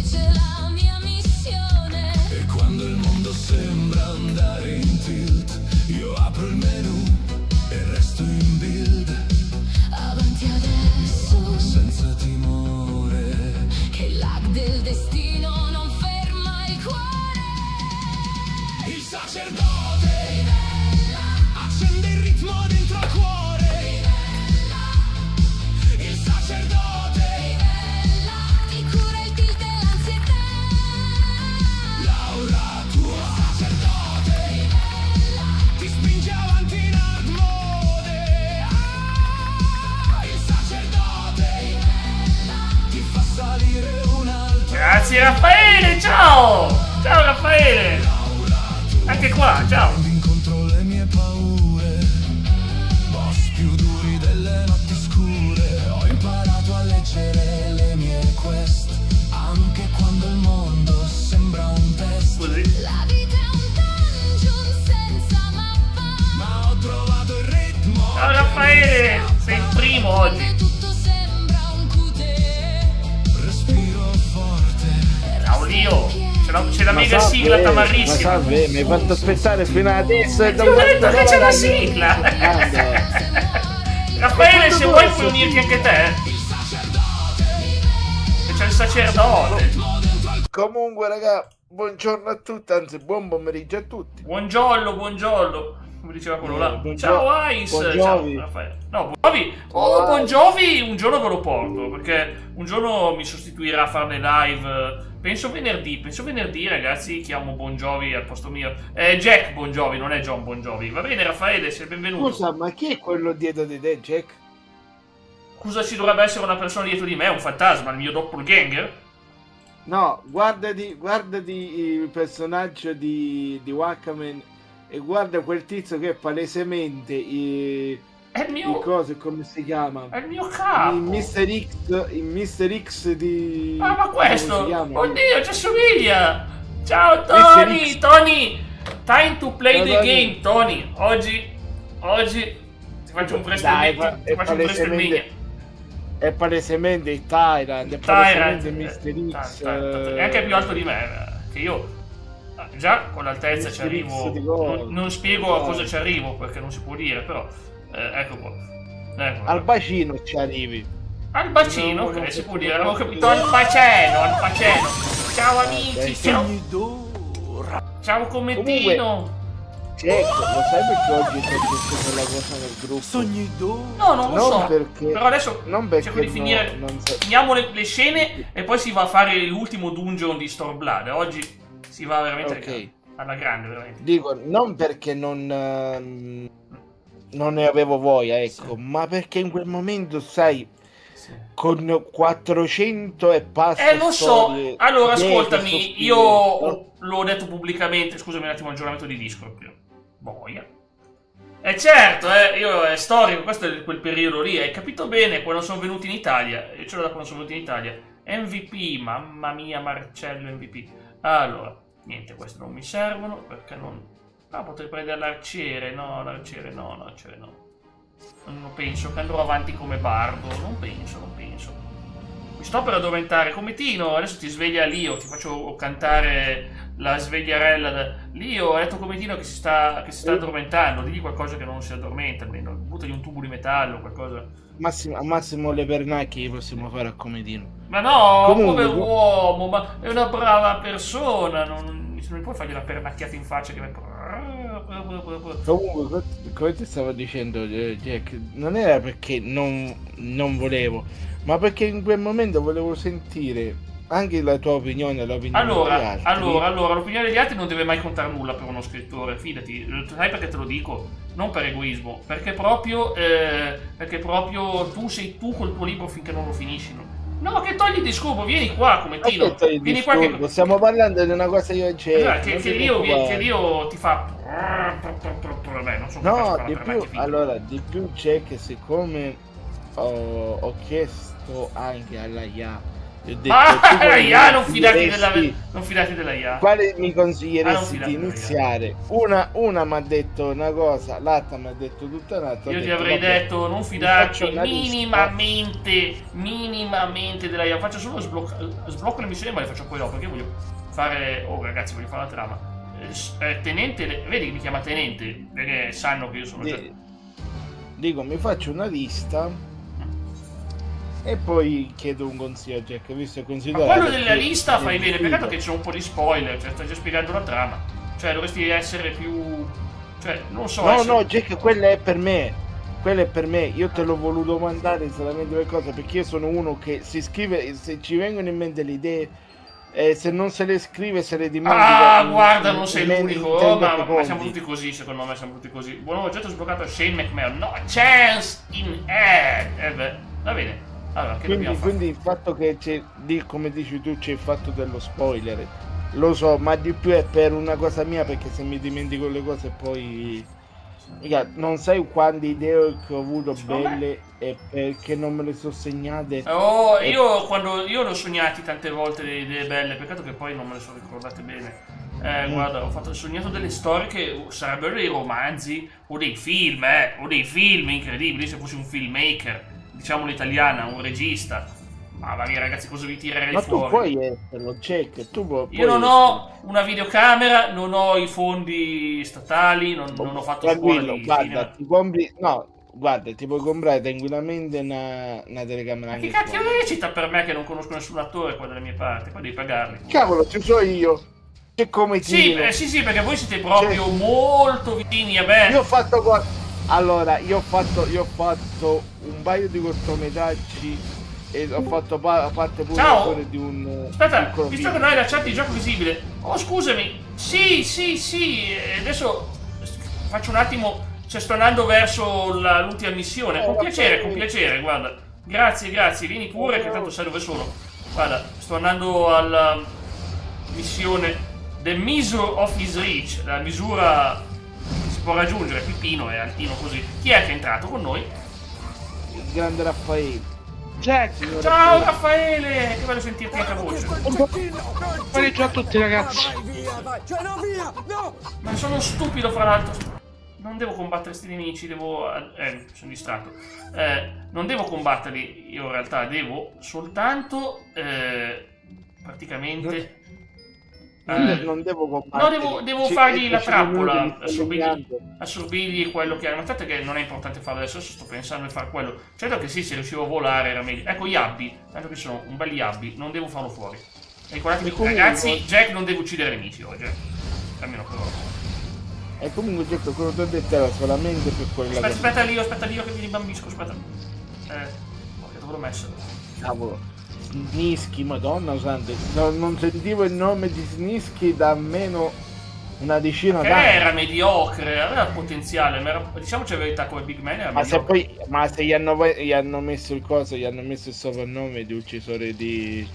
invece la mia missione. E quando il mondo sembra andare in tilt, io apro il menu e resto in build. Avanti adesso, Senza timore, che il lag del destino non ferma il cuore. il sacerdote accende il ritmo dentro al cuore. Il sacerdote Ti cura il tilt e l'ansietà. Laura tua. Sacerdote ti spinge avanti in hard mode. Il sacerdote ti fa salire un altro. Grazie Raffaele, ciao! Ciao Raffaele! Anche qua, ciao! Incontro le mie paure, boss più duri delle notti scure. Ho imparato a leggere le mie quest, anche quando il mondo sembra un test. Così. La vita è un dungeon senza mappa. Ma ho trovato il ritmo. Ciao Raffaele! Sei il primo oggi! Tutto sembra un cute. Respiro forte. Ciao Lio! C'è la mega salve, sigla ma tamarrissima! salve, mi hai fatto aspettare fino adesso e Ti ho detto che c'è la sigla! Grande. Raffaele, se vuoi puoi unirti anche te! E c'è il sacerdote! Comunque raga, buongiorno a tutti, anzi buon pomeriggio a tutti. Buongiorno, buongiorno! Come diceva quello là. Buongiorno. Ciao Ice! Buongiovi. Ciao Raffaele! No, Buongiovi! Oh, Buongiovi un giorno ve lo porto, perché un giorno mi sostituirà a fare le live. Penso venerdì ragazzi, chiamo Buongiovi al posto mio. È Jack Buongiovi, non è John Buongiovi. Va bene Raffaele, sei benvenuto. Scusa, ma chi è quello dietro di te, Jack? Scusa, ci dovrebbe essere una persona dietro di me, un fantasma, il mio doppelganger? No, guardati il personaggio di Wakaman e guarda quel tizio che è palesemente È il il mio... coso, come si chiama? È il mio Il capo! Mr. X di... Ah, ma questo! come si chiama? Oddio, ci assomiglia! Ciao Mr. Tony! X. Tony! Time to play Ciao, the Tony. game, Tony! Oggi ti faccio un Dai, WrestleMania. Ti è faccio un WrestleMania. è palesemente il Tyrant, è palesemente Mr. X. È anche più alto di me, che io già con l'altezza ci Mr. arrivo. X di gol. Non spiego a cosa ci arrivo perché non si può dire, però ecco qua. Ecco qua. Al bacino ci arrivi. Al bacino, No, che no, si può no, dire, no, avevo no, capito, no. al baceno. Ciao amici, ciao. Ciao commentino. Jack, lo sai perché oggi c'è successo quella cosa nel gruppo? No, non lo Non so. perché- Però adesso non perché cerco di finire. non so. Finiamo le scene e poi si va a fare l'ultimo dungeon di Stormblood. Oggi si va veramente Ok. alla grande, veramente. Dico, non perché non ne avevo voglia, ecco, Sì. ma perché in quel momento, sai, Sì. con 400 e passa Lo so. storie Allora, dietro, ascoltami, soffrive, io no? l'ho detto pubblicamente. Scusami un attimo, aggiornamento di Discord. Boia. Certo, io è storico, questo è quel periodo lì. Hai capito bene quando sono venuti in Italia? E ce l'ho da quando sono venuti in Italia. MVP, mamma mia, Marcello MVP. Allora, niente, queste non mi servono perché non. Ah, potrei prendere l'arciere. No, l'arciere no. Non penso che andrò avanti come bardo. Non penso. Mi sto per addormentare come Tino. Adesso ti sveglia Lio. Ti faccio cantare la svegliarella. Lio, ha detto come Tino che si sta addormentando. Digli qualcosa che non si addormenta almeno. Buttagli un tubo di metallo, qualcosa. Al massimo le pernacchie possiamo fare a comedino. Ma no, Comunque, povero uomo, ma è una brava persona. Non puoi fargli la pernacchiata in faccia che Comunque, come ti stavo dicendo, Jack, non era perché non volevo, ma perché in quel momento volevo sentire anche la tua opinione, l'opinione degli altri. Allora, l'opinione degli altri non deve mai contare nulla per uno scrittore, fidati. Sai perché te lo dico? Non per egoismo, perché proprio tu sei tu col tuo libro finché non lo finisci. No, che togli il disturbo, vieni qua come Tino. Aspetta, Vieni qua che. stiamo parlando di una cosa io e Jack. Che Lio ti fa. Vabbè, non so No, come di fare più, finta. allora, di più Jack, siccome ho chiesto anche alla IA Gli ho detto, Ma tu la quali IA, mi non fidati consiglieresti- della IA. quale mi Ah, non consiglieresti fidati di della IA. iniziare? Una mi ha detto una cosa, l'altra mi ha detto tutta un'altra. Ho Io ti detto, avrei vabbè, detto non mi fidarti faccio una minimamente della IA. Faccio solo sblocco le missioni, ma le faccio poi dopo, perché voglio fare... Oh ragazzi, voglio fare la trama. Tenente, vedi che mi chiama tenente, perché sanno che io sono già... Dico, mi faccio una lista e poi chiedo un consiglio a Jack, visto che Ma considero quello della lista fai bene, peccato che c'è un po' di spoiler, cioè stai già spiegando la trama. Cioè dovresti essere più... Cioè, non so... No, Jack, quella è per me. Quella è per me. Io te l'ho voluto mandare solamente per cosa, perché io sono uno che si scrive, se ci vengono in mente le idee, se non se le scrive, se le dimentica. Guarda, non sei l'unico, ma secondi. siamo tutti così, secondo me siamo tutti così. Buon oggetto sbloccato a Shane McMahon. No, chance in head. Beh, va bene. Allora, che dobbiamo fare? Quindi il fatto che c'è, come dici tu, c'è il fatto dello spoiler, lo so, ma di più è per una cosa mia, perché se mi dimentico le cose poi... Raga, non sai quante idee che ho avuto belle e perché non me le sono segnate. Oh, io ne ho sognati tante volte delle idee belle, peccato che poi non me le sono ricordate bene. Guarda, ho sognato delle storie che sarebbero dei romanzi o dei film incredibili, se fossi un filmmaker, diciamo l'italiana, un regista. Ma magari ragazzi, cosa vi tirerei Ma fuori? tu puoi esserlo, Jack, tu puoi Io non ho una videocamera, non ho i fondi statali, non ho fatto scuola tranquillo, di guarda, cinema. ti compri... No, guarda, ti puoi comprare tranquillamente una telecamera. Ma che anche cacchio tua. recita per me che non conosco nessun attore qua dalle mie parti? Poi devi pagarli. Cavolo, ci so io. Che come Sì, Tino. sì, perché voi siete proprio molto vicini a me. Io ho fatto allora, io ho fatto un paio di cortometraggi e ho fatto parte pure Ciao! di un Aspetta, piccolo visto che film. non hai la chat di gioco visibile. Oh, scusami. Sì. Adesso faccio un attimo. Cioè, sto andando verso l'ultima missione. Con piacere, guarda. Grazie. Vieni pure, che tanto sai dove sono. Guarda, sto andando alla missione The Measure of His Reach. La misura che si può raggiungere. Pipino è altino così. Chi è che è entrato con noi? Il grande Raffaele. Jack, Ciao Raffaele! Che bello sentirti anche a voce. quali già a tutti ragazzi. Ma sono stupido, fra l'altro. Non devo combattere sti nemici, devo... sono distratto. Non devo combatterli, io in realtà devo soltanto... praticamente... Non devo combattere. No, devo fargli la trappola, assorbirgli quello che ha. Ma tanto che non è importante farlo adesso sto pensando di fare quello. Certo che sì, se riuscivo a volare era meglio. Ecco, gli abbi, tanto che sono un bel yabbi, non devo farlo fuori. Ricordatevi, ragazzi, Jack non deve uccidere nemici oggi. Almeno per ora. E comunque Jack, quello che ho detto era solamente per quella Aspetta lì, che mi ribambisco, aspetta. Dove l'ho messo? Cavolo. Snischi, madonna santa, non sentivo il nome di Snischi da almeno una decina Che d'anni. era mediocre, aveva potenziale, ma era, diciamoci la verità, come Big Man era mediocre. Ma se gli hanno messo il coso, gli hanno messo il soprannome di uccisore di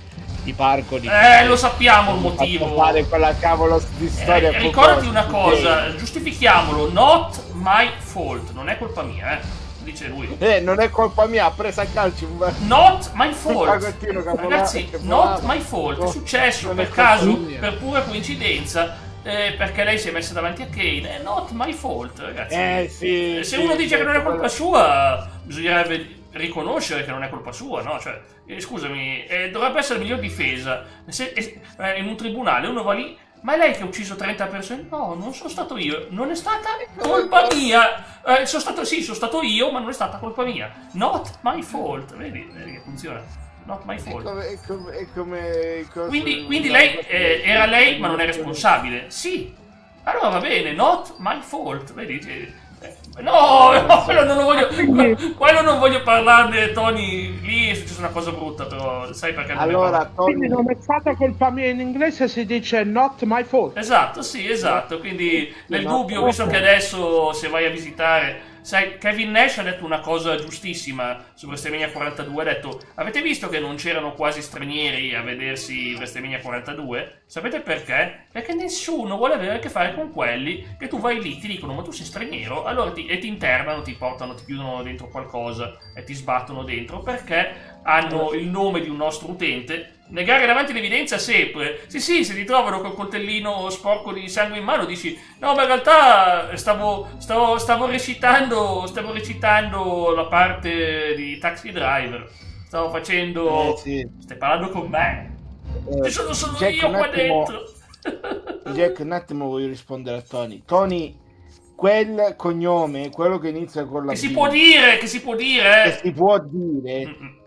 parco Lo sappiamo il motivo. Fare quella cavolo di storia. Ricordati una cosa, giustifichiamolo, not my fault, non è colpa mia, dice lui. Non è colpa mia, ha preso a calci. Not my fault. Ragazzi, not my fault. È successo non per è colpa caso, mia. per pura coincidenza, perché lei si è messa davanti a Kane. È not my fault, ragazzi. Sì, Se uno dice che non è colpa sua, bisognerebbe riconoscere che non è colpa sua, no? Cioè, scusami, dovrebbe essere la miglior difesa. In un tribunale uno va lì. Ma è lei che ha ucciso 30 persone? No, non sono stato io. Non è stata colpa mia. Sono stato io, ma non è stata colpa mia. Not my fault. Vedi che funziona. Not my fault. È come Quindi lei era lei, ma non è responsabile. Sì. Allora va bene. Not my fault. Vedi? No, quello non voglio parlarne, Tony. Lì è successa una cosa brutta, però sai perché non allora, Quindi non è stata colpa mia, in inglese si dice not my fault. Esatto, sì, esatto. Quindi nel dubbio, visto che adesso se vai a visitare, sai, Kevin Nash ha detto una cosa giustissima su WrestleMania 42, ha detto: avete visto che non c'erano quasi stranieri a vedersi WrestleMania 42? Sapete perché? Perché nessuno vuole avere a che fare con quelli che tu vai lì, ti dicono ma tu sei straniero, allora ti internano, ti portano, ti chiudono dentro qualcosa e ti sbattono dentro, perché hanno il nome di un nostro utente, negare davanti l'evidenza sempre. Sì, se ti trovano col coltellino sporco di sangue in mano, dici no, ma in realtà stavo recitando la parte di Taxi Driver. Stavo facendo... sì. Stai parlando con me. Ci sono solo Jack, io un qua attimo- dentro. Jack, un attimo voglio rispondere a Tony. Tony, quel cognome, quello che inizia con la Che si B, può dire, che si può dire. che si può dire, Mm-mm.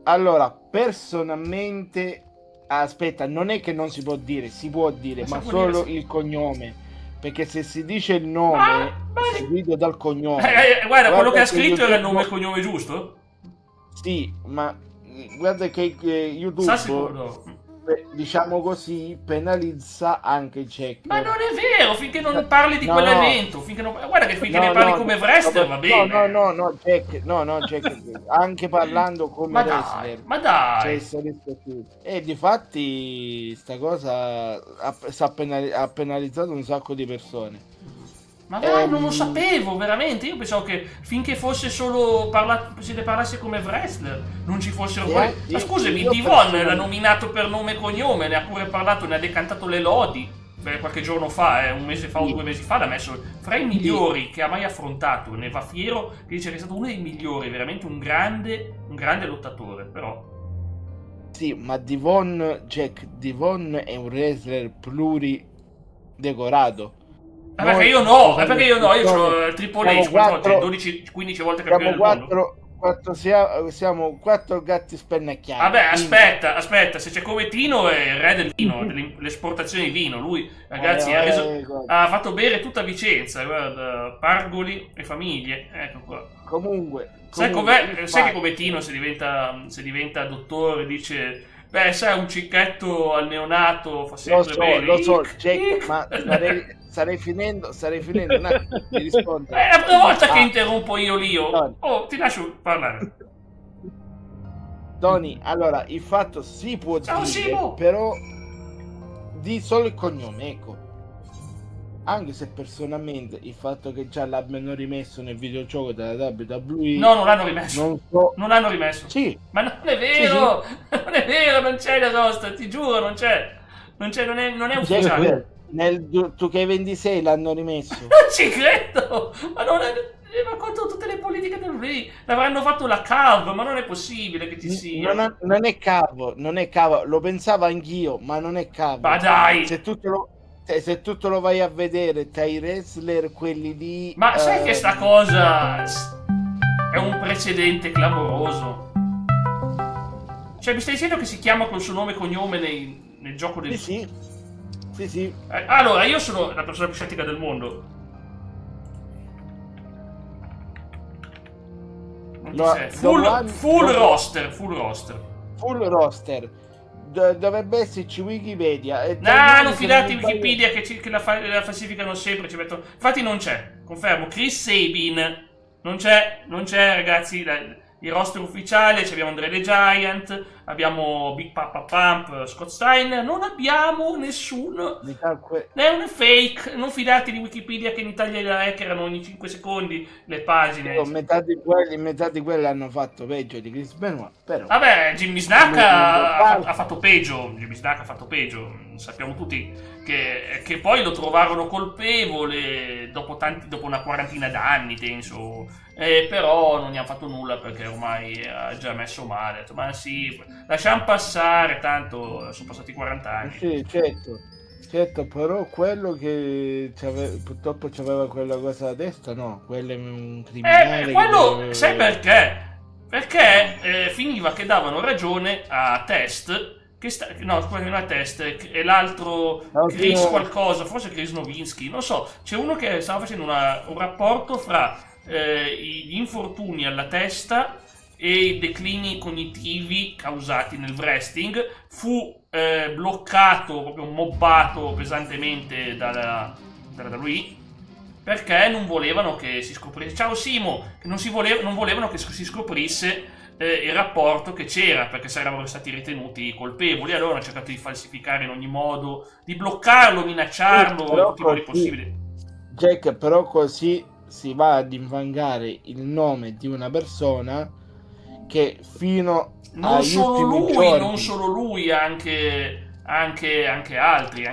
allora, personalmente, aspetta, non è che non si può dire, si può dire, Ma si ma può solo dire, sì. il cognome. Perché se si dice il nome, Ma- seguito dal cognome. Guarda, quello che ha che scritto era il nome e YouTube- cognome giusto? Sì, ma guarda che YouTube, Sa sicuro. diciamo così, penalizza anche Jack. Ma non è vero, finché non parli di No. quell'evento, guarda che finché ne parli come wrestler va bene. No, Jack, anche parlando come Ma dai, wrestler. ma Cioè, dai. essere rispettoso. E difatti sta cosa ha penalizzato un sacco di persone. Ma dai, non lo sapevo, veramente. Io pensavo che finché fosse solo se ne parlasse come wrestler, non ci fossero quelli. Ma scusami, io Divon personalmente- l'ha nominato per nome e cognome, ne ha pure parlato, ne ha decantato le lodi. Qualche giorno fa, un mese fa o 2 mesi fa, l'ha messo fra i migliori che ha mai affrontato. Ne va fiero, che dice che è stato uno dei migliori, veramente un grande lottatore. Però, Sì, ma Divon è un wrestler pluridecorato. è perché io no, io ho il Triple H, quante volte? 12-15 volte campione del mondo. Siamo 4 gatti spennacchiati. Vabbè, quindi- aspetta, se c'è come Tino è il re del vino, dell'esportazione di vino. Lui, ragazzi, guarda. ha fatto bere tutta Vicenza, guarda, pargoli e famiglie. Ecco qua. Comunque, Sai infatti, che come Tino se diventa dottore dice beh, sai, un cicchetto al neonato fa sempre bene. lo so, Jack, ma starei finendo un attimo di rispondere. È la prima volta che interrompo io Lio. Tony. Oh, ti lascio parlare. Tony, allora, il fatto si può Ciao, dire, Simo. però di solo il cognome, ecco. Anche se personalmente il fatto che già l'abbiano rimesso nel videogioco della WWE, No, non l'hanno rimesso. non so. Non l'hanno rimesso. Sì, Ma non è vero! Non è vero, non c'è la rosta, ti giuro, non c'è. Non è ufficiale. Jack, nel 2K26 l'hanno rimesso. Non ci credo! Ma ma contro tutte le politiche del Re. L'avranno fatto la CAV, ma non è possibile che ci sia. Non è cavo, lo pensavo anch'io, ma non è cavo. Ma dai! Se tu te lo vai a vedere tra i wrestler, quelli di... Ma sai che sta cosa è un precedente clamoroso? Cioè, mi stai dicendo che si chiama col suo nome e cognome nel gioco del... Sì. Allora, io sono la persona più scettica del mondo. Non ci sei. Full roster. Full roster. Dovrebbe esserci Wikipedia. E No, non fidate in Wikipedia che la falsificano sempre. Infatti non c'è. Confermo. Chris Sabin. Non c'è, ragazzi. Il roster ufficiale, abbiamo Andre the Giant, abbiamo Big Papa Pump, Scott Steiner, non abbiamo nessuno. È un fake, non fidate di Wikipedia che in Italia le hackerano ogni 5 secondi le pagine. Metà di quelli hanno fatto peggio di Chris Benoit, però. Vabbè, Jimmy Snack ha fatto peggio. Sappiamo tutti che poi lo trovarono colpevole dopo una quarantina d'anni, penso. Però non gli hanno fatto nulla perché ormai ha già messo male. Ha detto, ma sì, lasciamo passare, tanto sono passati 40 anni. Sì, certo, però quello che purtroppo c'aveva quella cosa a testa, no, quello è un criminale. Quello, sai perché? Perché finiva che davano ragione a Test. Non a Test, e l'altro Chris qualcosa, forse Chris Nowinski, non so. C'è uno che stava facendo un rapporto fra gli infortuni alla testa e i declini cognitivi causati nel wrestling. Fu bloccato, proprio mobbato pesantemente da lui, perché non volevano che si scoprisse. Ciao Simo, che non volevano che si scoprisse il rapporto che c'era, perché sarebbero stati ritenuti colpevoli. Allora hanno cercato di falsificare in ogni modo, di bloccarlo, minacciarlo in tutti i modi possibili. Jack, però così si va ad invangare il nome di una persona che fino Non agli solo ultimi lui, giorni, non solo lui, anche altri.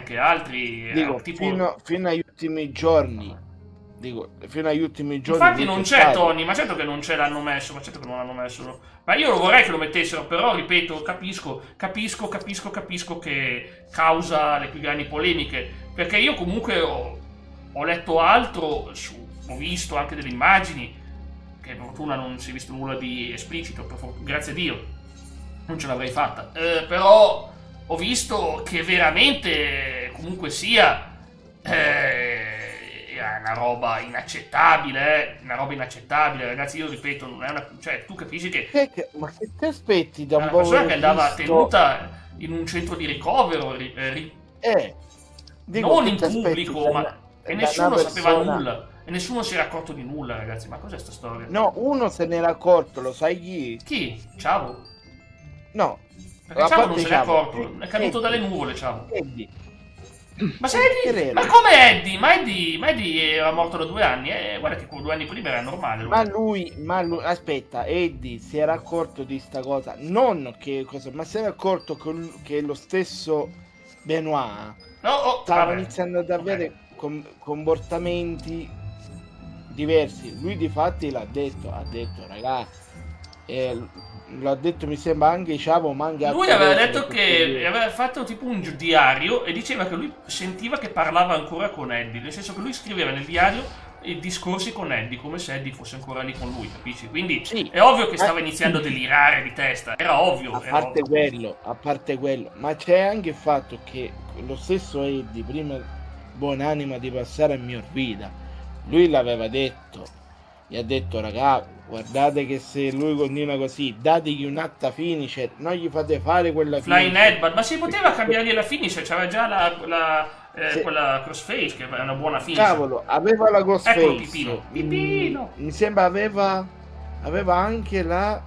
dico, Tipo... fino agli ultimi giorni, Infatti lui non c'è c'è stato. Tony, ma certo che non ce l'hanno messo, ma certo che non l'hanno messo. Ma io lo vorrei che lo mettessero, però ripeto, capisco che causa le più grandi polemiche, perché io comunque ho letto altro, ho visto anche delle immagini, che per fortuna non si è visto nulla di esplicito, grazie a Dio, non ce l'avrei fatta, però ho visto che veramente, comunque sia, è una roba inaccettabile, ragazzi, io ripeto, non è cioè, tu capisci che Ma che ti aspetti da è un una persona povero che andava Cristo? tenuta in un centro di ricovero, Dico, non che in ti aspetti pubblico, da e una nessuno sapeva persona- nulla, e nessuno si era accorto di nulla, ragazzi, ma cos'è sta storia? No, uno se n'era accorto, lo sai chi? Chi? Ciao? No, Perché a Ciao non parte se n'è Ciao, accorto, è caduto dalle nuvole, Ciao. Eddie. Ma sei Eddie? Guerrero. Ma come Eddie? Ma Eddie era morto da 2 anni, guarda che 2 anni prima era normale. Ma lui, aspetta, Eddie si era accorto di sta cosa, non che cosa, ma si era accorto che lo stesso Benoit No, stava vabbè. iniziando ad avere Ok. comportamenti diversi. Lui difatti ha detto, raga, l'ha detto mi sembra anche Ciao, ma anche Lui altre aveva volte, detto perché che lui- aveva fatto tipo un diario e diceva che lui sentiva che parlava ancora con Eddie, nel senso che lui scriveva nel diario i discorsi con Eddie, come se Eddie fosse ancora lì con lui, capisci? Quindi Sì. è ovvio che Ma- stava iniziando a delirare di testa, era ovvio. A era parte ovvio. quello, ma c'è anche il fatto che lo stesso Eddie, prima buonanima di passare a mia vita, lui l'aveva detto, gli ha detto raga, guardate che se lui continua così, dategli un'atta finisher, non gli fate fare quella Flying finisher. Headbutt, ma si poteva cambiargli la finisher, c'aveva già Sì. quella crossface che è una buona finisher. Cavolo, aveva la Ghost Eccolo, Face. Pipino. Pipino. Mi sembra aveva anche la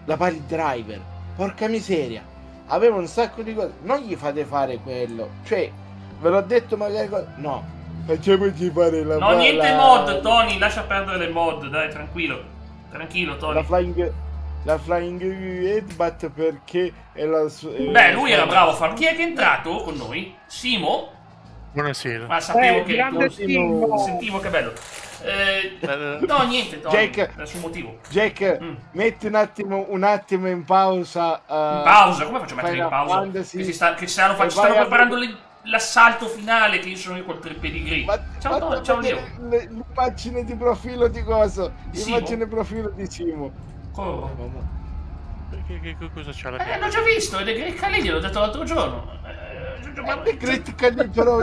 Pile Driver. Porca miseria. Aveva un sacco di cose. Non gli fate fare quello. Cioè, ve l'ho detto magari no. Facciamoci fare la No, niente la- mod, Tony, lascia perdere le mod, dai, tranquillo, Tony. la flying headbutt perché è la Beh, lui era bravo a fare. Chi è che è entrato con noi? Simo? Buonasera. Ma sapevo che. grande Simo. Sentivo che bello. No, niente, Tony. Jack. Nessun motivo. Jack, Mm. metti un attimo in pausa. In pausa? Come faccio a mettere in Final pausa? Fantasy. Che stanno E stanno vai a preparando l'assalto finale che io sono io col pedigree. Ciao, Tony, ciao Leo. L'immagine di profilo di cosa? Di Simo? L'immagine profilo di Simo. Corro. Cosa c'ha la mia? L'ho già visto, ed è Great Khali, gliel'ho detto l'altro giorno. Critica lì, però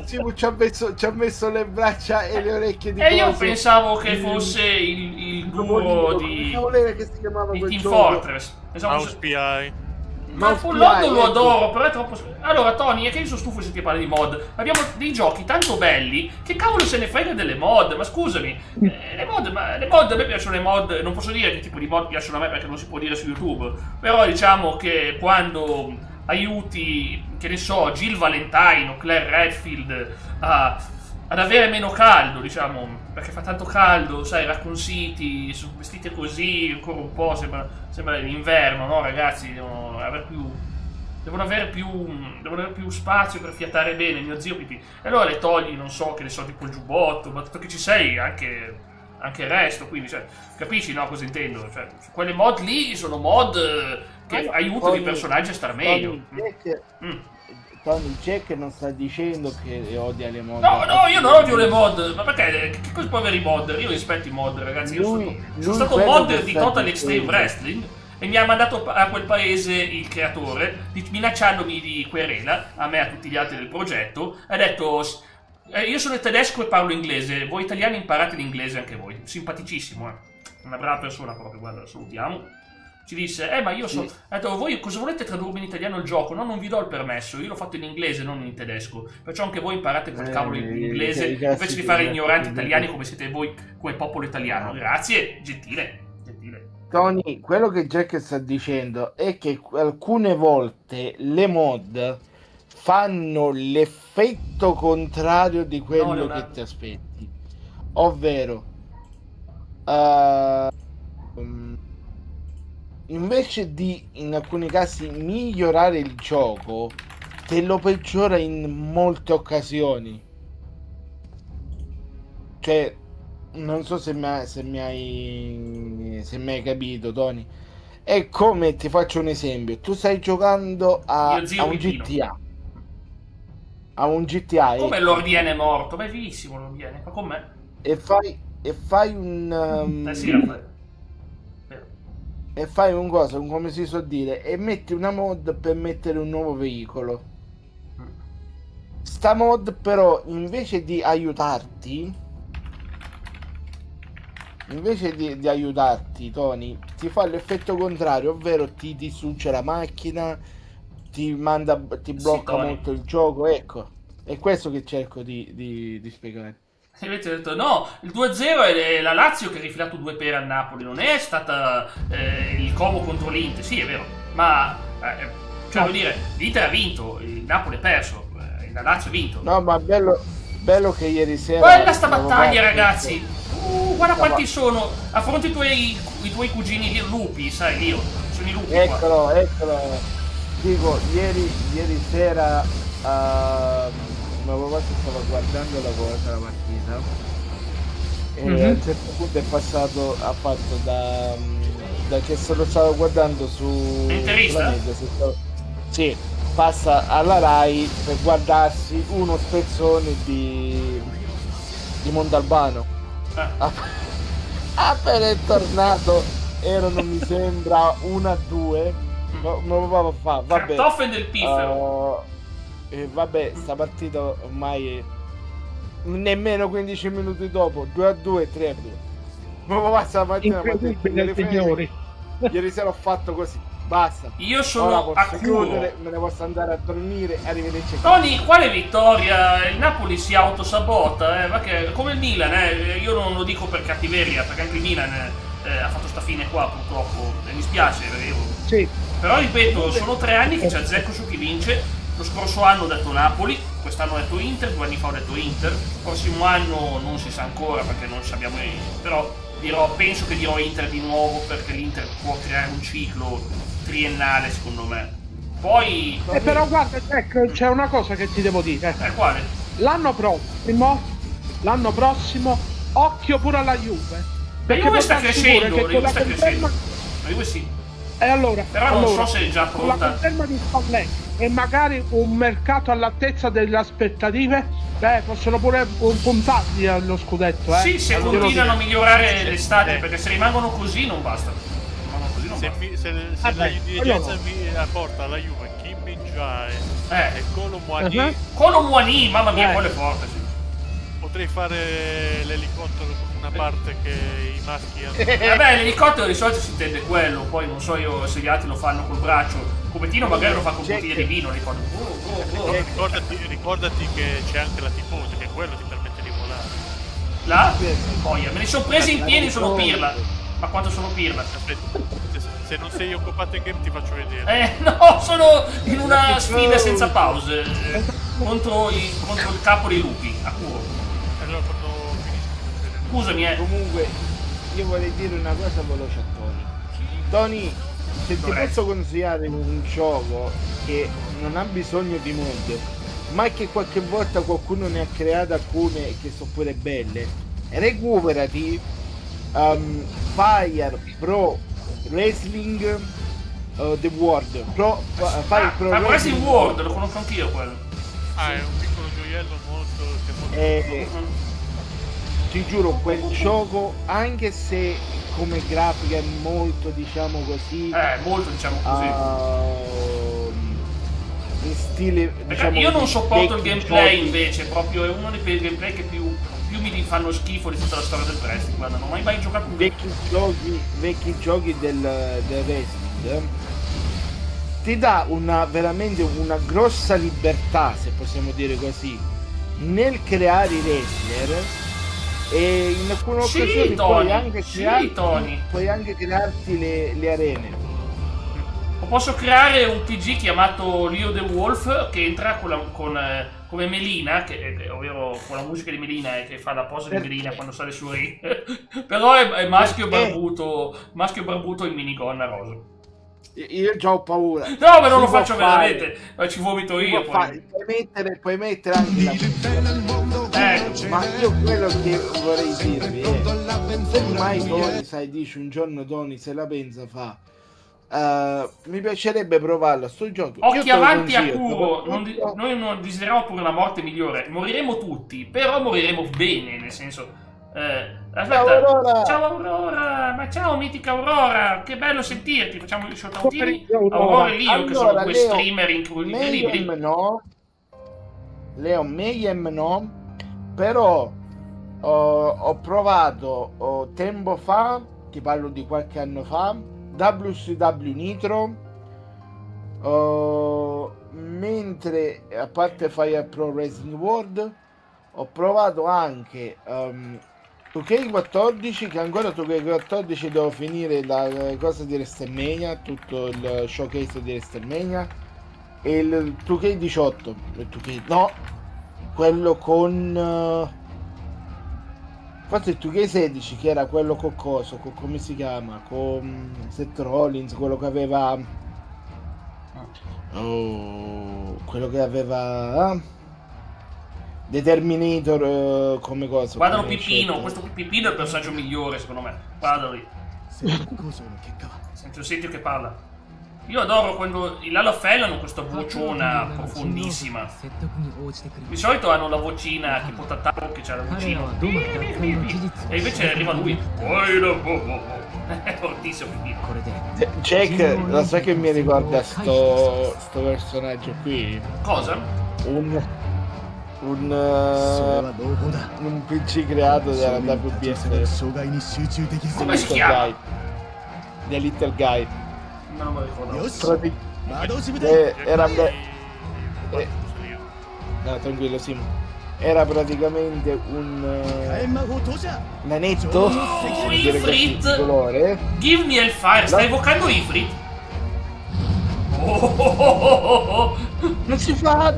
Simo ci ha messo le braccia e le orecchie di E io coso. pensavo che fosse il guru Come cavolo era che si chiamava di quel Team gioco? Fortress. Pensavo Mouse fosse... PI. Ma Mouse Pollotto PI, lo ecco. adoro, però è troppo... Allora, Tony, è che io sono stufo di sentire parlare di mod. Abbiamo dei giochi tanto belli, che cavolo se ne frega delle mod? Ma scusami, le mod, a me piacciono le mod, non posso dire che tipo di mod piacciono a me perché non si può dire su YouTube, però diciamo che quando aiuti, che ne so, Jill Valentine o Claire Redfield ad avere meno caldo, diciamo, perché fa tanto caldo, sai, Raccoon City, sono vestite così, ancora un po', sembra l'inverno, no ragazzi, devono avere più spazio per fiatare bene, mio zio pipì. E allora le togli, non so, che ne so, tipo il giubbotto, ma dato che ci sei, anche il resto, quindi, cioè, capisci, no, cosa intendo? Cioè, quelle mod lì sono mod che aiutano i personaggi a star meglio. Tony Jack non sta dicendo che odia le mod. No, io non odio le mod, ma perché? Che cosa può avere i modder? Io rispetto i modder, ragazzi. Io sono stato quello modder che di sta Total dicendo. Extreme Wrestling e mi ha mandato a quel paese il creatore, minacciandomi di querela, a me e a tutti gli altri del progetto, e ha detto... io sono tedesco e parlo inglese, voi italiani imparate l'inglese anche voi. Simpaticissimo, una brava persona proprio, guarda, lo salutiamo. Ci disse, ma io so... Ha detto, voi cosa volete tradurmi in italiano il gioco? No, non vi do il permesso, io l'ho fatto in inglese, non in tedesco. Perciò anche voi imparate quel cavolo in inglese, invece di fare ignoranti italiani come siete voi, come popolo italiano. Grazie, gentile. Tony, quello che Jack sta dicendo è che alcune volte le mod fanno l'effetto contrario di quello che ti aspetti, ovvero invece di in alcuni casi migliorare il gioco, te lo peggiora in molte occasioni. Cioè, non so se mi hai capito, Tony. È come, ti faccio un esempio, tu stai giocando a Mio zio un Pipino. GTA. A un GTA, Come ecco. l'Ordiene è morto? Ma è vivissimo l'Ordiene, ma con me? E fai un Sì, Raffaele. Vero. e fai un cosa, un come si suol dire, e metti una mod per mettere un nuovo veicolo. Sta mod però invece di aiutarti, Tony, ti fa l'effetto contrario, ovvero ti distrugge la macchina, ti blocca Tony. molto il gioco, ecco. È questo che cerco di spiegare. E invece ho detto no, il 2-0 è la Lazio che ha rifilato 2 pere al Napoli, non è stata il Como contro l'Inter, sì è vero, ma cioè vuol dire, l'Inter ha vinto, il Napoli ha perso, la Lazio ha vinto. No, ma bello che ieri sera... Guarda sta stavo battaglia guardando- ragazzi, guarda quanti sono, affronti i tuoi cugini lì, lupi, sai, io, sono i lupi qua. Eccolo. Dico, ieri sera mio papà si stava guardando la partita e a un certo punto è passato, ha fatto da che se lo stavo guardando su Interista? sulla media, sì, passa alla Rai per guardarsi uno spezzone di Montalbano. Appena è tornato erano, mi sembra, 1-2. Mio papà fa, vabbè, Cartoffen del piffero. vabbè, sta partita ormai nemmeno 15 minuti dopo, 2-2, 3-2. Mio papà stamattina mi ha detto, Incredibile, signori. ieri sera ho fatto così, basta. Io Ora sono a posso culo. chiudere, me ne posso andare a dormire, arrivederci. Tony, quale vittoria? Il Napoli si autosabota, perché come il Milan, io non lo dico per cattiveria, perché anche il Milan ha fatto sta fine qua purtroppo, e mi spiace, Sì. però ripeto, sono 3 anni che c'è azzecco su chi vince. Lo scorso anno ho detto Napoli, quest'anno ho detto Inter, 2 anni fa ho detto Inter, il prossimo anno non si sa ancora perché non sappiamo, però penso che dirò Inter di nuovo perché l'Inter può creare un ciclo triennale secondo me. Poi... Però guarda, Jack, c'è una cosa che ti devo dire. Quale? L'anno prossimo, occhio pure alla Juve. La Juve sta può darsi crescendo, pure la che con Juve sta crescendo. conferma- La Juve sì. E allora, Però non so se è già con la pronta. conferma di Spalletti e magari un mercato all'altezza delle aspettative, possono pure puntargli allo scudetto. Sì, se Glielo continuano a dico. migliorare l'estate, perché se rimangono così non basta. Rimangono così non Se, basta. se la dirigenza allora. mi porta alla Juve Kim Min-jae Eh. e Kolo Muani, Colo Muani, mamma mia, Eh. quello è forte, sì. potrei fare l'elicottero con una parte che i maschi hanno. Vabbè, l'elicottero di solito si intende quello, poi non so io se gli altri lo fanno col braccio. Come Tino magari lo fa con bottiglia di vino, l'elicottero. Ricordati che c'è anche la tifosa, che quello ti permette di volare. Là? Boia, me ne sono presi in piedi, sono pirla. Ma quanto sono pirla? Aspetta, se non sei occupato in game ti faccio vedere. No, sono in una sfida senza pause. Contro il capo dei lupi, a culo. Allora quando finisco. Scusami, Comunque, io vorrei dire una cosa veloce a Tony. Tony, se ti Dovrei. posso consigliare un gioco che non ha bisogno di mod, ma che qualche volta qualcuno ne ha create alcune che sono pure belle, recuperati Fire Pro Wrestling The World Fire Pro ma Wrestling Wrestling World, lo conosco anch'io quello. Ah, è un piccolo gioiello molto. Ti giuro, quel gioco, anche se come grafica è molto, diciamo così, Molto diciamo così. in stile, Perché diciamo, io non sopporto il vecchi gameplay giochi. invece, proprio è uno dei gameplay che più mi fanno schifo di tutta la storia del wrestling. Guarda, non ho mai giocato un Vecchi giochi del wrestling, ti dà veramente una grossa libertà, se possiamo dire così, nel creare i wrestler, e in alcune Sì, occasioni Tony, sì, Tony. puoi anche crearti le arene. O posso creare un PG chiamato Leo the Wolf che entra come Melina, ovvero con la musica di Melina che fa la posa di Melina quando sale su ring. Però è maschio barbuto in minigonna rosa. Io già ho paura. No, ma non Si lo può faccio fare, veramente, ma ci vomito si io. può fare. Puoi mettere anche la musica. Ecco. Ma io quello che vorrei dirvi è, se mai Tony, sai, dici un giorno Tony se la pensa fa, mi piacerebbe provarlo sto gioco. Io Occhi te lo avanti a consiglio, Kuro, soprattutto- noi non desideriamo pure una morte migliore, moriremo tutti, però moriremo bene, nel senso... aspetta, Ciao, Aurora! Ciao Aurora, ma ciao mitica Aurora, che bello sentirti, facciamo gli showtautini, Aurora. Aurora e Leo che sono Allora, due Leo, streamer incredibili. Mayhem no, Leo, Mayhem no, però ho provato tempo fa, ti parlo di qualche anno fa, WCW Nitro, mentre a parte Fire Pro Wrestling World ho provato anche 2K14, che ancora 2K14 devo finire la cosa di WrestleMania, tutto il showcase di WrestleMania, e il 2K18, no, quello con forse il 2K16, che era quello con coso, come si chiama, con Seth Rollins, quello che aveva quello che aveva The Terminator come cosa. Guardalo come Pipino, scelta. questo Pipino è il personaggio migliore secondo me, guardalo lì, senti un sentio che parla. Io adoro quando i Lalafell hanno questa vociona profondissima. Di solito hanno la vocina tipo Tataro che c'ha la vocina. E invece arriva lui. È fortissimo Pipino. Jack, lo sai che mi ricorda sto personaggio qui? Cosa? Un PC creato dalla WBS. Come si chiama? The Little Guy. Non me lo ricordo. Era no, tranquillo, Simo. Era praticamente un nanetto Oh, per dire così, Ifrit! di colore. Give me Hellfire, stai evocando Ifrit? Oh. Non si fa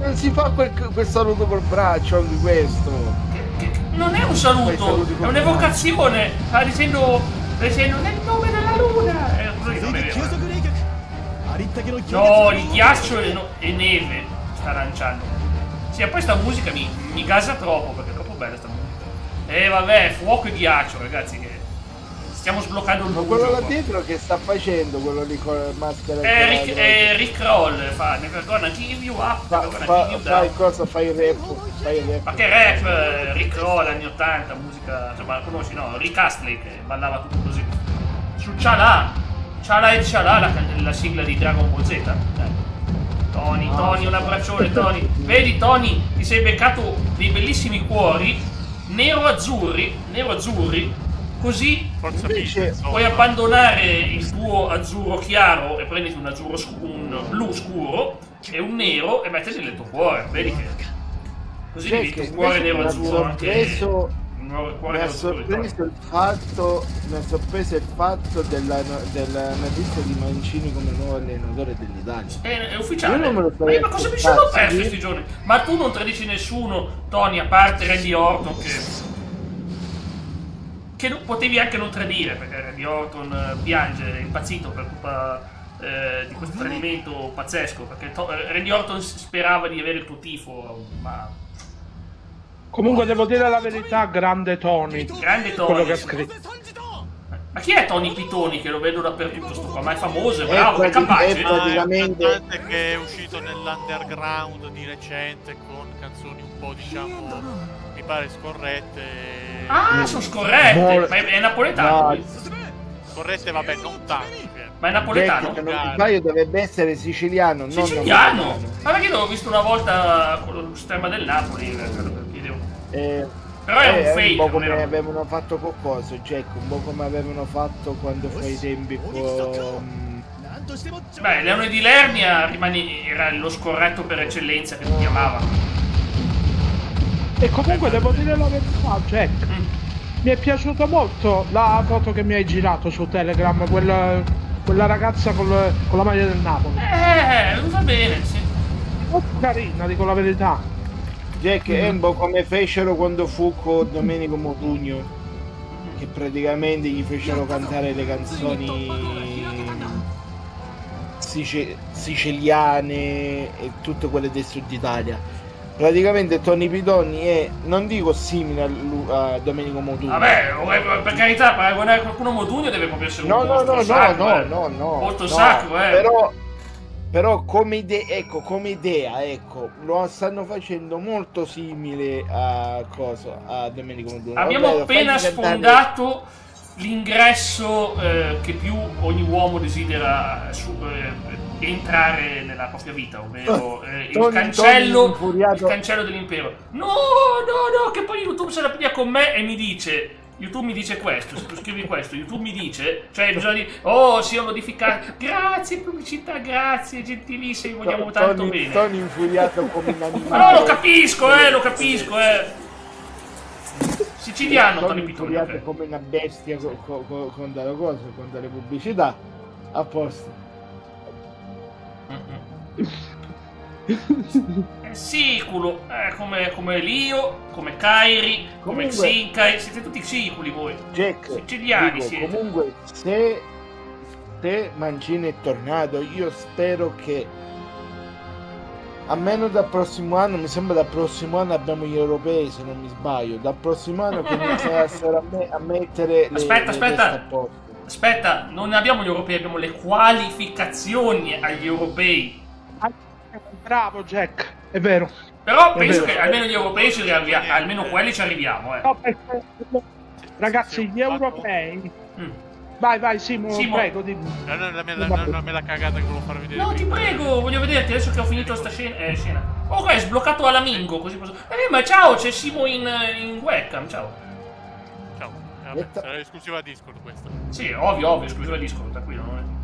quel saluto col braccio, anche questo. Non è un saluto, è un'evocazione. Sta dicendo nel nome della luna. Così non è vero. No, il ghiaccio e neve sta lanciando. Sì, e poi sta musica mi gasa troppo perché è troppo bella sta musica. Vabbè, fuoco e ghiaccio, ragazzi. Che stiamo sbloccando il Ma mondo. quello là dietro che sta facendo, quello lì con la maschera. Rick Roll fa Never Gonna Give You Up, Never Gonna Give You Fai Down. cosa? Fai il rap. Ma che rap, Rick Roll anni 80, musica, insomma, conosci, no? Rick Astley che ballava tutto così. Su Chala e Chala, la sigla di Dragon Ball Z. Tony, un abbraccione, Tony. Vedi, Tony, ti sei beccato dei bellissimi cuori nero-azzurri, così Forza Invece- Pizza, puoi abbandonare il tuo azzurro chiaro e prenditi un blu scuro e un nero e metterli nel tuo cuore. Vedi che così Cioè, diventa che un cuore invece nero-azzurro anche. Un cuore Mi ha nero-azzurro di Tony. sorpreso il fatto della notizia di Mancini come nuovo allenatore dell'Italia. È ufficiale. Io non me lo Ma io ma cosa mi sono aspettavo, perso sì. questi giorni? Ma tu non tradisci nessuno, Tony, a parte Randy Orton che non potevi anche non tradire, perché Randy Orton piange, è impazzito per colpa di questo tradimento pazzesco, perché Randy Orton sperava di avere il tuo tifo, ma Comunque devo dire la verità, grande Tony. grande Quello che ha Tony. scritto. Ma chi è Tony Pitoni che lo vedo dappertutto sto qua? Ma è famoso, è bravo, è capace. è Ah, è un praticamente- cantante che è uscito nell'underground di recente con canzoni un po', diciamo, mi pare scorrette. Ah, sono scorrette. Mol- Ma è napoletano? No, lui? Scorrette, vabbè, non tanto. Ma è napoletano? Jack, se non mi sbaglio dovrebbe essere siciliano, non Siciliano? napoletano. Ma perché l'ho visto una volta con lo stemma del Napoli? Chiedevo. Però è un fake, un po' non come era- avevano fatto con coso, Jack, un po' come avevano fatto quando fu ai tempi con... Beh, Leone di Lernia era lo scorretto per eccellenza che ti chiamava. E comunque devo dire la verità, Jack. Mi è piaciuta molto la foto che mi hai girato su Telegram, quella ragazza con la maglia del Napoli. Va bene, sì. Molto carina, dico la verità. Jack è un po' come fecero quando fu con Domenico Modugno, che praticamente gli fecero cantare le canzoni siciliane e tutte quelle del sud Italia. Praticamente Tony Pitoni è, non dico simile a Domenico Modugno. Vabbè, per carità, paragonare qualcuno a Modugno deve proprio essere No, un no, mostro no, sacro, no, molto no, sacro, Però come idea, ecco, lo stanno facendo molto simile a Domenico Modugno. Abbiamo Ovvero, appena fai diventare- sfondato l'ingresso che più ogni uomo desidera entrare nella propria vita, ovvero il Tony cancello infuriato. dell'impero. No, che poi YouTube se la piglia con me e mi dice... YouTube mi dice questo, se tu scrivi questo, YouTube mi dice, cioè bisogna dire, oh sì ho modificato, grazie pubblicità, grazie, gentilissimi, vogliamo tanto bene. Tony infuriato come un animale. Ma no, lo capisco, Siciliano, Tony Pitoni, infuriato ok. come una bestia con delle cose, con delle pubblicità. A posto. Siculo, come Lio, come Kairi, come Comunque- Xinkai, siete tutti siculi voi. Jack, Siciliani dico, siete. comunque se Mancini è tornato, io spero che almeno dal prossimo anno, mi sembra dal prossimo anno abbiamo gli europei, se non mi sbaglio, dal prossimo anno che iniziassero a mettere Aspetta. le teste a posto. Aspetta, non abbiamo gli europei, abbiamo le qualificazioni agli europei. Bravo Jack, è vero. Però È penso vero. che almeno gli europei ci arriviamo, almeno quelli ci arriviamo, No, perché, ragazzi, gli europei. Mm. Vai, Simo, Simo. prego, dimmi. Non è la cagata che volevo far vedere. No, ti prima. prego, voglio vederti adesso che ho finito sta scena. Ok, è sbloccato Alamingo, così posso... ma ciao, c'è Simo in webcam, ciao. Ciao. Vabbè, sarà esclusiva Discord questa. Sì, ovvio, esclusiva Discord, tranquillo, non è...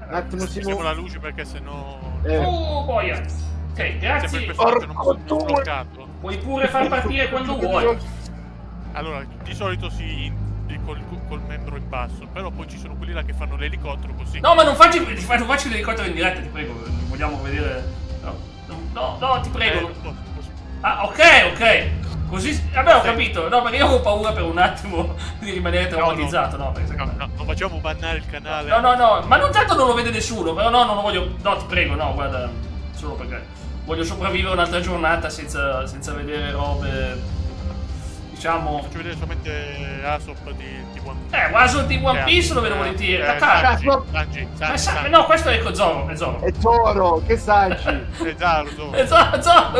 Un attimo, Mettiamo Simo. la luce perché sennò. Oh, boia. Ok, Sempre grazie. il personaggio Porco non due. bloccato. Puoi pure far partire quando vuoi. Allora, di solito col membro in basso, però poi ci sono quelli là che fanno l'elicottero così. No, ma non facci l'elicottero in diretta, ti prego. Vogliamo vedere... No, ti prego. Posso. Ah, ok. Così... Vabbè, ho capito. No, perché io avevo paura per un attimo di rimanere traumatizzato, no? Perché secondo me... No, non facciamo bannare il canale. No, ma non tanto non lo vede nessuno, però no, non lo voglio... No, ti prego, no, guarda, solo perché voglio sopravvivere un'altra giornata senza vedere robe, diciamo... Faccio vedere solamente Asop di One Piece. Guarda, di One Piece lo vedo volentieri, da calma. Sanji. No, questo è Zoro, È Zoro, che Sanji? È Zaro. È Zoro,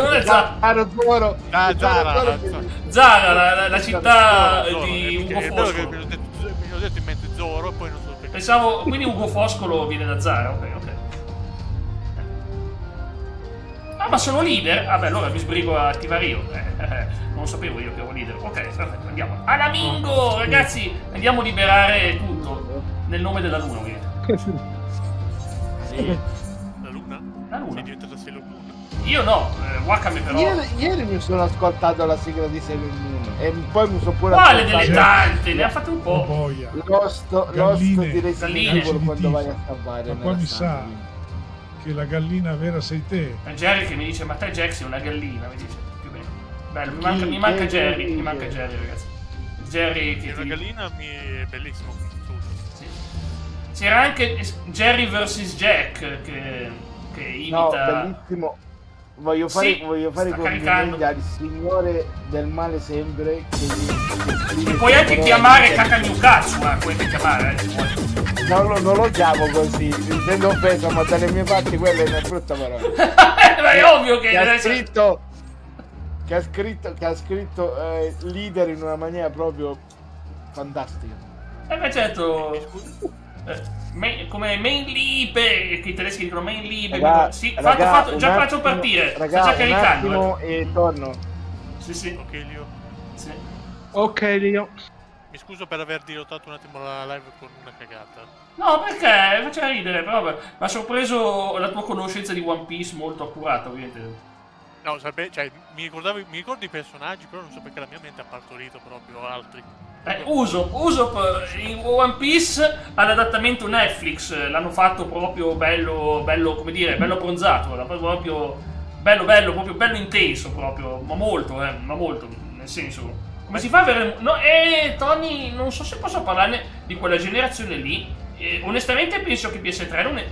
non è Zoro. Zoro. Zara. Zara, la città Zoro. di Ugo È vero che Foscolo. mi ho detto in mente Zoro e poi non so perché. Pensavo, quindi Ugo Foscolo viene da Zara, ok. Ah, ma sono leader? Vabbè, allora mi sbrigo a attivare io. Non sapevo io che ero leader. Ok, perfetto, andiamo. Alamingo, ragazzi, andiamo a liberare tutto. Nel nome della luna, ovviamente. Sì. La luna? La luna? Sei diventata Sailor Moon. Io no, Wakame però. Ieri mi sono ascoltato la sigla di Sailor Moon e poi mi sono pure Quale ascoltato delle tante? Ne ha fatte un Oh po'. boia. Lost Galline. di Resident Galline. Evil quando vai a salvare. Ma qua mi sa che la gallina vera sei te. È Jerry che mi dice, ma te Jack sei una gallina, mi dice, più o meno. Bello, mi Chi? manca Chi? Jerry, Chi? mi manca Jerry, ragazzi. Jerry che Una ti... gallina è bellissimo. Sì. C'era anche Jerry vs Jack che No, imita... bellissimo. Voglio fare Sì, i sta complimenti caricando. al signore del male sempre che E puoi anche chiamare Kakanyukatsu, puoi anche chiamare, se vuoi. non lo chiamo così, intendo offesa, ma dalle mie parti quella è una brutta parola. Ma è ovvio che che ha deve essere... scritto leader in una maniera proprio fantastica. ma certo... come main libe, che i tedeschi dicono main libe, sì, fatto, già faccio partire, sta già caricando. Un attimo e torno. Sì. Ok, Lio. Sì. Ok, Lio. Mi scuso per aver dirottato un attimo la live con una cagata. No, perché? Faceva ridere, però mi ha sorpreso la tua conoscenza di One Piece molto accurata, ovviamente. No, cioè, mi ricordo i personaggi, però non so perché la mia mente ha partorito proprio altri. Usopp in One Piece all'adattamento Netflix l'hanno fatto proprio bello, come dire, bello bronzato, proprio bello, proprio bello intenso proprio, ma molto, nel senso, come si fa a avere... No, Tony, non so se posso parlarne di quella generazione lì, onestamente penso che PS3 non è...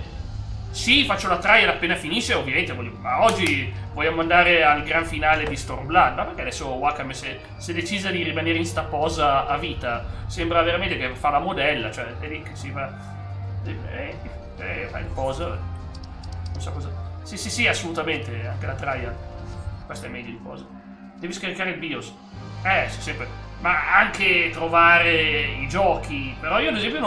Sì, faccio la trial appena finisce, ovviamente, ma oggi vogliamo andare al gran finale di Stormblood, ma perché adesso Wakame si è decisa di rimanere in sta posa a vita, sembra veramente che fa la modella, cioè è lì che si va, fa il posa, non so cosa, sì, assolutamente, anche la trial, questa è meglio di posa, devi scaricare il BIOS, sì, sempre, ma anche trovare i giochi, però io ad esempio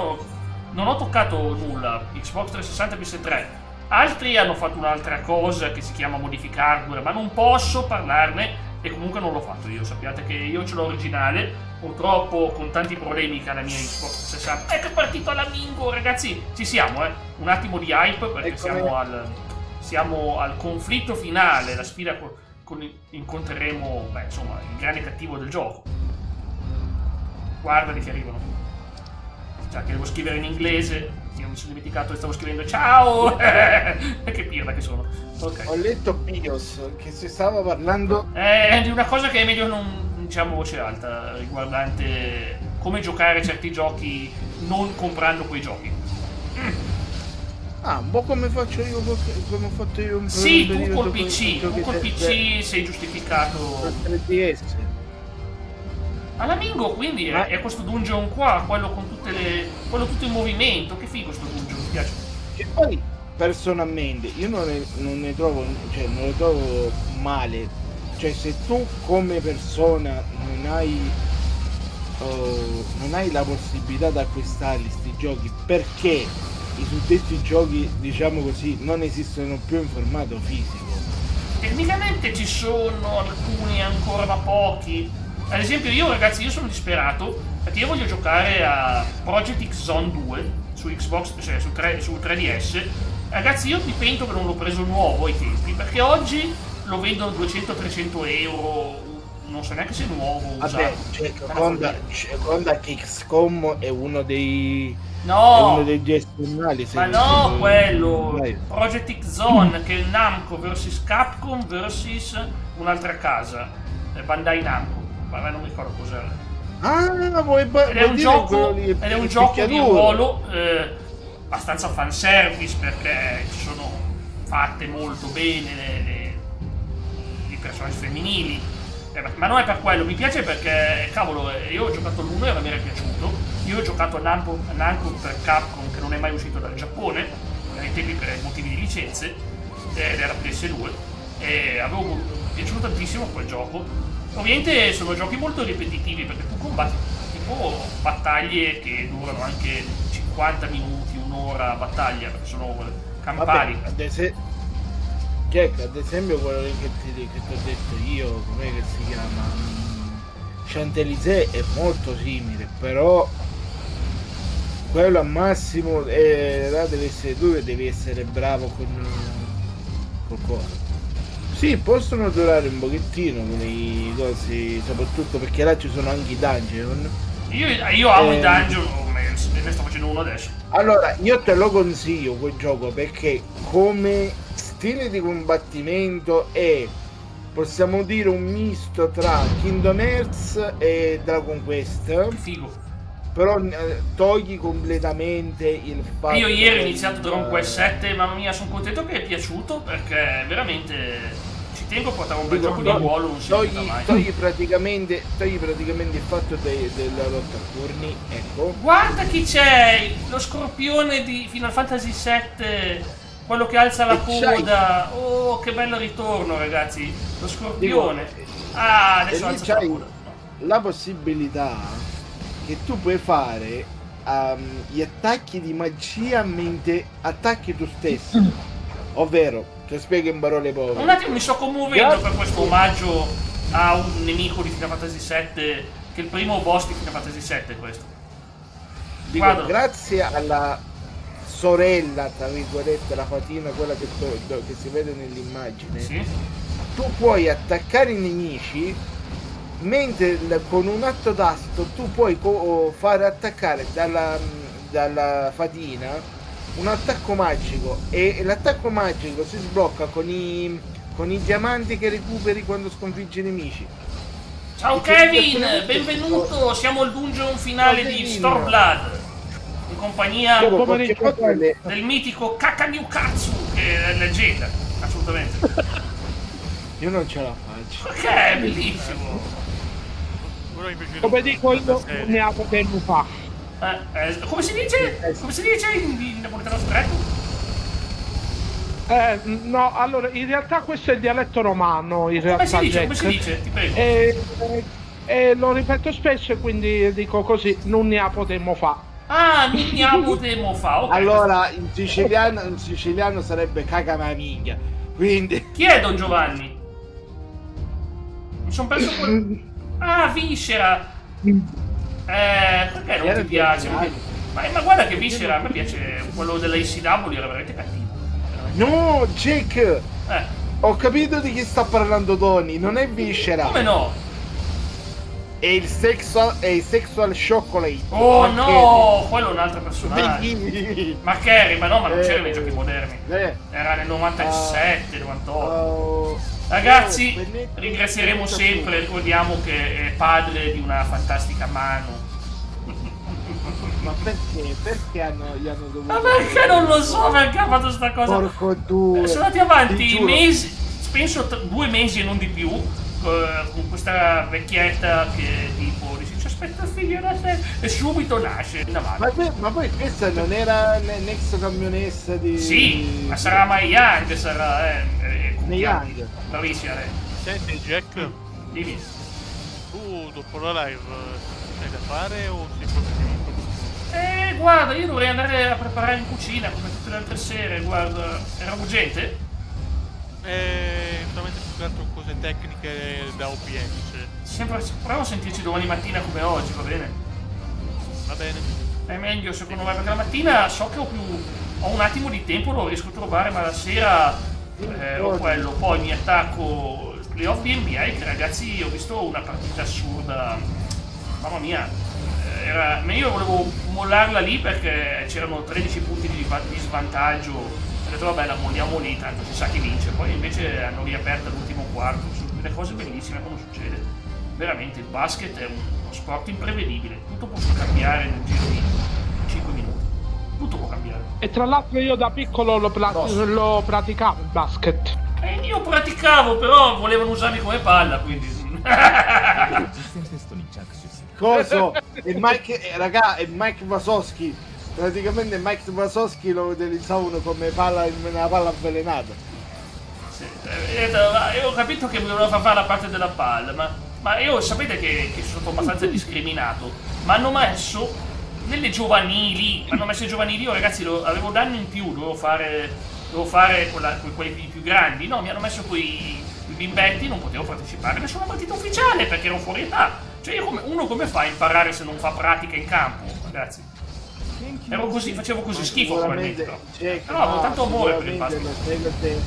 non ho toccato nulla, Xbox 360 e PS3. Altri hanno fatto un'altra cosa che si chiama modifica hardware, ma non posso parlarne e comunque non l'ho fatto io. Sappiate che io ce l'ho originale, purtroppo con tanti problemi che ha la mia Xbox 360. Ecco, è partito l'amingo, ragazzi, ci siamo, un attimo di hype perché siamo al conflitto finale, la sfida incontreremo, insomma, il grande cattivo del gioco. Guarda che arrivano. Cioè, che devo scrivere in inglese, io mi sono dimenticato che stavo scrivendo ciao, che pirla che sono. Okay. Ho letto Pios che si stava parlando di una cosa che è meglio non diciamo voce alta, riguardante come giocare certi giochi non comprando quei giochi. un po' come faccio io, come ho fatto io un sì, tu col PC sei giustificato 3DS. All'Amingo quindi è questo dungeon qua, quello con tutto in movimento, che figo sto dungeon, mi piace. E poi personalmente io non ne trovo, cioè non lo trovo male, cioè se tu come persona non hai la possibilità di acquistare questi giochi perché i suddetti giochi, diciamo così, non esistono più in formato fisico. Tecnicamente ci sono alcuni ancora, ma pochi. Ad esempio io sono disperato perché io voglio giocare a Project X Zone 2 su Xbox, cioè su 3DS. Ragazzi, io mi pento che non l'ho preso nuovo ai tempi, perché oggi lo vendono 200-300 euro, non so neanche se è nuovo, usato. Vabbè, seconda che XCOM è uno dei gestionali. Ma no, quello Project X Zone, che è il Namco vs Capcom vs un'altra casa, Bandai Namco. Ma non mi ricordo cos'era. Ed è un gioco di ruolo abbastanza fanservice, perché ci sono fatte molto bene i personaggi femminili, ma non è per quello, mi piace perché cavolo, io ho giocato l'1 e mi era piaciuto. Io ho giocato a Namco per Capcom, che non è mai uscito dal Giappone per i tempi, per motivi di licenze, ed era PS2 e avevo piaciuto tantissimo quel gioco. Ovviamente sono giochi molto ripetitivi perché tu combatti tipo battaglie che durano anche 50 minuti, un'ora a battaglia, perché sono campali. Vabbè, ad esempio quello che ti ho detto io, com'è che si chiama? Champs-Élysées è molto simile, però quello al massimo là deve essere tu che devi essere bravo col cuore. Sì, possono durare un pochettino quei cosi, soprattutto perché là ci sono anche i dungeon. Io amo i dungeon, ne sto facendo uno adesso. Allora, io te lo consiglio quel gioco perché come stile di combattimento è, possiamo dire, un misto tra Kingdom Hearts e Dragon Quest. Che figo. Però togli completamente il fatto. Io ieri ho iniziato Dragon Quest 7, mamma mia, sono contento che è piaciuto, perché veramente ci tengo a portare un bel gioco di ruolo, non si nota mai. Togli praticamente il fatto della lotta a turni, ecco. Guarda chi c'è, lo scorpione di Final Fantasy 7, quello che alza la coda. Oh, che bello ritorno, ragazzi, lo scorpione. Adesso alza la coda. La possibilità che tu puoi fare gli attacchi di magia mentre attacchi tu stesso, ovvero, ti spiego in parole povere. Un attimo, mi sto commuovendo per questo omaggio a un nemico di Final Fantasy 7, che è il primo boss di Final Fantasy 7 questo. Grazie alla sorella, tra virgolette, la fatina, quella che si vede nell'immagine, sì? Tu puoi attaccare i nemici mentre con un atto tasto tu puoi fare attaccare dalla fatina un attacco magico, e l'attacco magico si sblocca con i diamanti che recuperi quando sconfiggi i nemici. Ciao Kevin, benvenuto, siamo al dungeon finale di Stormblood. in compagnia Buon pomeriggio. del mitico Kakanyukatsu, che è leggenda, assolutamente. Io non ce la faccio. Perché è bellissimo. Ora invece Come dico io, la serie. ne apro tempo fa. Come si dice? Come si dice in napoletano stretto? No, allora, in realtà questo è il dialetto romano, in Come realtà, si dice? Jack. Come si dice? Ti prego. Lo ripeto spesso e quindi dico così, non ne potremmo fa. Ah, non ne potremmo fa. Ok. Allora, in siciliano sarebbe cagamamiglia. Quindi. Chi è Don Giovanni? Mi sono perso quello. Ah, Viscera. Perché non ti piace? Ma guarda che Viscera, a me piace quello della ICW, era veramente cattivo. No, Jack! Eh, Ho capito di chi sta parlando Tony, non è Viscera. come no? È il sexual chocolate. Oh Ma no, quello è un altro personaggio. che- Ma Kerry, ma no, ma non c'era nei giochi moderni. Eh. Era nel 97, 98. Oh. Ragazzi, Benedetto, ringrazieremo Benedetto. sempre, ricordiamo che è padre di una fantastica mano. Ma perché? Perché gli hanno dovuto... Ma perché non lo so perché ha fatto sta cosa? Porco due. Sono andati Ti avanti giuro. mesi, penso 2 mesi e non di più, con questa vecchietta che tipo dice ci aspetta il figlio da te e subito nasce in avanti. Ma poi questa non era l'ex campionessa di... Sì, ma sarà Mai Young, sarà... Mae Young. Bravissima lei. Senti Jack, Dimmi. tu dopo la live hai da fare o sei proprio finito? Guarda, io dovrei andare a preparare in cucina come tutte le altre sere, guarda. Era urgente? Solamente più che altro cose tecniche da OPS. Proviamo a sentirci domani mattina come oggi, va bene? Va bene. È meglio secondo me, perché la mattina so che ho un attimo di tempo, lo riesco a trovare, ma la sera ho quello. Poi mi attacco il playoff di NBA, che ragazzi ho visto una partita assurda, mamma mia. Ma io volevo mollarla lì perché c'erano 13 punti di svantaggio. Ho detto vabbè, la molliamo lì, tanto si sa chi vince. Poi invece hanno riaperto l'ultimo quarto. Sono delle cose bellissime quando succede. Veramente il basket è uno sport imprevedibile. Tutto può cambiare nel giro di 5 minuti. Tutto può cambiare. E tra l'altro io da piccolo lo praticavo il basket. Io praticavo, però volevano usarmi come palla, quindi. Coso? E Mike, raga, è Mike Wasowski. Praticamente Mike Wasowski lo utilizzavano come una palla avvelenata. Sì, io ho capito che mi doveva far fare la parte della palla, ma io sapete che sono stato abbastanza discriminato. Ma hanno messo nelle giovanili, io ragazzi avevo danni in più, dovevo fare quelli più grandi. No, mi hanno messo quei bimbetti, non potevo partecipare nessuna partita ufficiale perché ero fuori età. Cioè uno come fa a imparare se non fa pratica in campo, ragazzi? Ero così, facevo così schifo probabilmente. No, avevo tanto amore per il basket.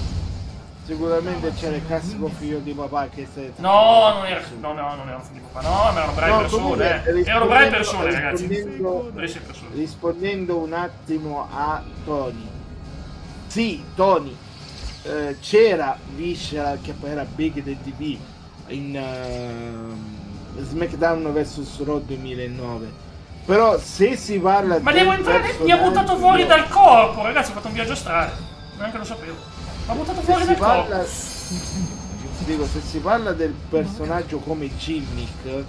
Sicuramente c'era il classico figlio di papà che se... No, non era un figlio di papà, no, ma erano brave persone, Erano brave persone, ragazzi. Bravissime persone. Rispondendo un attimo a Tony. Sì, Tony, c'era Viscera che poi era Big del TV in SmackDown vs Raw 2009. Però se si parla Ma devo entrare, mi ha buttato fuori dal corpo, ragazzi, ho fatto un viaggio strano, neanche lo sapevo. Mi ha buttato fuori dal corpo. Dico, se si parla del personaggio come Gimmick,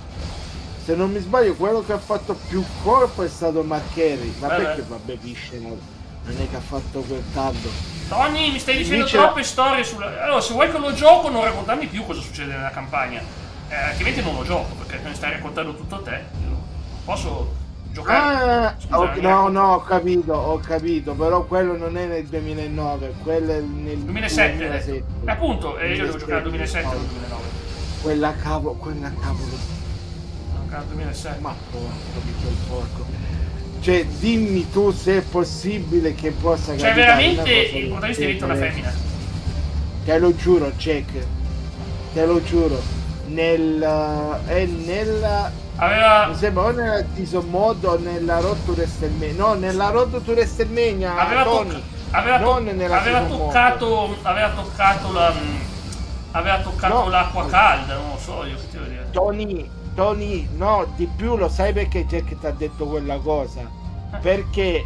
se non mi sbaglio quello che ha fatto più corpo è stato Mark Henry. Ma perché vabbè Viscera non è che ha fatto quel tanto. Tony, mi stai dicendo troppe storie sulla... Allora, se vuoi che lo gioco, non raccontarmi più cosa succede nella campagna. Altrimenti non lo gioco, perché mi stai raccontando tutto te. Io posso giocare... No, ho capito, però quello non è nel 2009, quello è nel 2007. Appunto, io devo giocare nel 2007 o nel 2009. Quella cavolo. Nel 2007. Ma porco. Cioè, dimmi tu se è possibile che possa Cioè, veramente il protagonista diventa una femmina. Te lo giuro, Jack. Te lo giuro. Nella mi sembra o nella Tison Mod o nella Road to WrestleMania. No, nella Road to WrestleMania. Aveva toccato l'acqua calda, non lo so, io che ti devo dire. Tony, no, di più lo sai perché Jack ti ha detto quella cosa? perché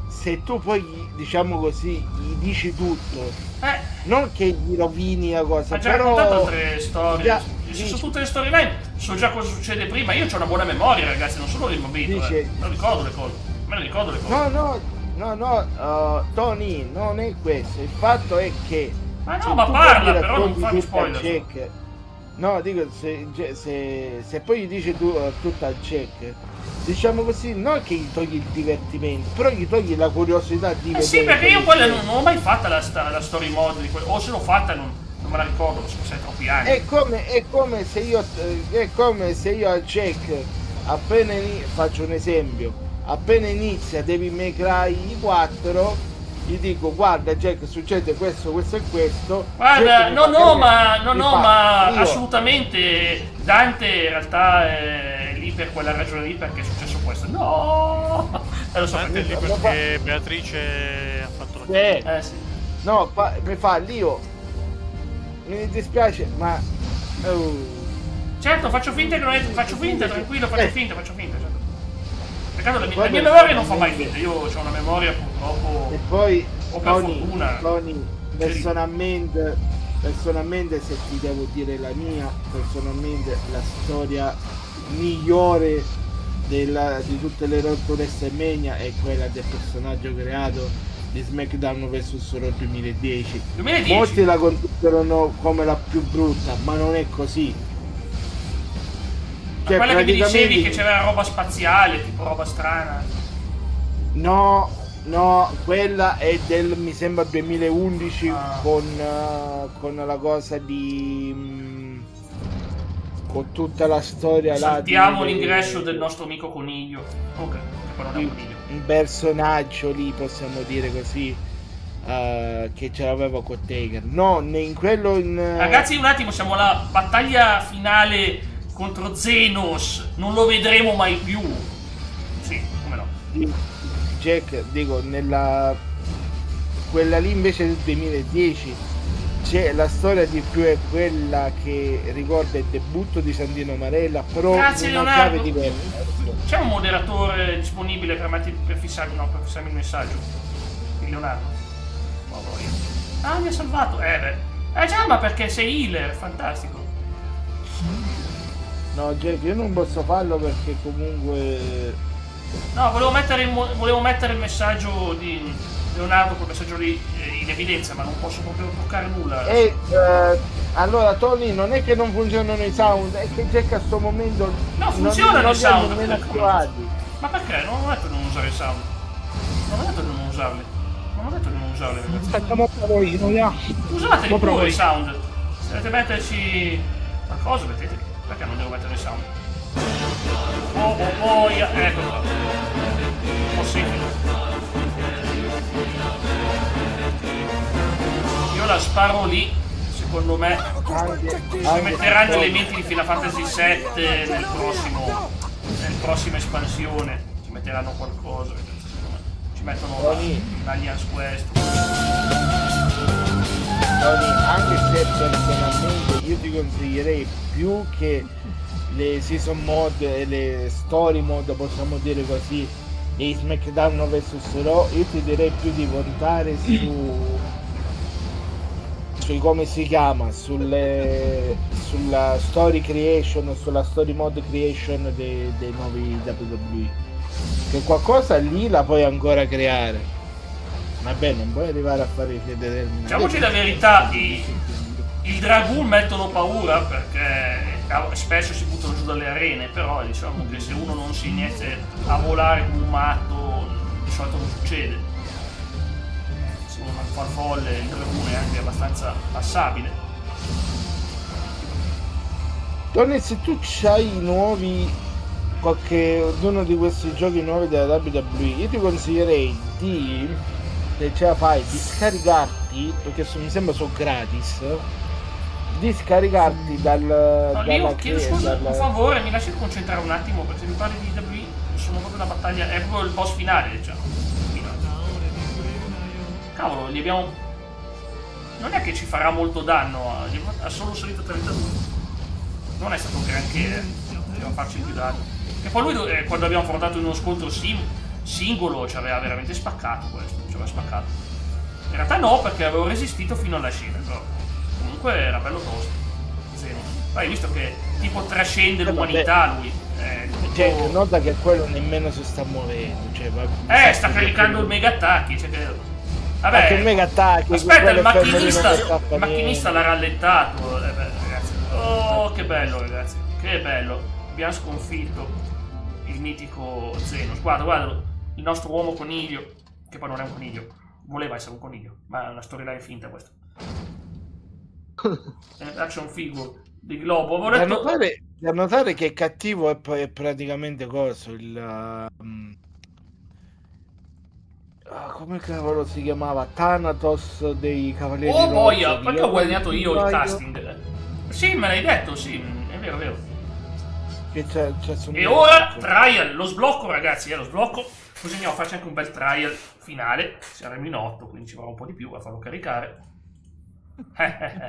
se tu poi, diciamo così, gli dici tutto, non che gli rovini la cosa, Ha già però raccontato altre storie. già, Su tutte le storyline so già cosa succede prima. Io ho una buona memoria, ragazzi, non sono rimbambito. Dice- Me lo ricordo le cose. Me le ricordo le cose. no, Tony, non è questo. Il fatto è che Ma no, se ma tu parla, poi gli però non racconti fammi tutto al spoiler. Jack, no, dico, se poi gli dici tu tutto al Jack, diciamo così, non che gli togli il divertimento, però gli togli la curiosità di vedere. Sì, perché io quello quella che- non ho mai fatta la story mode di o se l'ho fatta non me la ricordo, sono passati troppi anni. È come se io al Jack appena faccio un esempio, appena inizia Devil May Cry 4 gli dico guarda Jack succede questo e questo. Guarda, Jack ma io- assolutamente Dante in realtà è lì per quella ragione lì perché è successo questo. No! Lo so Dante è lì perché. perché Beatrice ha fatto la Sì. No, mi fa Lio, mi dispiace ma Certo, faccio finta che non è. Faccio finta, tranquillo, faccio finta, certo. Peccato la Guarda, mia memoria non fa mai finta, io ho una memoria purtroppo. e poi O per fortuna. Tony, personalmente se ti devo dire la mia, personalmente la storia migliore di tutte le rotture WrestleMania è quella del personaggio creato di SmackDown vs Raw 2010. 2010? Molti la considerano come la più brutta, ma non è così. Ma quella che mi dicevi praticamente- che c'era roba spaziale, tipo roba strana. No, quella è del mi sembra 2011 con la cosa di con tutta la storia là Saltiamo di- l'ingresso del nostro amico coniglio. Ok, quello non è un coniglio. un personaggio lì, possiamo dire così, che ce l'aveva con Taker. No, in quello Ragazzi, un attimo, siamo alla battaglia finale contro Zenos. Non lo vedremo mai più. Sì, come no. di Jack, dico, nella quella lì invece del 2010 c'è la storia di più è quella che ricorda il debutto di Santino Marella, però Grazie, in una Leonardo. chiave diversa. C'è un moderatore disponibile per fissarmi il messaggio? Il Leonardo. Ah, mi ha salvato. Già, ma perché sei healer, fantastico. No, Jack, io non posso farlo perché comunque No, volevo mettere il messaggio di Leonardo, quel messaggio lì in evidenza, ma non posso proprio toccare nulla. allora Tony, non è che non funzionano i sound, è che Jack a sto momento No, funzionano non i sound. li hanno nemmeno attivati. Ma perché? Non ho detto di non usare i sound. Non ho detto di non usarli. Non ho detto di non usarli, ragazzi. Aspetta, mo provo io, ya. Usateli Mo provo pure i io. sound. Se dovete metterci qualcosa, mettete. Perché non devo mettere i sound? Ecco qua. Possibile. Io la sparo lì, secondo me. Si metteranno elementi di Final Fantasy VII nella prossima espansione. Ci metteranno qualcosa, secondo me. Ci mettono l'Alliance Quest. Tony, anche se personalmente io ti consiglierei più che le season mode e le story mode, possiamo dire così, di SmackDown vs Raw, io ti direi più di puntare sui come si chiama, sulla story creation, sulla story mode creation dei nuovi WWE, che qualcosa lì la puoi ancora creare. Vabbè, non puoi arrivare a fare i determinati. Diciamoci la verità, i Dragoon mettono paura perché spesso si buttano giù dalle arene, però diciamo che se uno non si inizia a volare come un matto, di solito non succede. Se uno non fa il folle, il Dragoon è anche abbastanza passabile. Tony, se tu c'hai i nuovi, uno di questi giochi nuovi della WWE, io ti consiglierei se ce la fai, di scaricarti, perché mi sembra sono gratis, di scaricarti No, io chiedo scusa, un favore, mi lasci concentrare un attimo, perché se mi parli di WWE, sono proprio la battaglia, è proprio il boss finale, diciamo. Cavolo, li abbiamo. Non è che ci farà molto danno, ha solo salito 32. Non è stato un granché, dobbiamo farci più danno. E poi lui, quando abbiamo affrontato in uno scontro sim, singolo ci aveva veramente spaccato questo, ci aveva spaccato. In realtà no, perché avevo resistito fino alla scena, però comunque era bello tosto. Zeno. Poi hai visto che tipo trascende l'umanità lui. Cioè, nota che quello nemmeno si sta muovendo. Cioè, Sta caricando il mega attacchi, cioè che... Vabbè, anche il mega attacchi. aspetta, il macchinista l'ha rallentato. Ragazzi. Oh, che bello, ragazzi. Che bello. Abbiamo sconfitto il mitico Zenos. Guarda, il nostro uomo coniglio, che poi non è un coniglio, voleva essere un coniglio, ma è una storyline finta questa. Action figure di Globo. Da notare che cattivo è praticamente coso il come cavolo si chiamava? Thanatos dei Cavalieri Oh boia, Rossi, perché ho guadagnato io il casting? Sì, me l'hai detto, sì, è vero. Che c'è E ora trial, lo sblocco ragazzi, lo sblocco. Così andiamo a farci anche un bel trial finale. Saremo in 8, quindi ci vorrà un po' di più a farlo caricare.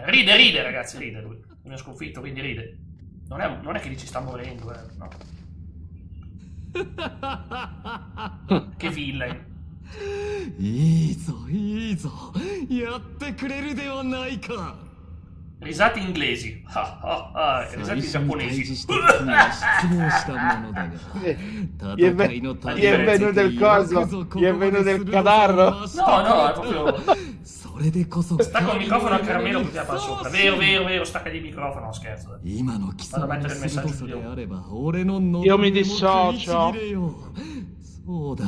Ride ragazzi, ride lui. Mi ha sconfitto, quindi ride. Non è che ci sta morendo, no. Che villain. いいぞやってくれるではないか Risate inglesi. Risate 最初に対峙 giapponesi. した時には失望したものだが gli è venuto il coso, gli è venuto il catarro. No, è proprio... それでこそ Stacca il microfono a Carmelo che ti apre sopra. Vero, stacca il microfono, no scherzo. 今の貴様 Vado a の mettere il 鋭 messaggio さ di で Dio. あれば俺の喉 Io mi でも食い dissocio. ちぎれよそうだ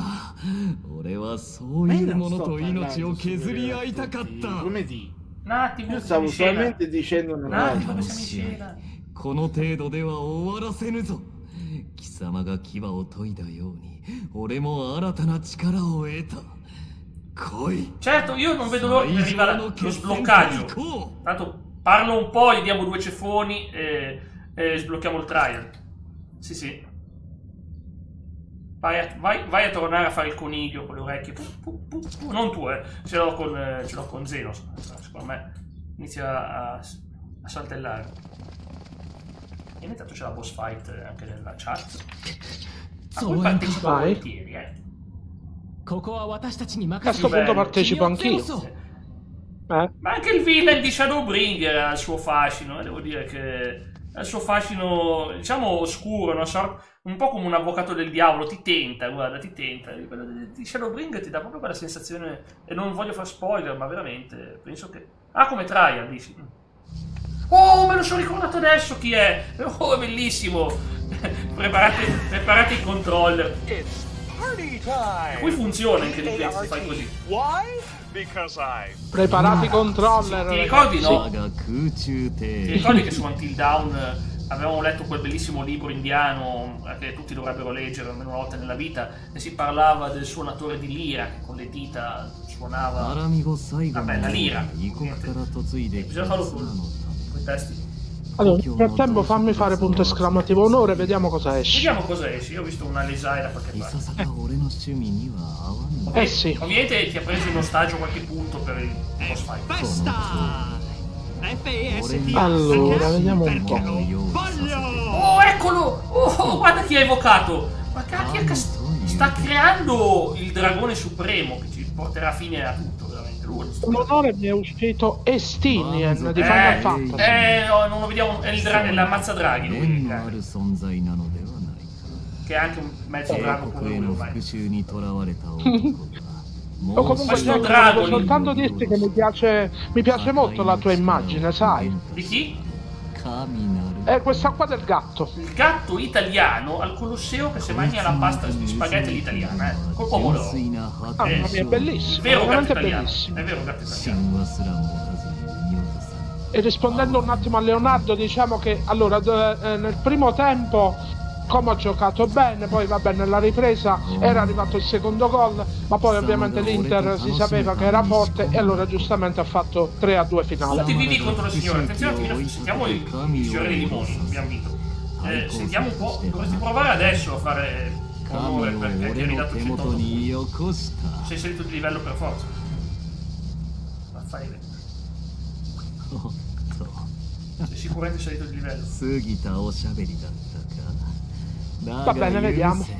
俺はそういうものと命を削り合いたかった Come di? Un attimo, Io siamo stavo in scena. solamente dicendo Un una attimo, cosa. come siamo in scena. この程度では終わらせぬぞ貴様が牙を研いだように俺も新たな力を得た来い Certo, io non vedo l'ora che arriva lo sbloccaggio. Tanto parlo un po', gli diamo 2 ceffoni e sblocchiamo il trial. Sì. Vai a tornare a fare il coniglio con le orecchie. Non tu, ce l'ho con Zenos. Secondo me inizia a saltellare. E intanto c'è la boss fight anche nella chat. A cui partecipo Vai. volentieri, ここは私たちに A 任せ sto て punto bello. partecipo anch'io. Ma anche il villain di Shadowbringer ha il suo fascino, devo dire che ha il suo fascino, diciamo, oscuro, un po' come un avvocato del diavolo, ti tenta. Quello di Shadowbringer ti dà proprio quella sensazione, e non voglio far spoiler, ma veramente, penso che... Ah, come trial, dici? Oh, me lo sono ricordato adesso chi è! Oh, è bellissimo! preparate i controller. E poi funziona anche di questo, fai così. Preparati i controller. Ti ricordi, no? 我が空中 Ti 艇 ricordi che su Until Dawn avevamo letto quel bellissimo libro indiano che tutti dovrebbero leggere almeno una volta nella vita, e si parlava del suonatore di lira che con le dita suonava アラミ語最後の Vabbè, la lira. 異国から嫁いでき Bisogna た farlo 妻の con i testi. Allora, nel frattempo fammi fare punto esclamativo onore, vediamo cosa esce. Vediamo cosa esce. Io ho visto una lesai da qualche いさ parte. さか俺の趣味には合わんの Sì. Ovviamente ti ha preso in ostaggio qualche punto per il boss fight. この俺に Allora, vediamo un こ po'. のようにさせて Oh, eccolo! Oh, guarda chi ha evocato! Ma chi sta creando il dragone supremo che ci porterà fine a tutto, veramente. Lui. Un onore mi è uscito Estinian di Final Fantasy. No, non lo vediamo, è l'ammazza draghi, 縁 lui, のある存在なのではないか che è anche un mezzo drago 王 come 国へ lui の ormai. 復讐にとらわれた男が O comunque Questo Jack, drago volevo soltanto dirti che mi piace molto la tua immagine, sai? Di chi? 神なる È questa qua del gatto. Il gatto italiano al Colosseo che si mangia la pasta di spaghetti all'italiana, col pomodoro. 純粋な破 Ah, 壊 mamma mia, bellissimo, Vero gatto veramente italiano, bellissimo. è vero gatto italiano. 神話すら持たずに産み落とされ E rispondendo un attimo a Leonardo, diciamo che allora nel primo tempo, come ho giocato bene, poi vabbè nella ripresa era arrivato il secondo gol, ma poi ovviamente l'Inter si sapeva che era forte e allora giustamente ha fatto 3-2 finale. Tutti vivi contro il Signore. Attenzione, sentiamo il Signore dei Limoni, abbiamo vinto. Sentiamo un po', dovresti provare adesso a fare 神 onore を perché ti hai 俺の ridato 手 il 元 centro. によこした Sei salito di livello per forza. Ma fai bene. おっと Sei sicuramente salito di livello. 過ぎたおしゃべりだったかだ Va bene, が許 vediamo. せ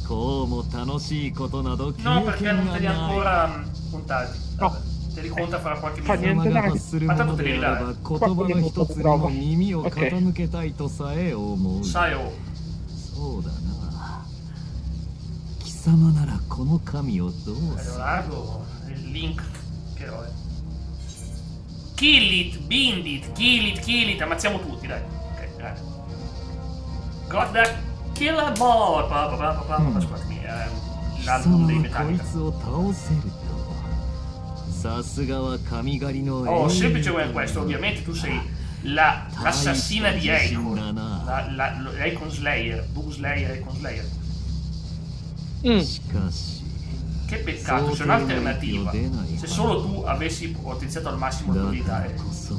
こうも楽しいことなど経 No, perché 験 non が te li ha ない ancora contati. No. Vabbè, te li conta fra qualche Fa minuto. 貴 niente 様が dai. 発するものであれば言葉の一つにも耳を傾けたいとさえ思う。 Sai, oh. そうだな。貴様ならこの神をどうする？ Leonardo, il link che ho. Kill it, bind it, kill it, ammazziamo tutti, dai. Ok, grazie. Got that killer ball. Scusatemi, 貴 l'album 様 dei はこい Metallica. つを倒せるとは。さすがは神狩りの Oh, semplice come questo, ovviamente tu sei l'assassina di Acorn. Acorn Slayer, Doom Slayer, Acorn Slayer. しかし Che peccato, c'è un'alternativa. Se solo tu avessi potenziato al massimo le だ abilità. からこそ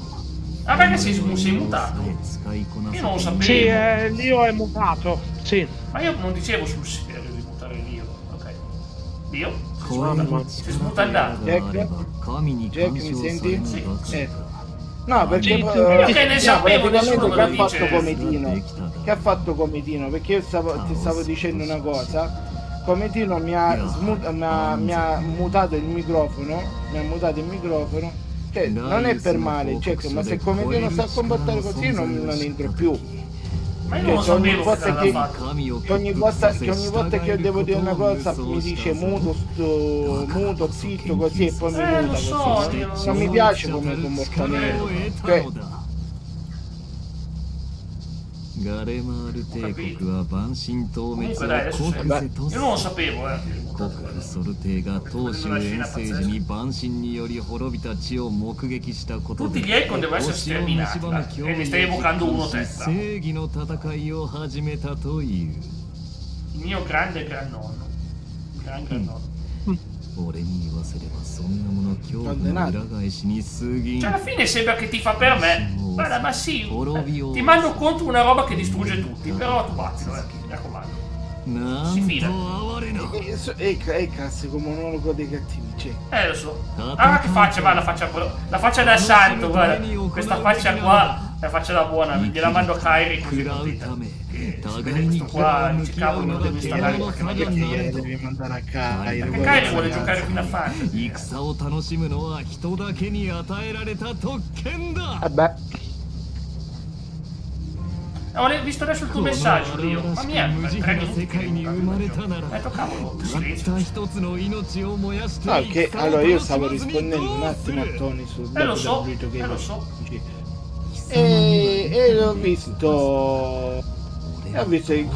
Ah, perché sei mutato? 使いこな Io non lo せて sapevo. Sì, Lio è mutato. Sì. Ma io non dicevo sul serio di mutare Dio. Ok. Dio? これの Si 力 smuta il が dato. あれば神に干渉されるのだ Sì. No, perché Sì, perché ne sapevo, nessuno me lo che ha fatto dice. Cometino. Che ha fatto Cometino? Perché io ti stavo dicendo una cosa. Cometino mi ha mutato il microfono. Mi ha mutato il microfono. Cioè, non è per male, certo, ma se Cometino sta a comportare così non entro più. Ma io non lo Cioè, ogni sapevo volta che che- l'aveva fatto. Che ogni volta che io devo dire una cosa mi dice muto, zitto così e poi mi Lo muta so, così. io- Non mi piace come comportamento. Cioè, ガレマール帝国は万神透滅を Comunque dai, adesso 国是と io す non lo sapevo, 国府ソルテーが当主遠征時に万神により滅びた地を目撃したことで Tutti gli Acorn devono essere 星を蝕む sterminati, 興 e ne 味 stai を evocando uno 実行し testa. 正義の戦いを始めたという Il mio grande grannonno. Gran grannonno. 俺に言わせればそんなもの恐怖の裏返しに過ぎ Cioè, alla fine sembra che ti fa per me. Guarda, ma sì, ti mando contro una roba che distrugge tutti, però tu battilo, mi raccomando. なんと哀れな è il classico monologo dei cattivi, cioè. Lo so. Ah, che faccia, va, la faccia da santo, guarda. Questa faccia qua, la faccia da buona, gliela mando a Kairi così 食らう contenta. ため Vede 互いに questo 牙を qua, 向 dice き合う cavolo, の non が devi 獣 stare の con差 me. がなれど Devi mandare a Cairo. Perché Kairi vuole giocare fino a fantasy. 戦を楽しむのは人だけに与えられた特権だ Vabbè, Ho visto adesso il tuo この messaggio, 荒 Dio. 々 Ma し mi く è 無慈悲 3 な minuti. 世界に生まれたなら Ho detto cavolo, たっ silenzio. た一つの命を燃やして no, che 戦を allora io 楽し stavo まずに rispondendo un どう attimo す a る Tony sul Lo so, video che lo so. e ho visto il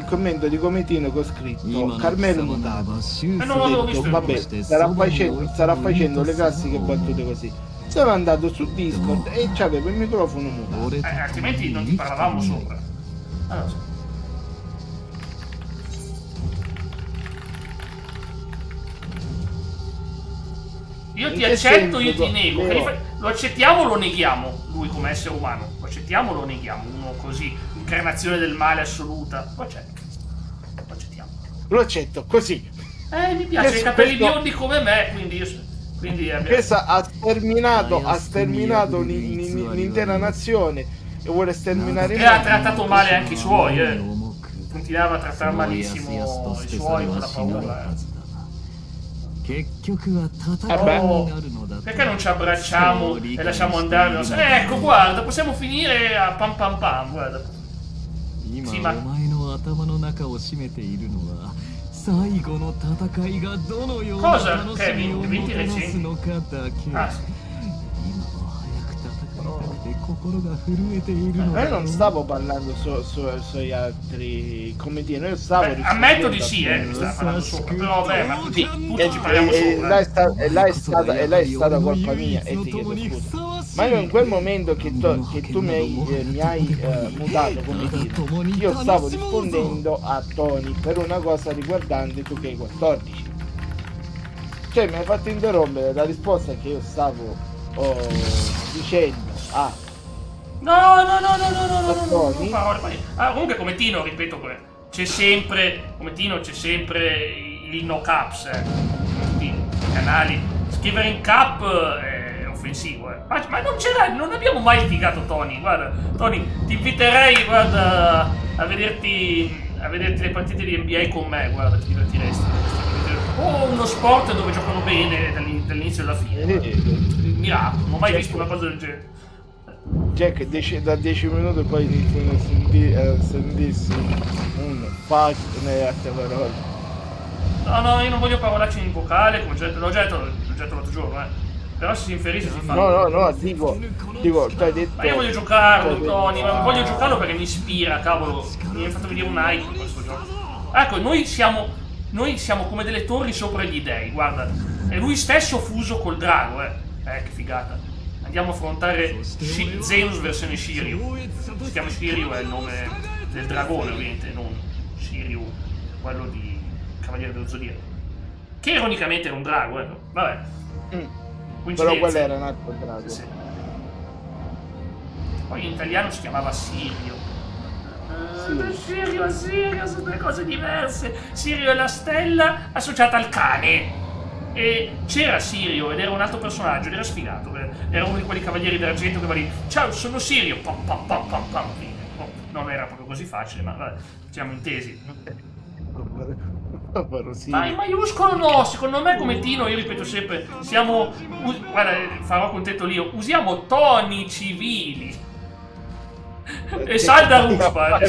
commento di Cometino che ho scritto Carmelo mutato. non Ho l'avevo detto, visto. vabbè, starà facendo le classiche battute così. Sono andato su Discord e c'avevo il microfono mutato. Altrimenti non ti parlavamo sopra. Allora, so. Io In ti che accetto, io senso, ti nego. Leo? Lo accettiamo o lo neghiamo? Lui come essere umano. Lo accettiamo o lo neghiamo? Uno così, incarnazione del male assoluta. Lo accetto. Lo accettiamo. Lo accetto così. Mi piace, Questo- i capelli questo- biondi come me, quindi io... Quindi abbiamo... Questa ha sterminato l'intera nazione e vuole sterminare E ha me. trattato male anche i suoi, 重く Continuava a trattare そうやす malissimo やすと i 捨て去 suoi り con は la しない paura. はずだが結局は戦いになるのだと Perché non ci abbracciamo e lasciamo andare? Ecco, guarda, possiamo finire a pam pam pam, guarda. 今 sì, ma- お前の頭の中を占めているのは最後の戦いがどのような Cosa? 楽しみをも Kevin, たらすのかだけ Ah, 今も早く戦いたくて心が震えているの Ma だ io non stavo parlando sugli altri Cometino, io stavo beh, ammetto di rispondendo sì, a mi stava parlando sopra, però vabbè, ma tutti E, ci parliamo e sopra. là è stata colpa mia e ti chiedo scusa. Ma io in quel momento che tu mi hai mutato come dire, io stavo rispondendo a Tony per una cosa riguardante 2K14. Cioè mi hai fatto interrompere la risposta che io stavo dicendo a No, parole, ma- comunque come Tino, ripeto, c'è sempre il no caps, tutti i canali. Scrivere in cap è offensivo, Ma non abbiamo mai litigato, Tony. Guarda, Tony, ti inviterei, guarda, a vederti a vederti le partite di NBA con me, guarda, ti divertiresti. O uno sport dove giocano bene dall'inizio alla fine. Miracolo, non ho mai visto una cosa del genere. Jack, da 10 minuti poi iniziano a sentirsi un fuck nelle altre parole. No, io non voglio parolacce in vocale, come l'ho già detto l'altro giorno, Però se si inferisce si fa. No, dico, tu hai detto... Ma io voglio giocarlo, Tony, ma voglio giocarlo perché mi ispira, cavolo. Mi hai fatto venire un hype questo gioco. Ecco, noi siamo come delle torri sopra gli dei, guarda. È lui stesso fuso col drago, che figata. Andiamo a affrontare Zenus versione Shiryu. Si chiama Shiryu, è il nome del dragone, ovviamente, non Shiryu, quello di Cavaliere dello Zodiaco. Che ironicamente era un drago, vabbè. Però quello era un altro drago. Sì. Poi in italiano si chiamava Sirio. Sirio, sono due cose diverse. Sirio è la stella associata al cane. E c'era Sirio ed era un altro personaggio ed era sfigato. Era uno di quelli cavalieri d'argento che va lì. Ciao, sono Sirio. Pam, pam, pam, pam, pam. Non era proprio così facile, ma vabbè, siamo intesi. Ma in maiuscolo no, secondo me come Tino, io ripeto sempre, guarda, farò contento lì, usiamo toni civili. E salda ruspa,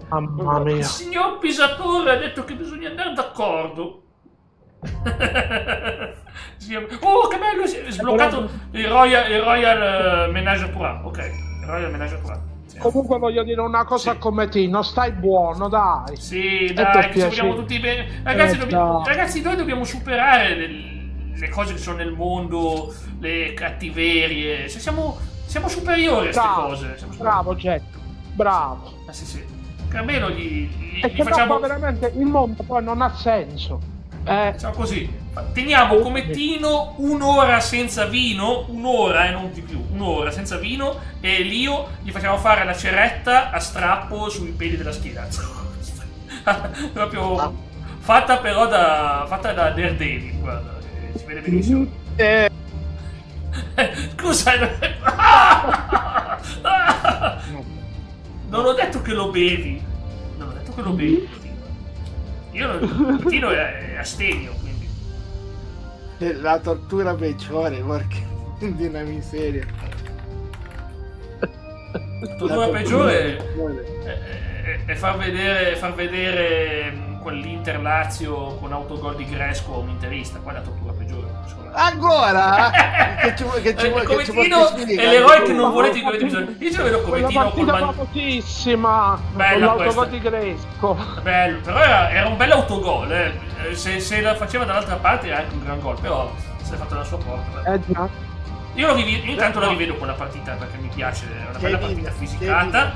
Mamma mia. Il signor Pisatore ha detto che bisogna andare d'accordo. Oh, che bello, è sbloccato il Royal Menage à Trois, ok, il Royal Menage à Trois. Comunque voglio dire una cosa come Tino, stai buono, dai. Sì, dai, che ci vogliamo tutti bene. Ragazzi, noi dobbiamo superare le cose che sono nel mondo, le cattiverie. Siamo superiori a queste cose. Bravo, Jack, bravo. Sì. Carmelo gli che facciamo... veramente il mondo poi non ha senso. Facciamo così. Teniamo come Tino un'ora senza vino, un'ora e non di più, un'ora senza vino, e Lio gli facciamo fare la ceretta a strappo sui peli della schiena. Proprio fatta da Daredevil, guarda, si vede benissimo. Scusa, non ho detto che lo bevi. Tino è astemio, quindi. La tortura peggiore, porca di una miseria. La tortura peggiore è far vedere quell'Inter Lazio con autogol di Gresco a un interista. Qua è la tortura peggiore. Ancora? che ci come Tino è l'eroe che non volete che avete bisogno. Io ce lo vedo come Tino con famosissima con l'autogol di Gresco. Bello, però era un bel autogol, se la faceva dall'altra parte era anche un gran gol, però si è fatto la sua porta. Già. Io intanto la rivedo quella partita perché mi piace, è una bella partita fisicata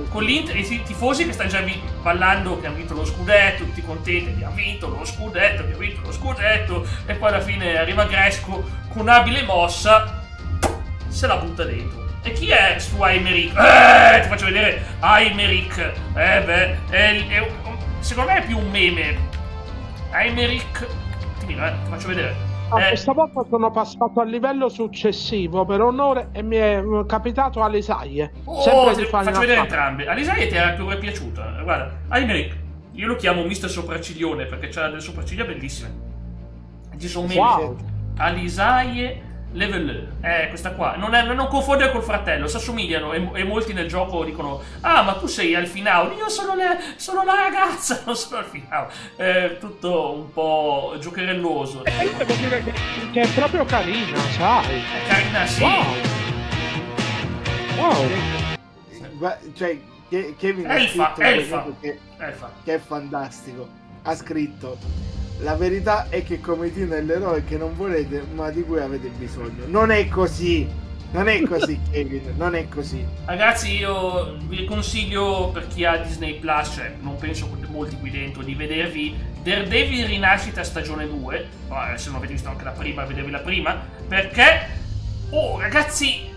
con l'Inter, i tifosi che stanno già ballando che hanno vinto lo scudetto, tutti contenti, abbiamo vinto lo scudetto, e poi alla fine arriva Gresco con un'abile mossa, se la butta dentro. E chi è stu Aymeric? Ti faccio vedere Aymeric, secondo me è più un meme. Aymeric, ti faccio vedere. Questa volta sono passato al livello successivo per onore e mi è capitato Alisaie. Ti faccio vedere entrambe. Alisaie ti è piaciuta. Guarda, Aymeric, io lo chiamo Mister Sopracciglione perché c'ha delle sopracciglia bellissime. Ci sono meme. Alisaie Level, questa qua. Non confondere col fratello, si assomigliano e molti nel gioco dicono: ah, ma tu sei Alfinao, io sono la ragazza, non sono Alfinao. Tutto un po' giocherelloso. Devo dire che è proprio carina, sai. È carina, sì. Wow. Cioè, Kevin ha scritto che è fantastico. Ha scritto: la verità è che come Tino è l'eroe che non volete ma di cui avete bisogno. Non è così, Kevin, non è così. Ragazzi, io vi consiglio, per chi ha Disney Plus, cioè non penso molti qui dentro, di vedervi Daredevil Rinascita stagione 2. Se non avete visto anche la prima, vedevi la prima, perché ragazzi,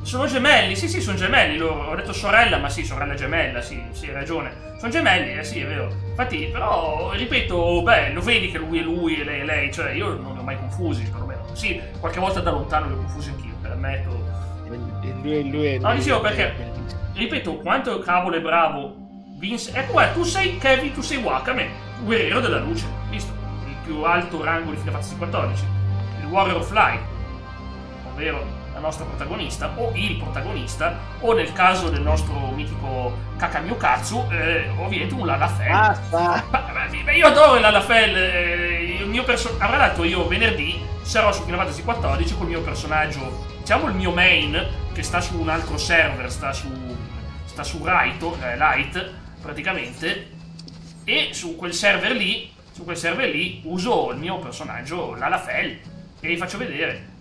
sono gemelli, sì, sono gemelli loro. Ho detto sorella, ma sì, sorella gemella, sì, hai ragione. Sono gemelli, sì, è vero. Infatti, però, ripeto, lo vedi che lui è lui e lei è lei, cioè io non li ho mai confusi, perlomeno. Sì, qualche volta da lontano li ho confusi anch'io, ammetto. Lui è No, dicevo perché, ripeto, quanto cavolo è bravo Vince. Ecco, guarda, tu sei Kevin, tu sei Wakame, guerriero della luce, visto? Il più alto rango di Final Fantasy XIV, il Warrior of Light, ovvero la nostra protagonista, o il protagonista, o nel caso del nostro mitico Kakamyokatsu, ovviamente un Lalafell. Basta! Ma io adoro il Lalafell, il mio personaggio. Avrà dato io venerdì, sarò su Final Fantasy XIV col mio personaggio, diciamo il mio main, che sta su un altro server, sta su Light, praticamente, e su quel server lì uso il mio personaggio Lalafell e vi faccio vedere.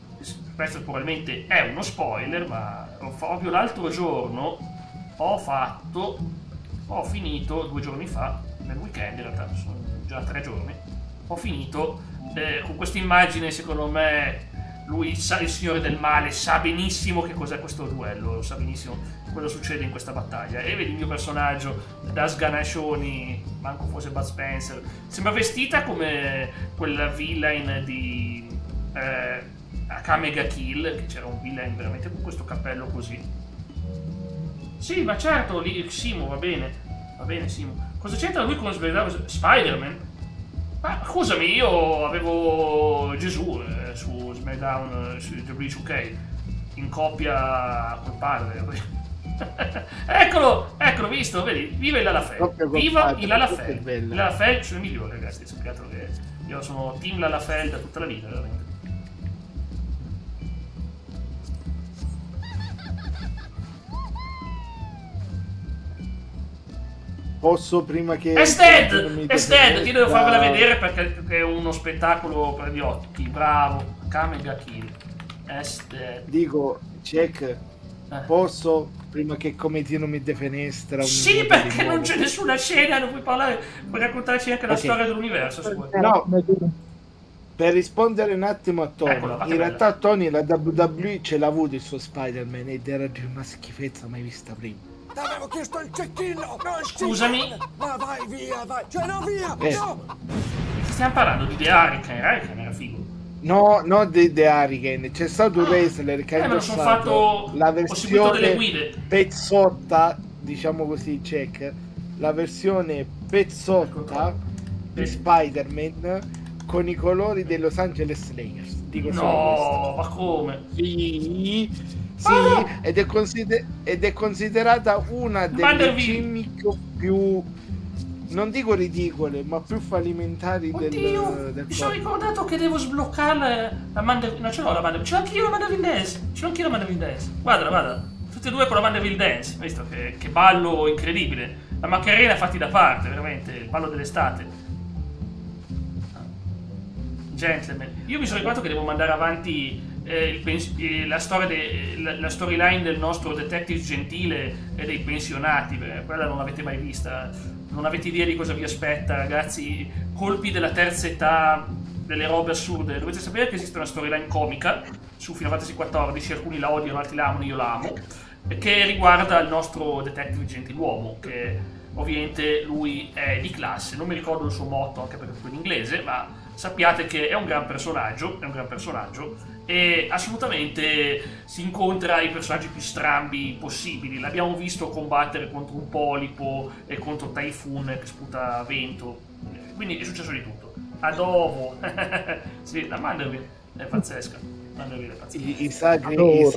Questo probabilmente è uno spoiler, ma proprio l'altro giorno ho finito 2 giorni fa, nel weekend, in realtà sono già 3 giorni, ho finito con questa immagine. Secondo me lui sa, il signore del male sa benissimo che cos'è questo duello, sa benissimo cosa succede in questa battaglia, e vedi il mio personaggio da sganascioni, manco fosse Bud Spencer, sembra vestita come quella villain di Kamega Kill, che c'era un villain veramente con questo cappello così. Sì, ma certo, lì Simo, va bene Simo. Cosa c'entra lui con Spider-Man? Ma scusami, io avevo Gesù su SmackDown, su WK, in coppia col padre. Eccolo, visto, vedi? Viva il Lalafell, viva il Lalafell. Il Lalafell sono i migliori, ragazzi, sappiate che io sono team Lalafell da tutta la vita, veramente. Posso prima che... Ested, ti devo farvela vedere perché è uno spettacolo per gli occhi. Bravo, Kamega Kill. Ested. Dico, check. Posso, prima che commentino mi defenestra... Sì, perché non c'è nessuna scena, non puoi parlare, puoi raccontarci anche la storia dell'universo. No, per rispondere un attimo a Tony, in realtà Tony la WWE ce l'ha avuto il suo Spider-Man ed era di una schifezza mai vista prima. T'avevo chiesto il cecchino! Scusami? Ma vai via, vai! Cioè no, via! No! Stiamo parlando di The Hurricane era figo. No, non di The Hurricane, c'è stato un wrestler che ha indossato la versione pezzotta, diciamo così, check, la versione pezzotta di Spider-Man con i colori dei Los Angeles Lakers. Dico no, ma come? Sì, ed è considerata una delle gimmick più, non dico ridicole, ma più fallimentari del mi sono ricordato che devo sbloccare la Manderville. No, ce l'ho la Manderville. Ce l'ho anch'io la Manderville Dance. Guarda. Tutti e due con la Manderville Dance. Hai visto che ballo incredibile. La Macarena fatti da parte, veramente. Il ballo dell'estate. Gentleman. Io mi sono ricordato che devo mandare avanti la storyline del nostro detective gentile e dei pensionati. Quella non l'avete mai vista, non avete idea di cosa vi aspetta, ragazzi. Colpi della terza età, delle robe assurde. Dovete sapere che esiste una storyline comica su Final Fantasy XIV, alcuni la odiano, altri la amano, io la amo, che riguarda il nostro detective gentiluomo, che ovviamente lui è di classe, non mi ricordo il suo motto anche perché è in inglese, ma sappiate che è un gran personaggio e assolutamente si incontra i personaggi più strambi possibili. L'abbiamo visto combattere contro un polipo e contro Typhoon che sputa vento, quindi è successo di tutto. Adobo. Sì, la Manderville è pazzesca.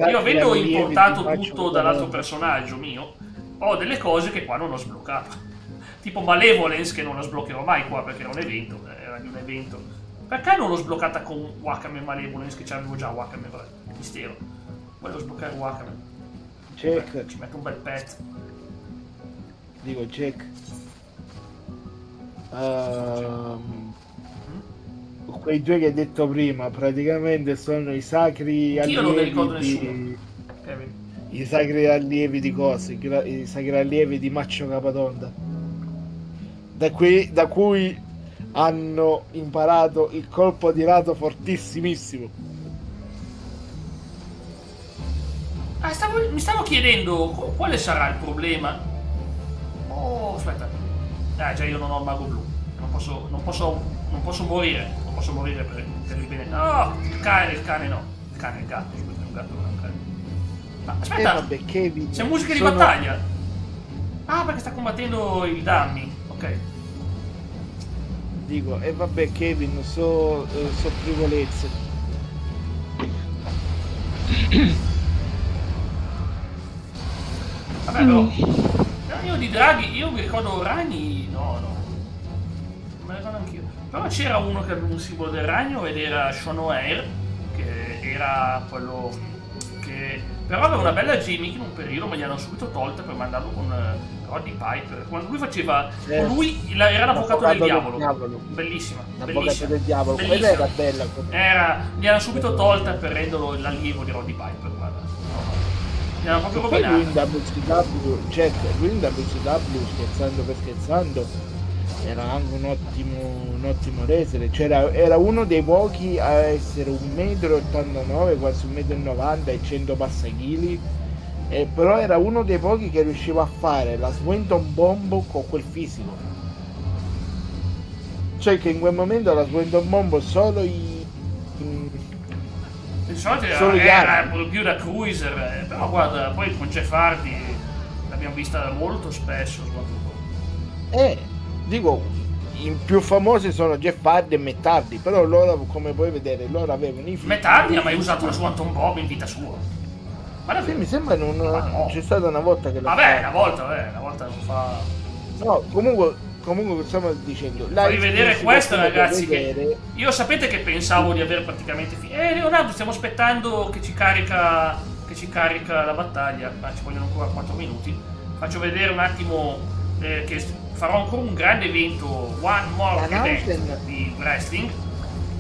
Io avendo importato tutto dall'altro personaggio mio, ho delle cose che qua non ho sbloccato, tipo Malevolence, che non la sbloccherò mai qua perché era un evento, Perché non l'ho sbloccata con Wakame Malevolence, che c'avevo già Wakame, vabbè, mistero. Volevo sbloccare Wakame. Check. Ci metto un bel pezzo. Dico check. Quei due che hai detto prima praticamente sono i sacri allievi. Io non ne ricordo nessuno. I sacri allievi di cose, i sacri allievi di Maccio Capatonda. Da cui hanno imparato il colpo di lato fortissimissimo. Mi stavo chiedendo quale sarà il problema. Oh, aspetta. Già io non ho il mago blu. Non posso morire. Non posso morire per il bene. No, il cane no. Il cane è il gatto, scusa, è un gatto, non è un cane. Ma aspetta, vabbè, Kevin, c'è musica di sono- battaglia? Ah, perché sta combattendo il Dammi. Ok. Dico, e vabbè Kevin, so frivolezze. Vabbè, però. Io di draghi, io mi ricordo ragni. No. Non me ne ricordo anch'io. Però c'era uno che aveva un simbolo del ragno ed era Sean O'Hare, che era quello che. Però aveva una bella gimmick in un periodo, ma gli hanno subito tolta per mandarlo con Roddy Piper. Quando lui faceva. Con lui era l'avvocato del diavolo. Bellissima. L'avvocato Bellissima. del diavolo, quella Bellissima. era bella. Gli hanno subito tolta per renderlo l'allievo di Roddy Piper, guarda. Gli hanno proprio Poi lui in rovinato. WCW, certo, lui in WCW, scherzando per scherzando, era anche un ottimo wrestler. Era uno dei pochi a essere 1,89 m, quasi 1,90 m e 100 passachili. Però era uno dei pochi che riusciva a fare la Swanton Bomb con quel fisico. Cioè che in quel momento la Swanton Bomb solo Di solito Solo gli era più da cruiser, però guarda, poi con Jeff Hardy l'abbiamo vista molto spesso, soprattutto. dico, i più famosi sono Jeff Hardy e Matt Hardy, però loro, come puoi vedere, loro avevano i figli. Matt Hardy ha mai usato la Swanton Bomb in vita sua? Ma Sì, davvero? mi sembra non c'è stata una volta che l'ha Vabbè, fatto. una volta non fa. No, comunque stiamo dicendo. Fammi vedere questo, ragazzi. Vedere... Che io sapete che pensavo di aver praticamente finito. Leonardo, stiamo aspettando che ci carica la battaglia. Ma ci vogliono ancora 4 minuti. Faccio vedere un attimo che farò ancora un grande evento, One More Event di wrestling,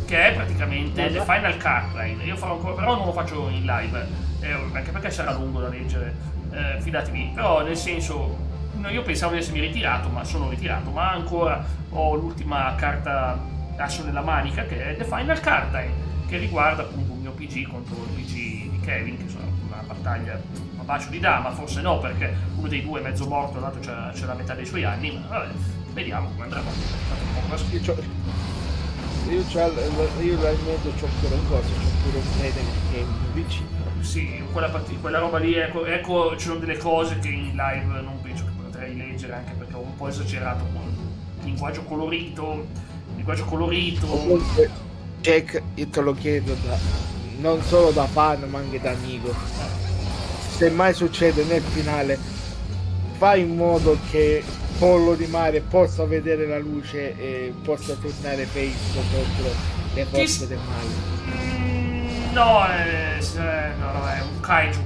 che è praticamente The Final Cardline. Io farò ancora, però non lo faccio in live, anche perché sarà lungo da leggere, fidatevi. Però nel senso, io pensavo di essermi ritirato, ma sono ritirato, ma ancora ho l'ultima carta asso nella manica, che è The Final Cardline, che riguarda appunto un mio PG contro il PG di Kevin, che sono una battaglia a bacio di dama, forse no, perché uno dei due è mezzo morto, dato c'è la metà dei suoi anni, ma vabbè, vediamo come andrà. Io realmente c'ho pure un coso, c'ho pure un prete che è un vicino. Sì, quella roba lì, ecco, ci sono delle cose che in live non penso che potrei leggere, anche perché ho un po' esagerato con il linguaggio colorito. Comunque, Jack, io te lo chiedo non solo da fan ma anche da amico. Se mai succede nel finale, fai in modo che Pollo di Mare possa vedere la luce e possa tornare face contro le forze del male. No, è un kaiju.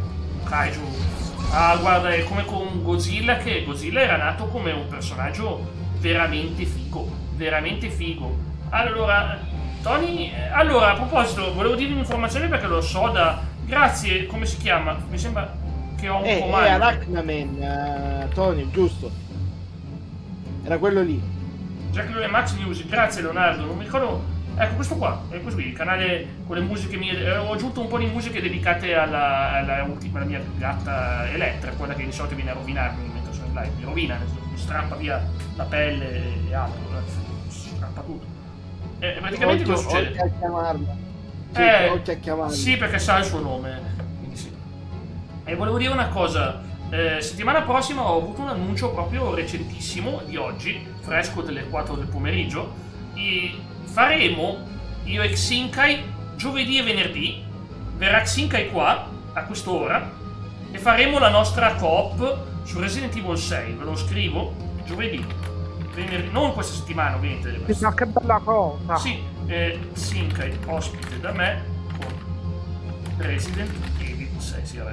Ah, guarda, è come con Godzilla, che Godzilla era nato come un personaggio veramente figo. Allora, Tony, a proposito, volevo dirvi un'informazione perché lo so Grazie, come si chiama? Mi sembra che ho un comando. È Arachnaman, Tony, giusto? Era quello lì. Jack e Max News, grazie Leonardo, non mi ricordo. Ecco, questo qua, è questo qui, il canale con le musiche mie. Ho aggiunto un po' di musiche dedicate alla mia gatta Elettra, quella che di solito viene a rovinarmi mentre sono in live. Mi rovina, mi strappa via la pelle e altro, strappa tutto. Praticamente cosa succede? Oltre a chiamarla. Oltre a chiamarla. Sì, perché sa il suo nome. Quindi sì. E volevo dire una cosa. Settimana prossima ho avuto un annuncio proprio recentissimo di oggi, fresco delle 4 del pomeriggio. Faremo io e Xinkai giovedì e venerdì. Verrà Xinkai qua a quest'ora e faremo la nostra coop su Resident Evil 6. Ve lo scrivo giovedì, venerdì, non questa settimana ovviamente. Ma che bella cosa! Sì, Xinkai ospite da me con Resident Evil 6. Sì, vabbè,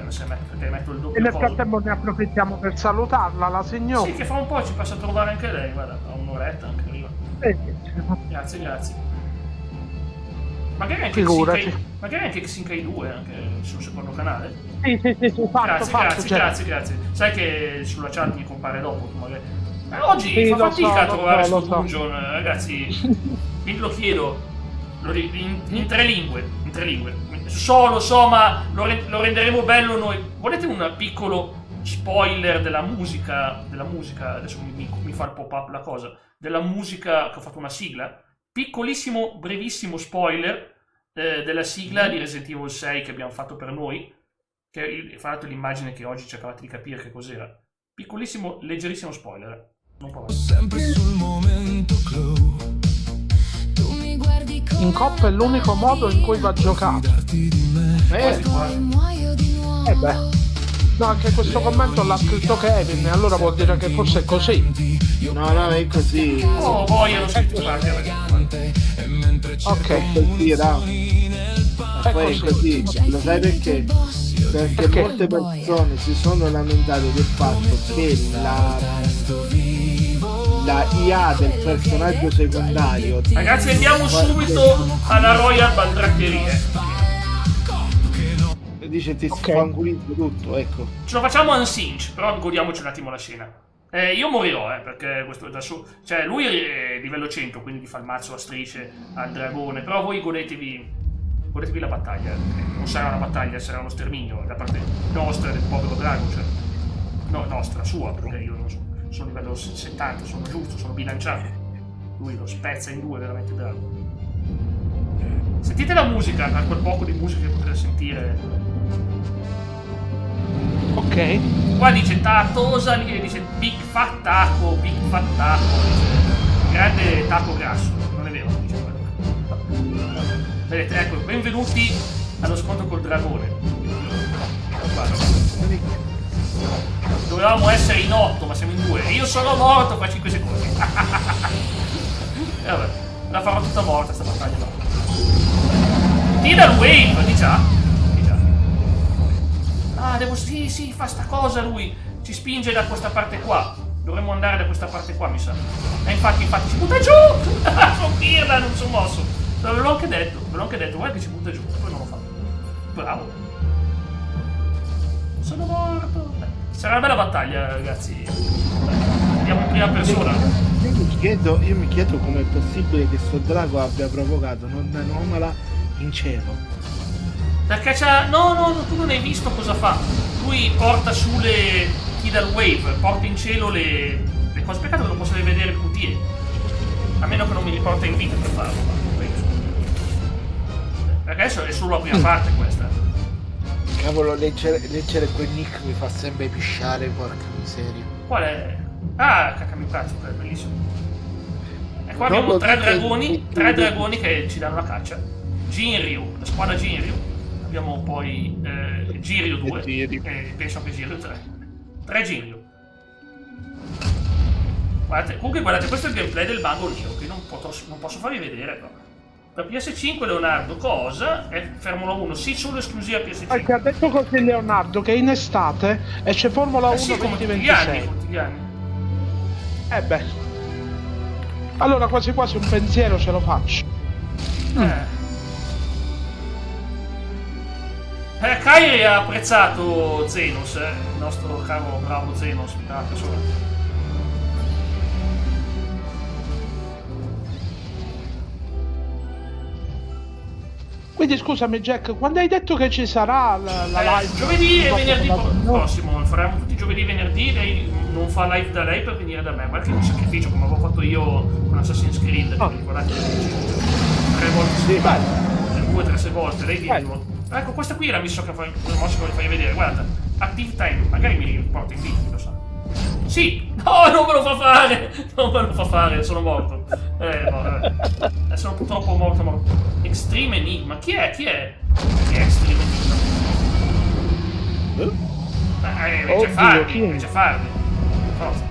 perché metto il doppio. E nel collo. frattempo ne approfittiamo per salutarla, la signora. Sì, che fra un po' ci passa a trovare anche lei, guarda, ha un'oretta anche prima. Grazie. Magari anche Xinkai 2 anche sul secondo canale. Sì, fatto. Grazie. Sai che sulla chat mi compare dopo, magari. Oggi Sì, fa lo fatica a so, trovare lo su so. Dungeon, ragazzi. Quindi lo chiedo in 3 lingue. Lo so, ma lo renderemo bello noi. Volete un piccolo spoiler della musica? Adesso mi fa il pop-up la cosa. Della musica che ho fatto una sigla. Piccolissimo, brevissimo spoiler della sigla di Resident Evil 6 che abbiamo fatto per noi. fra l'altro l'immagine che oggi cercavate di capire che cos'era. Piccolissimo, leggerissimo spoiler. Non provo. Sempre sul momento clou. Tu mi guardi come In coppa è l'unico modo in cui va giocato. Darti di me. Quasi poi quasi. muoio di nuovo. Beh. No, anche questo commento l'ha scritto Kevin, e allora vuol dire che forse è così. No, è così. Oh, boia, non scritto parte. Ok. Così, Ra. È Poi è così. Lo sai perché? Perché Perché? molte persone si sono lamentate del fatto che la IA del personaggio secondario Ragazzi, andiamo subito alla Royal Baldraccherie. dice ti Ok. sfanculizzo tutto, ecco. Ce lo facciamo a Unsinge, però godiamoci un attimo la scena. Io morirò, perché questo da su. Cioè, lui è livello 100, quindi gli fa il mazzo a strisce al dragone. Però voi godetevi la battaglia. Non sarà una battaglia, sarà uno sterminio da parte nostra, del povero drago. Cioè, no, nostra, sua, perché io non sono livello 70, sono giusto, sono bilanciato. Lui lo spezza in due, veramente il drago. Sentite la musica, a quel poco di musica che potete sentire. Ok. Qua dice Tatosa, lì dice Big Fat Taco, dice grande taco grasso, non è vero, non dice quello. Vedete, ecco, benvenuti allo scontro col dragone. Guarda. Dovevamo essere in 8, ma siamo in 2. E io sono morto fra 5 secondi. E vabbè, la farò tutta morta sta battaglia. No. Tidal Wave, di già. Ah, sì, fa sta cosa lui. Ci spinge da questa parte qua. Dovremmo andare da questa parte qua, mi sa. E infatti si butta giù! Sono pirla, non sono mosso. Ve l'ho anche detto, guarda che si butta giù, poi non lo fa. Bravo. Sono morto. Sarà una bella battaglia, ragazzi. Andiamo in prima persona. Io mi chiedo com'è possibile che sto drago abbia provocato un'anomala in cielo. Perché c'ha... No, tu non hai visto cosa fa. Lui porta su le Tidal Wave, porta in cielo le cose. Peccato che non posso vedere il QTE. A meno che non mi riporta in vita per farlo. Ma penso. Perché adesso è solo la prima parte questa. Cavolo, leggere quel nick mi fa sempre pisciare, porca miseria. Qual è? Ah, cacami un cazzo, è bellissimo. E qua Non abbiamo lo tre dite- dragoni che ci danno la caccia. Jinryu, la squadra Jinryu. Abbiamo poi Jiryu 2 e penso che Jiryu 3. 3 Jiryu. Guardate, questo è il gameplay del mago Neo, che non posso farvi vedere però. Per PS5 Leonardo, cosa? È Formula 1, sì, solo esclusiva PS5. Perché ha detto così Leonardo che in estate esce Formula 1 Sì, come tutti gli anni, 2026. tutti gli anni. Beh. Allora quasi quasi un pensiero ce lo faccio. Kairi ha apprezzato Zenos, il nostro caro bravo Zenos, brava persona. Quindi scusami Jack, quando hai detto che ci sarà la live? Giovedì e dopo venerdì la- prossimo, lo faremo tutti giovedì e venerdì, lei non fa live da lei per venire da me, guarda che è un sacrificio come avevo fatto io con Assassin's Creed, ricordate? 3 volte settimana, 2 o 3 volte, lei viene. Ecco, questa qui è la missione che mossa che vi fai vedere, guarda, Active Time, magari mi riporta in video, lo sa. Sì! No, non me lo fa fare, sono morto. No, sono purtroppo morto. Extreme Enigma, chi è? Chi è Extreme Enigma? Invece farli. Forza.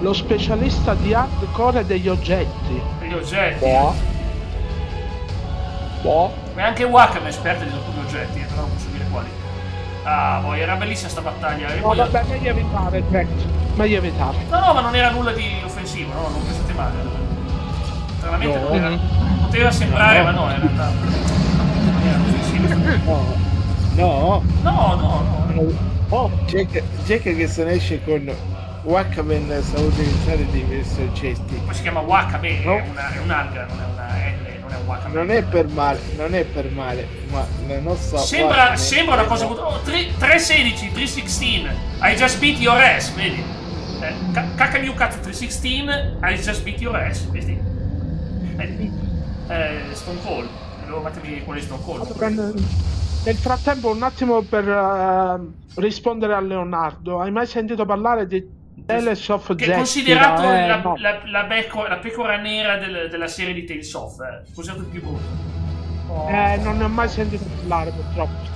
Lo specialista di hardcore degli oggetti. Degli oggetti. Boh. Ma anche Wakam è esperto di alcuni oggetti, però non posso dire quali. Ah, poi era bellissima sta battaglia. No, vabbè, meglio evitare, Jack. Meglio evitare. No, ma non era nulla di offensivo, no, non pensate male. Stranamente non era. Poteva sembrare, ma no, in realtà. Non era offensivo. No. Jack che se ne esce con Wakaman sa utilizzare diversi oggetti. Poi si chiama Wakame, No. è un'alga, non è una L, non è un Wakame. Non è per male, ma la nostra Sembra Wakaman una è cosa. no. Oh, 316, 316. I just beat your ass, vedi? Kakamiu Katsu 316, I just beat your ass, vedi? Vedi? Stone Cold. Devo mettermi quello di Stone Cold. Nel frattempo, un attimo per rispondere a Leonardo, hai mai sentito parlare di Tales of Che è Zestiria? considerato No. la pecora nera della serie di Tales of, considerato il più brutto. Non ne ho mai sentito parlare, purtroppo.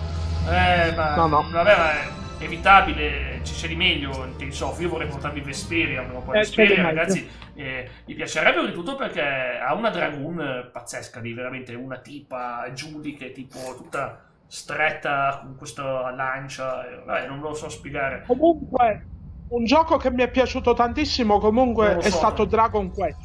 Ma No. vabbè, ma è evitabile, c'è di meglio in Tales of. Io vorrei portarvi Vesperia, ma poi c'è di Vesperia, meglio. ragazzi, mi piacerebbe di tutto perché ha una Dragoon pazzesca, di veramente una tipa giudice, tipo tutta stretta con questa lancia, vabbè, non ve lo so spiegare. Comunque, un gioco che mi è piaciuto tantissimo comunque Non lo è so. stato Dragon Quest.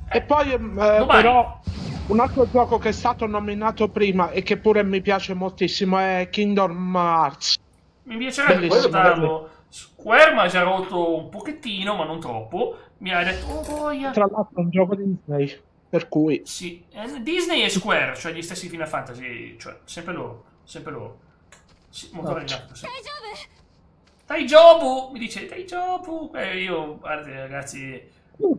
E poi Domani. però un altro gioco che è stato nominato prima e che pure mi piace moltissimo è Kingdom Hearts. Mi piacerebbe Bellissimo, guardarlo. Square mi ha già rotto un pochettino, ma non troppo. Mi ha detto, oh boia. Tra l'altro è un gioco di Disney, per cui Sì, Disney e Square, cioè gli stessi Final Fantasy, cioè sempre loro. Sì, molto regnato, sì. Taijobu! Mi dice Taijobu! Io, guardate ragazzi, ho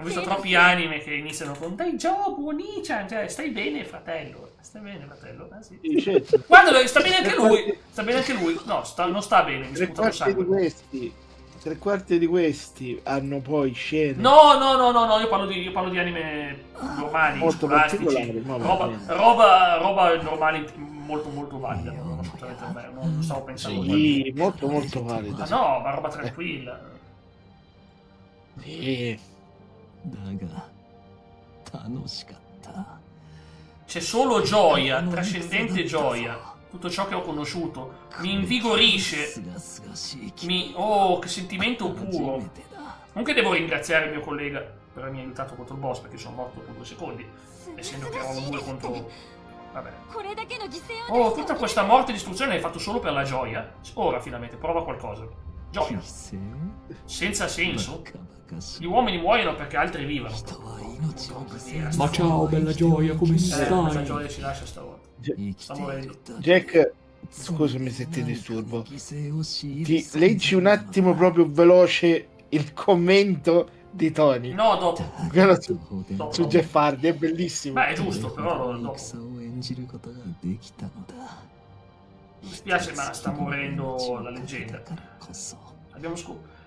visto troppi anime che iniziano con Taijobu, Oni-chan, cioè stai bene fratello, sì. Certo. Guarda, sta bene anche lui, no, non sta bene, mi Tre sputa lo quarti di sangue. questi, tre quarti di questi hanno poi scene No, io parlo di anime normali, Molto scolastici, particolari, ma va bene. roba normale, molto valida, non assolutamente non stavo pensando a quello. sì, molto valida. Ma no, ma roba tranquilla. Sì. だが楽しかった C'è solo gioia, trascendente gioia. Tutto ciò che ho conosciuto mi invigorisce. Oh, che sentimento puro. Comunque devo ringraziare il mio collega per avermi aiutato contro il boss, perché sono morto dopo 2 secondi, essendo che eravamo 2 contro... Vabbè. Oh, tutta questa morte e distruzione l'hai fatto solo per la gioia? Ora finalmente prova qualcosa. Gioia. Senza senso? Gli uomini muoiono perché altri vivono. Ma ciao, bella gioia, come Questa stai? gioia ci lascia stavolta. Sta morendo. Jack, scusami se ti disturbo. Leggi un attimo proprio veloce il commento di Tony. No, dopo. Quello su Jeff Hardy, è bellissimo. Beh, è giusto, però dopo. 戦を演じることができたのだ Mi spiace, ma sta morendo la leggenda. だからこそ Abbiamo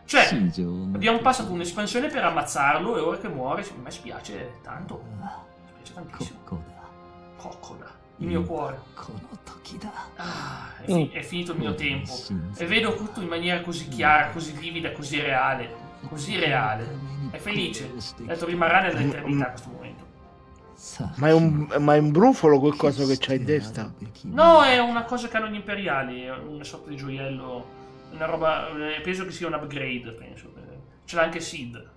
Cioè, 地上の abbiamo passato un'espansione per ammazzarlo e ora che muore, a me spiace tanto. Mi spiace こ tantissimo. こだ Coccola, il mio cuore. この時だ Ah, è finito il mio tempo. E vedo tutto in maniera così chiara, così vivida, così reale. Così reale. È felice. Ha detto rimarrà nell'eternità questo momento. Ma è un brufolo quel coso che c'hai in testa? No, è una cosa che hanno gli imperiali, è una sorta di gioiello, una roba, penso che sia un upgrade, penso. Ce l'ha anche Sid.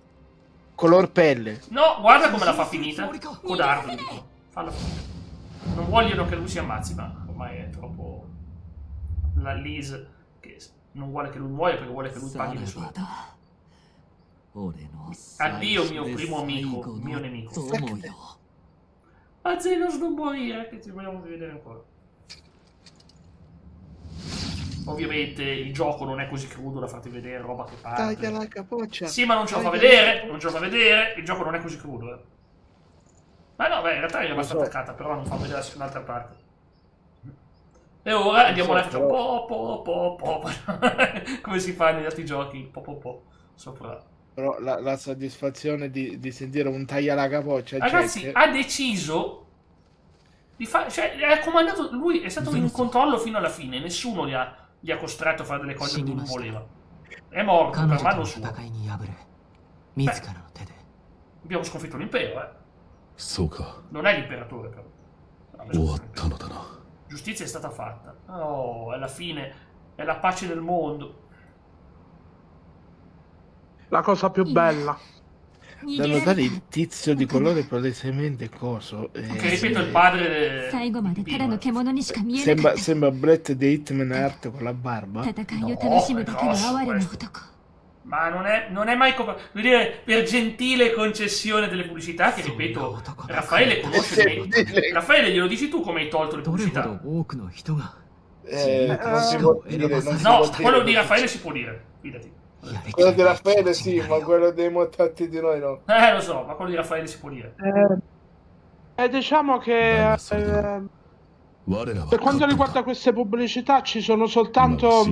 Color pelle. No, guarda come la fa finita. Codardo, dico. Falla finita. Non vogliono che lui si ammazzi, ma ormai è troppo... La Liz, che non vuole che lui muoia perché vuole che lui paghi le sue... Addio mio primo amico, mio nemico. Ma Zenos non morire, che ci vogliamo vedere ancora. Ovviamente il gioco non è così crudo da farti vedere roba che parte. Taglia la capoccia. Sì, ma non ce lo fa vedere, non ce lo fa vedere, il gioco non è così crudo. Ma no, beh, in realtà è abbastanza attaccata, però non fa vedere l'altra parte. E ora andiamo là e facciamo po. Come si fa negli altri giochi, po. Sopra. Però la soddisfazione di sentire un taglia la capoccia. Ragazzi, Jack, ha deciso di fare, cioè ha comandato, lui è stato in controllo fino alla fine, nessuno gli ha costretto a fare delle cose che non voleva. È morto per mano sua. Beh, abbiamo sconfitto l'impero, そうか Non è l'imperatore, però. No, 終わったのだな giustizia è stata fatta. Oh, alla fine è la pace del mondo. la cosa più bella. da notare il tizio di colore palesemente coso. Che ripeto, il padre 最後までただの獣にしか見えなかっ Sembra Brett the Hitman Art con la barba. た戦いを楽しむだけの哀れな男 Ma non è mai vuol dire, per gentile concessione delle pubblicità, che ripeto, Raffaele conosce meglio. Raffaele, glielo dici tu come hai tolto le どれほ pubblicità? ど多くの人が Non si può dire, non si No, può dire. quello di Raffaele si può dire, fidati. やる気 Quello が di ない Raffaele 人 sì, にな ma るよ quello dei montati di noi no. Lo so, ma quello di Raffaele si può dire. E diciamo che Per quanto riguarda queste pubblicità ci sono soltanto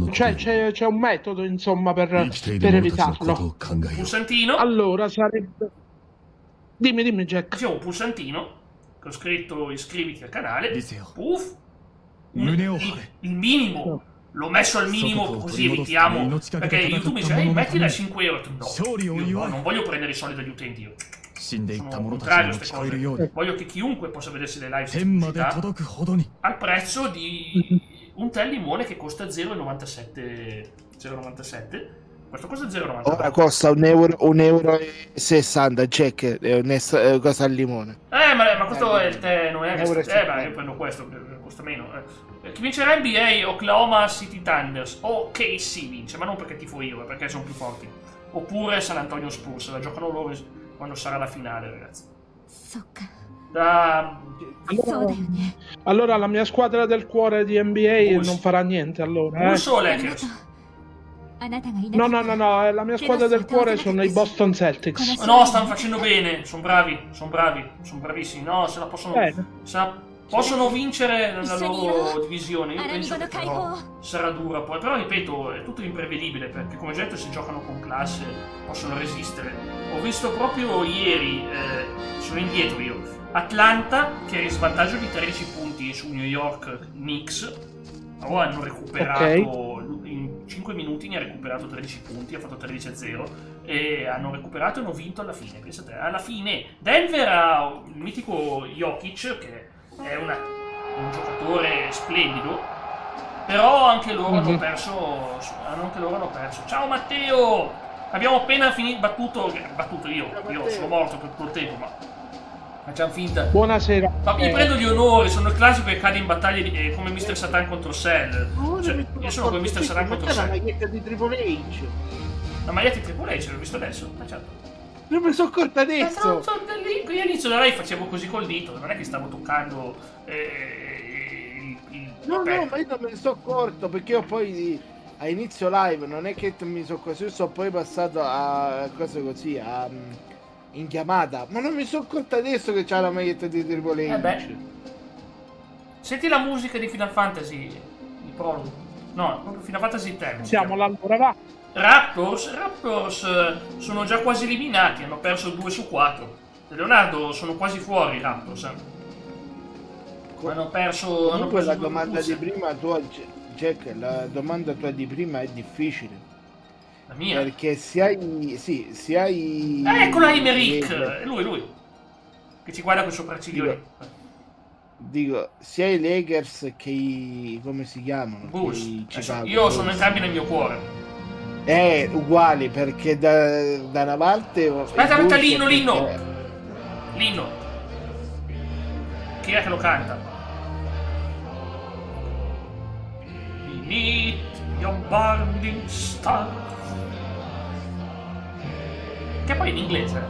cioè c'è un metodo insomma per evitarlo. Pulsantino. Allora sarebbe dimmi Jack. C'è un pulsantino che ho scritto iscriviti al canale. Puff. Il minimo. L'ho messo al minimo così evitiamo. Perché YouTube dice, mettila a 5 euro. No, io non voglio prendere i soldi dagli utenti io. Sono contrario a queste cose. Voglio che chiunque possa vedersi le live senza pubblicità al prezzo di un tel limone che costa 0,97. 0,97. Questo costa 0,99. Ora costa 1,60 euro, Jack, costa il limone. Ma questo è il tè, non è che ma io prendo questo, che costa meno. Chi vincerà NBA? Oklahoma City Thunders o KC vince, ma non perché tifo io, perché sono più forti. Oppure San Antonio Spurs, la giocano loro quando sarà la finale, ragazzi. Allora la mia squadra del cuore di NBA non farà niente allora. Bulls o Lakers? No, la mia squadra del cuore sono i Boston Celtics. No, stanno facendo bene, sono bravissimi. No, se la possono vincere nella loro divisione. Io penso che però sarà dura poi. Però ripeto, è tutto imprevedibile, perché come gente se giocano con classe possono resistere. Ho visto proprio ieri, sono indietro io, Atlanta che era in svantaggio di 13 punti su New York Knicks. Ora hanno recuperato, in 5 minuti ne ha recuperato 13 punti, ha fatto 13-0 e hanno recuperato e hanno vinto alla fine. Pensate, alla fine Denver ha il mitico Jokic che è un giocatore splendido, però anche loro hanno perso. Ciao Matteo! Abbiamo appena battuto io sono morto per tutto il tempo, ma facciamo finta. Buonasera. Ma mi prendo gli onori, sono il classico che cade in battaglie come Mr. Satan contro Cell. Cioè, io sono come Mr. Satan contro Cell. La maglietta di Triple H. La maglietta di Triple H l'ho visto adesso? Certo. Non mi sono accorta adesso. Io all'inizio della live facevo così col dito, non è che stavo toccando No, ma io non me ne sono accorto perché io poi a inizio live non è che mi sono così, sono poi passato a cose così, in chiamata, ma non mi sono accorto adesso che c'ha la maglietta di Triple H. Senti la musica di Final Fantasy, il prologo. No, proprio Final Fantasy X. Siamo là, allora va. Raptors sono già quasi eliminati, hanno perso 2 su 4. Leonardo sono quasi fuori i Raptors. Hanno perso. Comunque la domanda di prima tua, Jack, la domanda tua di prima è difficile. La mia? Perché se hai eccola Imerick! È lui. Che ci guarda con i sopracciglioni. Dico, sia i Lakers che i come si chiamano? Bulls. Io sono entrambi nel mio cuore. Uguali, perché da una parte aspetta l'inno chi è che lo canta? Beneath your burning star, che poi in inglese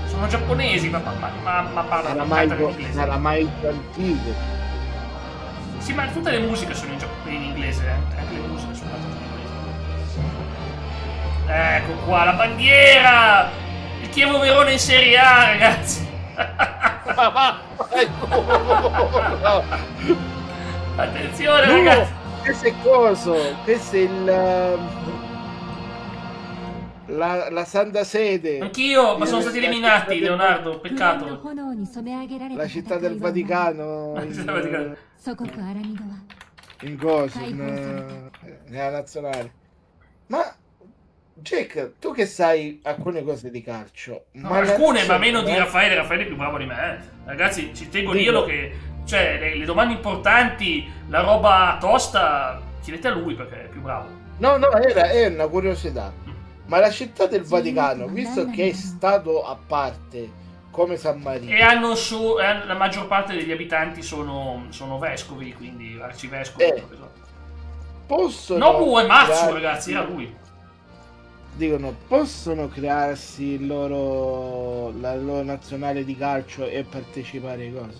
sono giapponesi ma parlano in inglese. Sarà mai antico. Sì, ma tutte le musiche sono in inglese, anche le musiche sono fatte in inglese. Ecco qua, la bandiera! Il Chievo Verona in Serie A, ragazzi! Attenzione, ragazzi! Questo è coso? Questo è la Santa Sede. Anch'io, ma sono stati eliminati, Leonardo, peccato. La città del Vaticano. In cosa? Nella nazionale. Ma Jack, tu che sai alcune cose di calcio, ma meno di Raffaele è più bravo di me. Ragazzi, ci tengo a dirlo che le domande importanti, la roba tosta, chiedete a lui perché è più bravo. No, è una curiosità. Ma la città del Vaticano, visto che è stato a parte come San Marino, e hanno la maggior parte degli abitanti sono vescovi, quindi arcivescovi. Nobu e Matsu, ragazzi, era lui. Dicono, possono crearsi la loro nazionale di calcio e partecipare ai cose?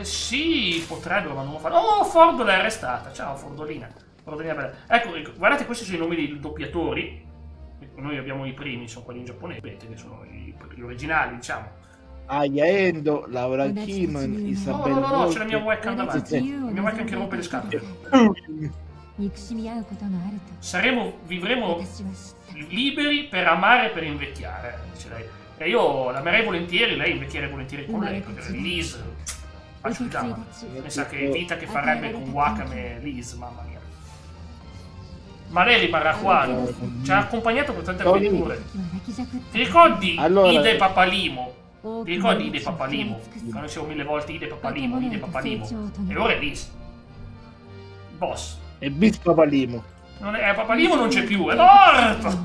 Sì, potrebbero, ma non lo fanno. Oh, Fordola è arrestata. Ciao, Fordolina bella. Ecco, guardate, questi sono i nomi dei doppiatori. Noi abbiamo i primi, sono quelli in giapponese, che sono gli originali, diciamo. Aya Endo, Laura Kiman, No, Isabella no, no, c'è la Volpe. mia webcam davanti. La mia webcam che rompe le scatole. Vivremo liberi per amare e per invecchiare, dice lei. E io l'amerei volentieri, lei invecchierei volentieri con lei, perché Liz, faccio il dama. Mi sa che vita che farebbe con Wakame Liz, mamma mia. Ma lei rimarrà qua, ci ha accompagnato per tante avventure. Ti ricordi Allora- Ide Papalimo? Ti ricordi Ide Papalimo? Quando dicevo 1000 volte Ide Papalimo, Ide Papalimo. E ora è Liz. Boss. E Bis Papalimo. Papalimo non c'è più, è morto!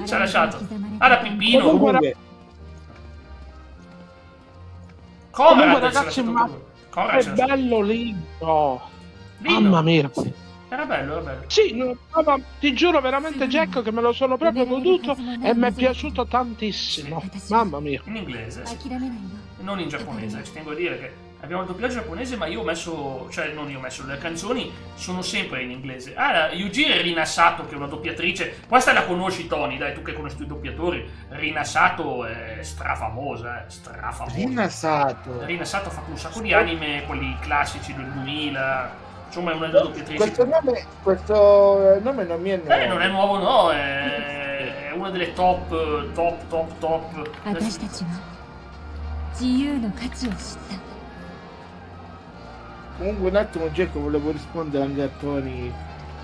Ci ha lasciato. Ah, da Pippino. Comunque, Comunque, Conrad ci ha ragazzi, lasciato ma pure. Conrad è ci ha lasciato. bello Lino. Lino. Mamma mia. Era bello, era bello. Sì, no, ma ti giuro veramente Jack che me lo sono proprio goduto e mi è piaciuto tantissimo. Mamma mia. In inglese, sì. Non in giapponese, ci tengo a dire che abbiamo il doppiaggio giapponese, ma io ho messo, cioè non io ho messo, le canzoni sono sempre in inglese. Ah, Yujiro Rina Sato, che è una doppiatrice, questa la conosci Tony, dai, tu che conosci i doppiatori, Rina Sato è strafamosa, strafamosa. Rina Sato. Rina Sato ha fatto un sacco di anime, quelli classici del 2000, insomma è una delle doppiatrici. Questo nome non mi è nuovo. Non è nuovo, no, è una delle top. 私たちは自由の価値を知った。 Comunque un attimo Jack, volevo rispondere anche a Tony.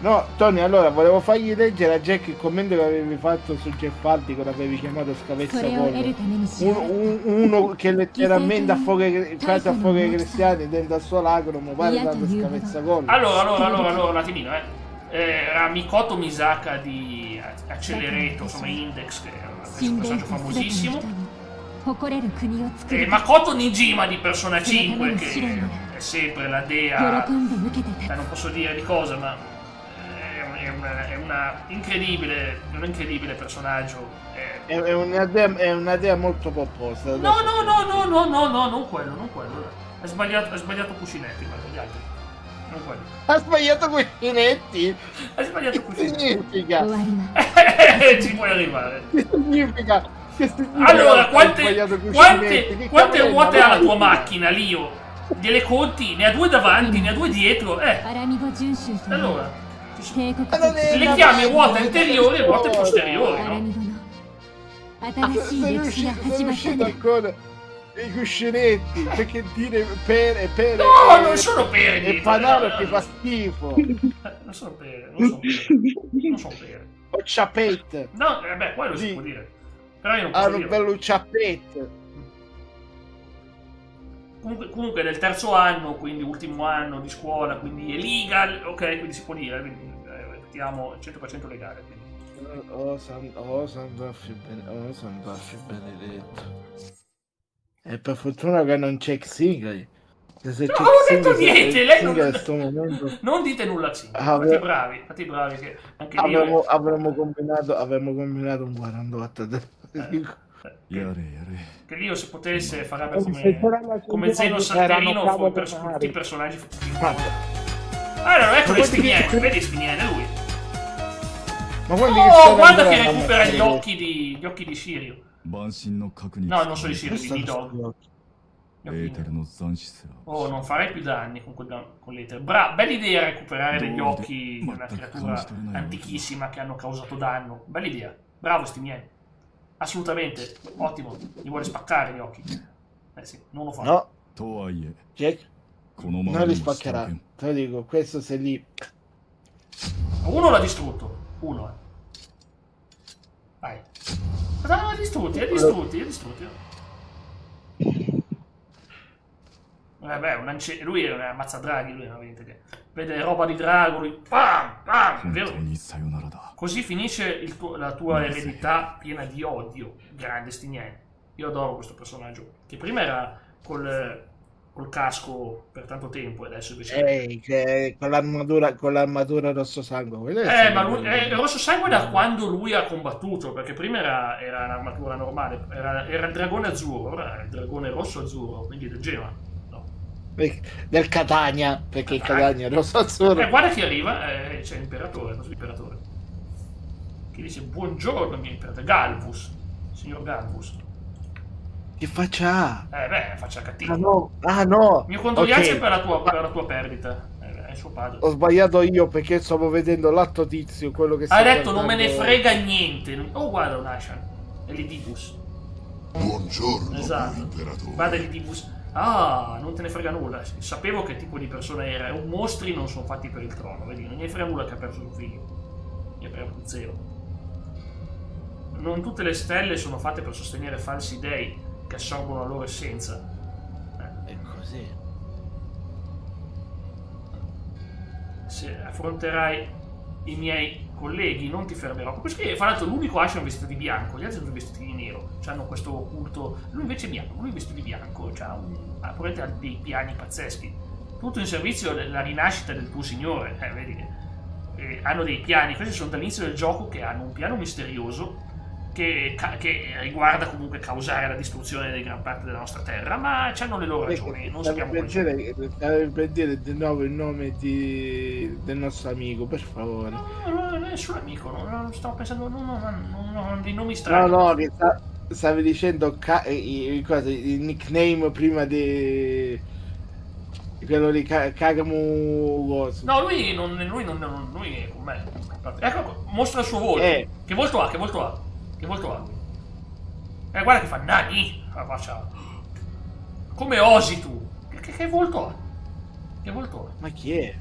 No, Tony, allora volevo fargli leggere a Jack il commento che avevi fatto su Jeff Hardy quando avevi chiamato scavezzacollo. Uno che letteralmente quasi affoga i cristiani dentro al suo lacrimo, pare tanto scavezzacollo. Allora, un attimino, era Mikoto Misaka di Accelerator, insomma Index, che è un personaggio famosissimo. E Makoto Nijima di Persona 5, che è sempre la dea, non posso dire di cosa, ma è un incredibile personaggio. È una dea molto popposa. No, non quello. Hai sbagliato Cuscinetti, guarda, gli altri. Non quello. Ha sbagliato Cuscinetti? Hai sbagliato Che Cuscinetti. significa? Ci puoi arrivare. Che significa? Allora, quante ruote ha la tua macchina, Lio? Gliele conti? Ne ha due davanti, ne ha due dietro. Allora, le chiami ruota interiore e ruote posteriori, no? Sei riuscito ancora i cuscinetti, perché dire pere No, non sono pere. e panaro ti fa schifo. Non sono pere. O ciapette. No, beh, quello si può dire. Però io non posso Hanno un dire. bello ciapette. Comunque nel terzo anno, quindi ultimo anno di scuola, quindi è legal, ok, quindi si può dire, quindi mettiamo 100% legale. Quindi. San Raffi benedetto. E per fortuna che non c'è Xingari. Se No, non ho detto niente, lei non... non dite nulla a Xingari, fate bravi che anche avremmo combinato un 48 che Lio se potesse farebbe come Zeno Salterino per tutti i personaggi. Allora ecco vedi Spinien, è lui. Ma guarda che recupera gli occhi di Sirio. No, non sono di Sirio, di Dog. Oh, non farei più danni con l'Ether. Bella idea recuperare degli occhi di una creatura antichissima che hanno causato danno. Bella idea. Bravo Stimien. Assolutamente. Ottimo. Gli vuole spaccare gli occhi. Sì, non lo fa. No. Jack non li spaccherà. Te lo dico, questo se lì. Uno l'ha distrutto. Uno. Vai. Ma l'ha distrutti. Vabbè, lui è una mazzadraghi, lui veramente che vede roba di drago, lui pam, vero? Così finisce la tua eredità piena di odio, grande Stinien. Io adoro questo personaggio, che prima era col casco per tanto tempo e adesso invece... che con l'armatura rosso sangue. Ma lui, è rosso sangue da quando lui ha combattuto, perché prima era un'armatura normale, era il dragone azzurro, ora è il dragone rosso-azzurro, quindi del Genoa. Del Catania, perché il Catania è rosso azzurro. Guarda chi arriva, c'è l'imperatore, che dice buongiorno mio imperatore, Galvus, signor Galvus. Che faccia ha? Beh, faccia cattivo. Ah no, ah no. Mio condoglianze Ok. per la tua perdita. È suo padre. Ho sbagliato io perché stavo vedendo l'altro tizio, quello che sta Hai detto non me ne guardando- frega niente. Oh, guarda un Ashan. È l'Idibus. Buongiorno, Esatto. imperatore. Guarda l'Idibus. Ah, non te ne frega nulla. Sapevo che tipo di persona era. Un mostri non sono fatti per il trono. Vedi, non gli frega nulla che ha perso suo figlio. Gli frega zero. Non tutte le stelle sono fatte per sostenere falsi dei che assorbono la loro essenza. È così. Se affronterai i miei colleghi non ti fermerò. Questo qui, fra l'altro, l'unico Ashen vestito di bianco, gli altri sono vestiti di nero. Hanno questo culto. Lui invece è bianco, lui è vestito di bianco, ha dei piani pazzeschi. Tutto in servizio della rinascita del tuo signore. Vedi che hanno dei piani. Questi sono dall'inizio del gioco che hanno un piano misterioso che riguarda comunque causare la distruzione di gran parte della nostra terra, ma hanno le loro ragioni, non sappiamo quali sono. Per dire di nuovo il nome del nostro amico, per favore. No, nessun amico, non stavo pensando, non dei nomi strani. No, che stavi dicendo il nickname prima di quello di Kagamu Gosu. No, lui è con me. Ecco, mostra il suo volto. Che volto ha? Guarda che fa Nani. Faccia. Come osi tu? Che volto ha? Che volto ha? Ma chi è?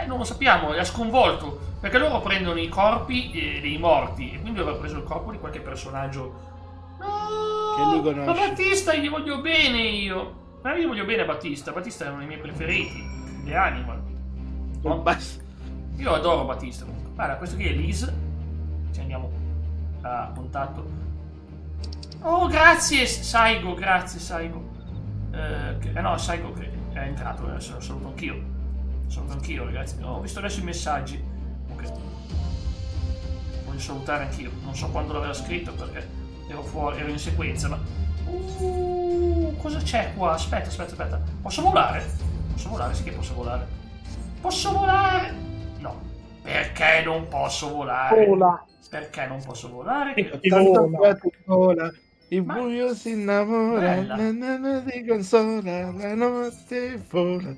Non lo sappiamo, è sconvolto. Perché loro prendono i corpi dei morti. E quindi aveva preso il corpo di qualche personaggio. No! Che li conosci? Ma Battista gli voglio bene io. Io voglio bene a Battista. Battista è uno dei miei preferiti. The Animal. No? Basta. Io adoro Battista comunque. Guarda, questo qui è Liz. Ci andiamo a contatto. Oh, grazie Saigo, grazie Saigo. No, Saigo che è entrato, adesso lo saluto anch'io. Ragazzi. Ho visto adesso i messaggi. Ok. Voglio salutare anch'io. Non so quando l'aveva scritto perché ero in sequenza, ma. Cosa c'è qua? Aspetta. Posso volare? Sì che posso volare. Posso volare? No. Perché non posso volare? Vola. Perché non posso volare? Vola. Il buio si innamora, Bella. la nana ti consola, la notte vola.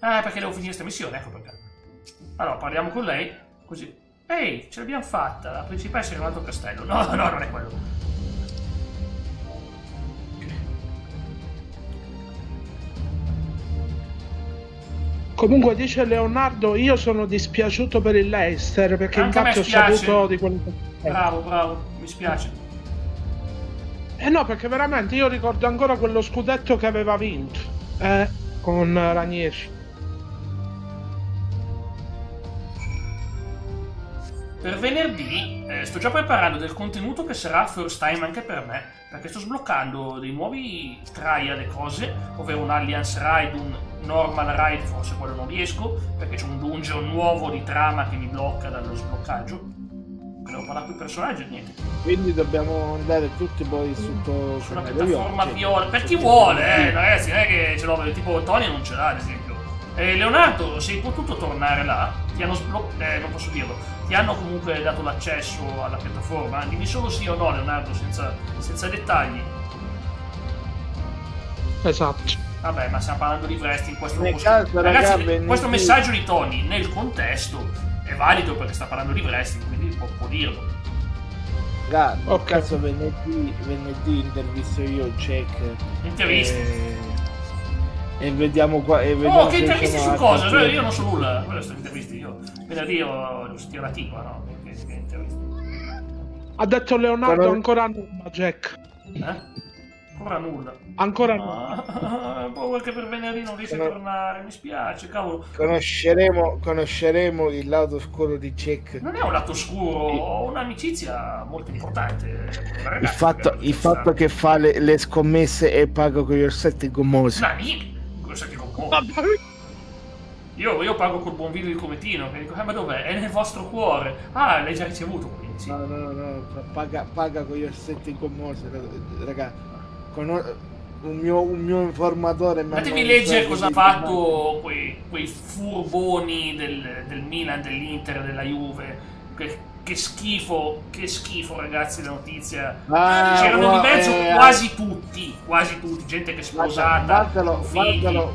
Perché devo finire questa missione, ecco perché. Allora, parliamo con lei, così. Ehi, ce l'abbiamo fatta, la principessa è arrivata al castello. No, non è quello. Comunque dice Leonardo, io sono dispiaciuto per il Leicester perché Anche a me infatti ho spiace. saputo di quello che... Bravo, mi spiace. No, perché veramente io ricordo ancora quello scudetto che aveva vinto con Ranieri. Per venerdì sto già preparando del contenuto che sarà first time anche per me, perché sto sbloccando dei nuovi trial e cose, ovvero un Alliance Ride, un Normal Ride, forse quello non riesco, perché c'è un dungeon nuovo di trama che mi blocca dallo sbloccaggio. Devo parlare con i personaggi e niente. Quindi dobbiamo andare tutti poi sotto Sulla come piattaforma cioè, viola, per chi vuole, ragazzi, non è che ce l'ho, tipo Tony non ce l'ha ad esempio. Leonardo, sei potuto tornare là? Ti hanno non posso dirlo, ti hanno comunque dato l'accesso alla piattaforma? Dimmi solo sì o no, Leonardo, senza dettagli. Esatto. Vabbè, ma stiamo parlando di wrestling, questo Nel non caso, ragazzi, raga, questo messaggio di Tony nel contesto è valido perché sta parlando di wrestling, quindi può dirlo. Raga, Ok. cazzo venerdì intervisto io Jack. Intervisti. E vediamo qua. E vediamo Che se intervisti sono su cosa? altri- Io non so nulla, quello sono intervisti io. Venerdì devo sentire la tipa, no? Che intervisti. Ha detto Leonardo Però- ancora nulla, Jack. Ancora nulla. Ancora nulla. Ho paura che per venerdì non riesci a Però- tornare, mi spiace, cavolo. Conosceremo il lato oscuro di Jack. Non è un lato oscuro, ho un'amicizia molto importante. con una ragazza Il fatto che fa le scommesse e paga con gli orsetti gommosi. Nani? Cosa ti compone? Io pago col buon vino di Cometino, che dico, ma dov'è? È nel vostro cuore. Ah, l'hai già ricevuto, quindi sì. No, paga con gli orsetti gommosi, raga. Un mio informatore mi ha Andatevi a leggere cosa ha fatto quei furboni del Milan, dell'Inter, della Juve, che che schifo, ragazzi, la notizia. Ah, C'erano di mezzo quasi tutti, gente che è sposata. Guardalo schifo.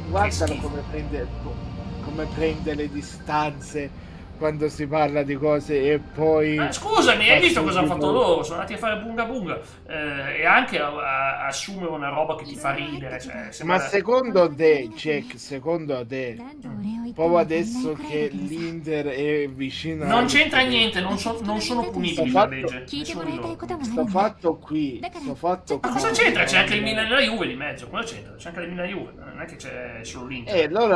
come prende le distanze quando si parla di cose e poi... Scusami, hai visto cosa hanno fatto loro? Sono andati a fare bunga bunga e anche a assumere una roba che ti fa ridere. Cioè, Ma secondo te, Jack, proprio adesso che l'Inter è vicino... Non c'entra niente, non sono punibili per legge. Sto fatto qui. Ma cosa c'entra? C'è anche il Milan e la Juve di mezzo. Cosa c'entra? C'è anche il Milan e la Juve, non è che c'è solo l'Inter. Loro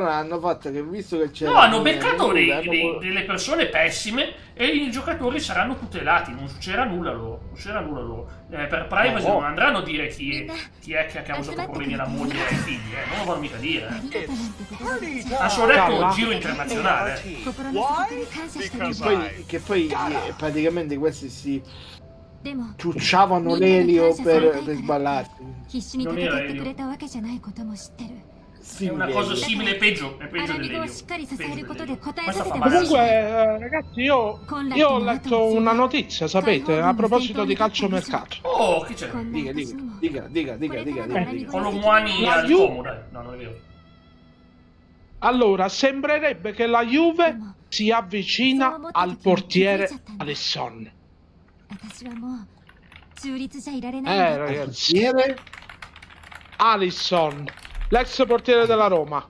hanno fatto che visto che c'è... No, hanno beccato delle persone pessime e i giocatori saranno tutelati, non succederà nulla loro. Per privacy non andranno a dire chi è che ha causato problemi alla moglie e ai figli, non lo vanno mica a dire. Ha solo detto giro internazionale. Che poi praticamente questi si ciucciavano l'elio per sballarsi. Non era elio. È una cosa simile, è peggio dell'elio. Questa fa male. Comunque, ragazzi, io ho letto una notizia, sapete, a proposito di calciomercato. Oh, chi c'è? Dica. Con l'Omuani al Como, dai. No, non è vero. Allora, sembrerebbe che la Juve si avvicina al portiere Alisson. Ragazzi, Alisson, l'ex portiere della Roma.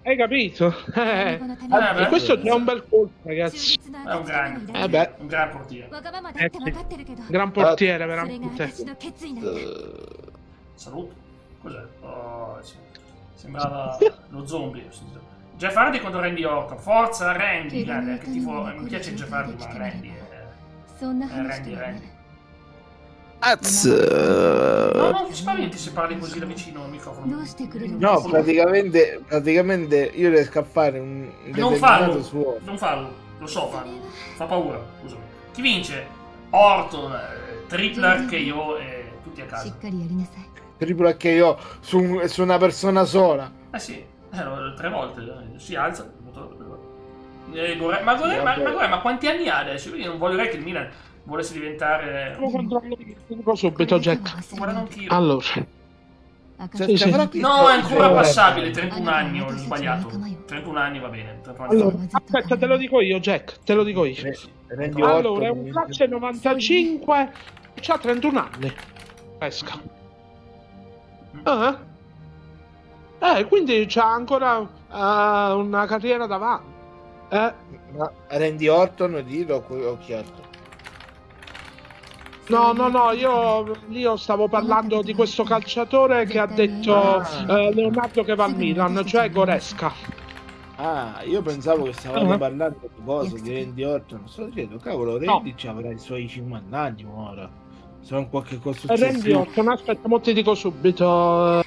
Hai capito? Questo è un bel colpo, ragazzi. È un grande. Un gran portiere. Gran portiere, veramente. Saluto. Cos'è? Oh, sembrava lo zombie. Jeff Hardy contro Randy Orton. Forza Randy, grande. Che tifo. Mi piace Jeff Hardy, ma Randy Randy. No, non ti spaventi se parli così da vicino al microfono. No, praticamente io riesco a fare un determinato suono. Non farlo, lo so farlo. Fa paura, scusami. Chi vince? Orton, tripla KO e tutti a casa. Tripla KO su una persona sola. Sì, 3 volte, si alza. Ma quanti anni ha adesso? Io non vorrei che il Milan volesse diventare... Lo controllo subito, Jack. Allora. No, è ancora passabile, 31 anni, ho sbagliato. 31 anni va bene. Allora, aspetta, te lo dico io, Jack, te lo dico io. Allora, è un classe 95, c'ha 31 anni. Pesca. Quindi c'ha ancora una carriera davanti. Ma Randy Orton dillo o chi altro? No, io stavo parlando di questo calciatore che ha detto Leonardo che va al Milan, cioè Goretzka. Io pensavo che stavamo parlando di cosa, di Randy Orton. Sto dicendo, cavolo, Randy ci avrà i suoi 50 anni ora. Sono qualche cosa successo. Randy Orton, aspetta, mo ti dico subito.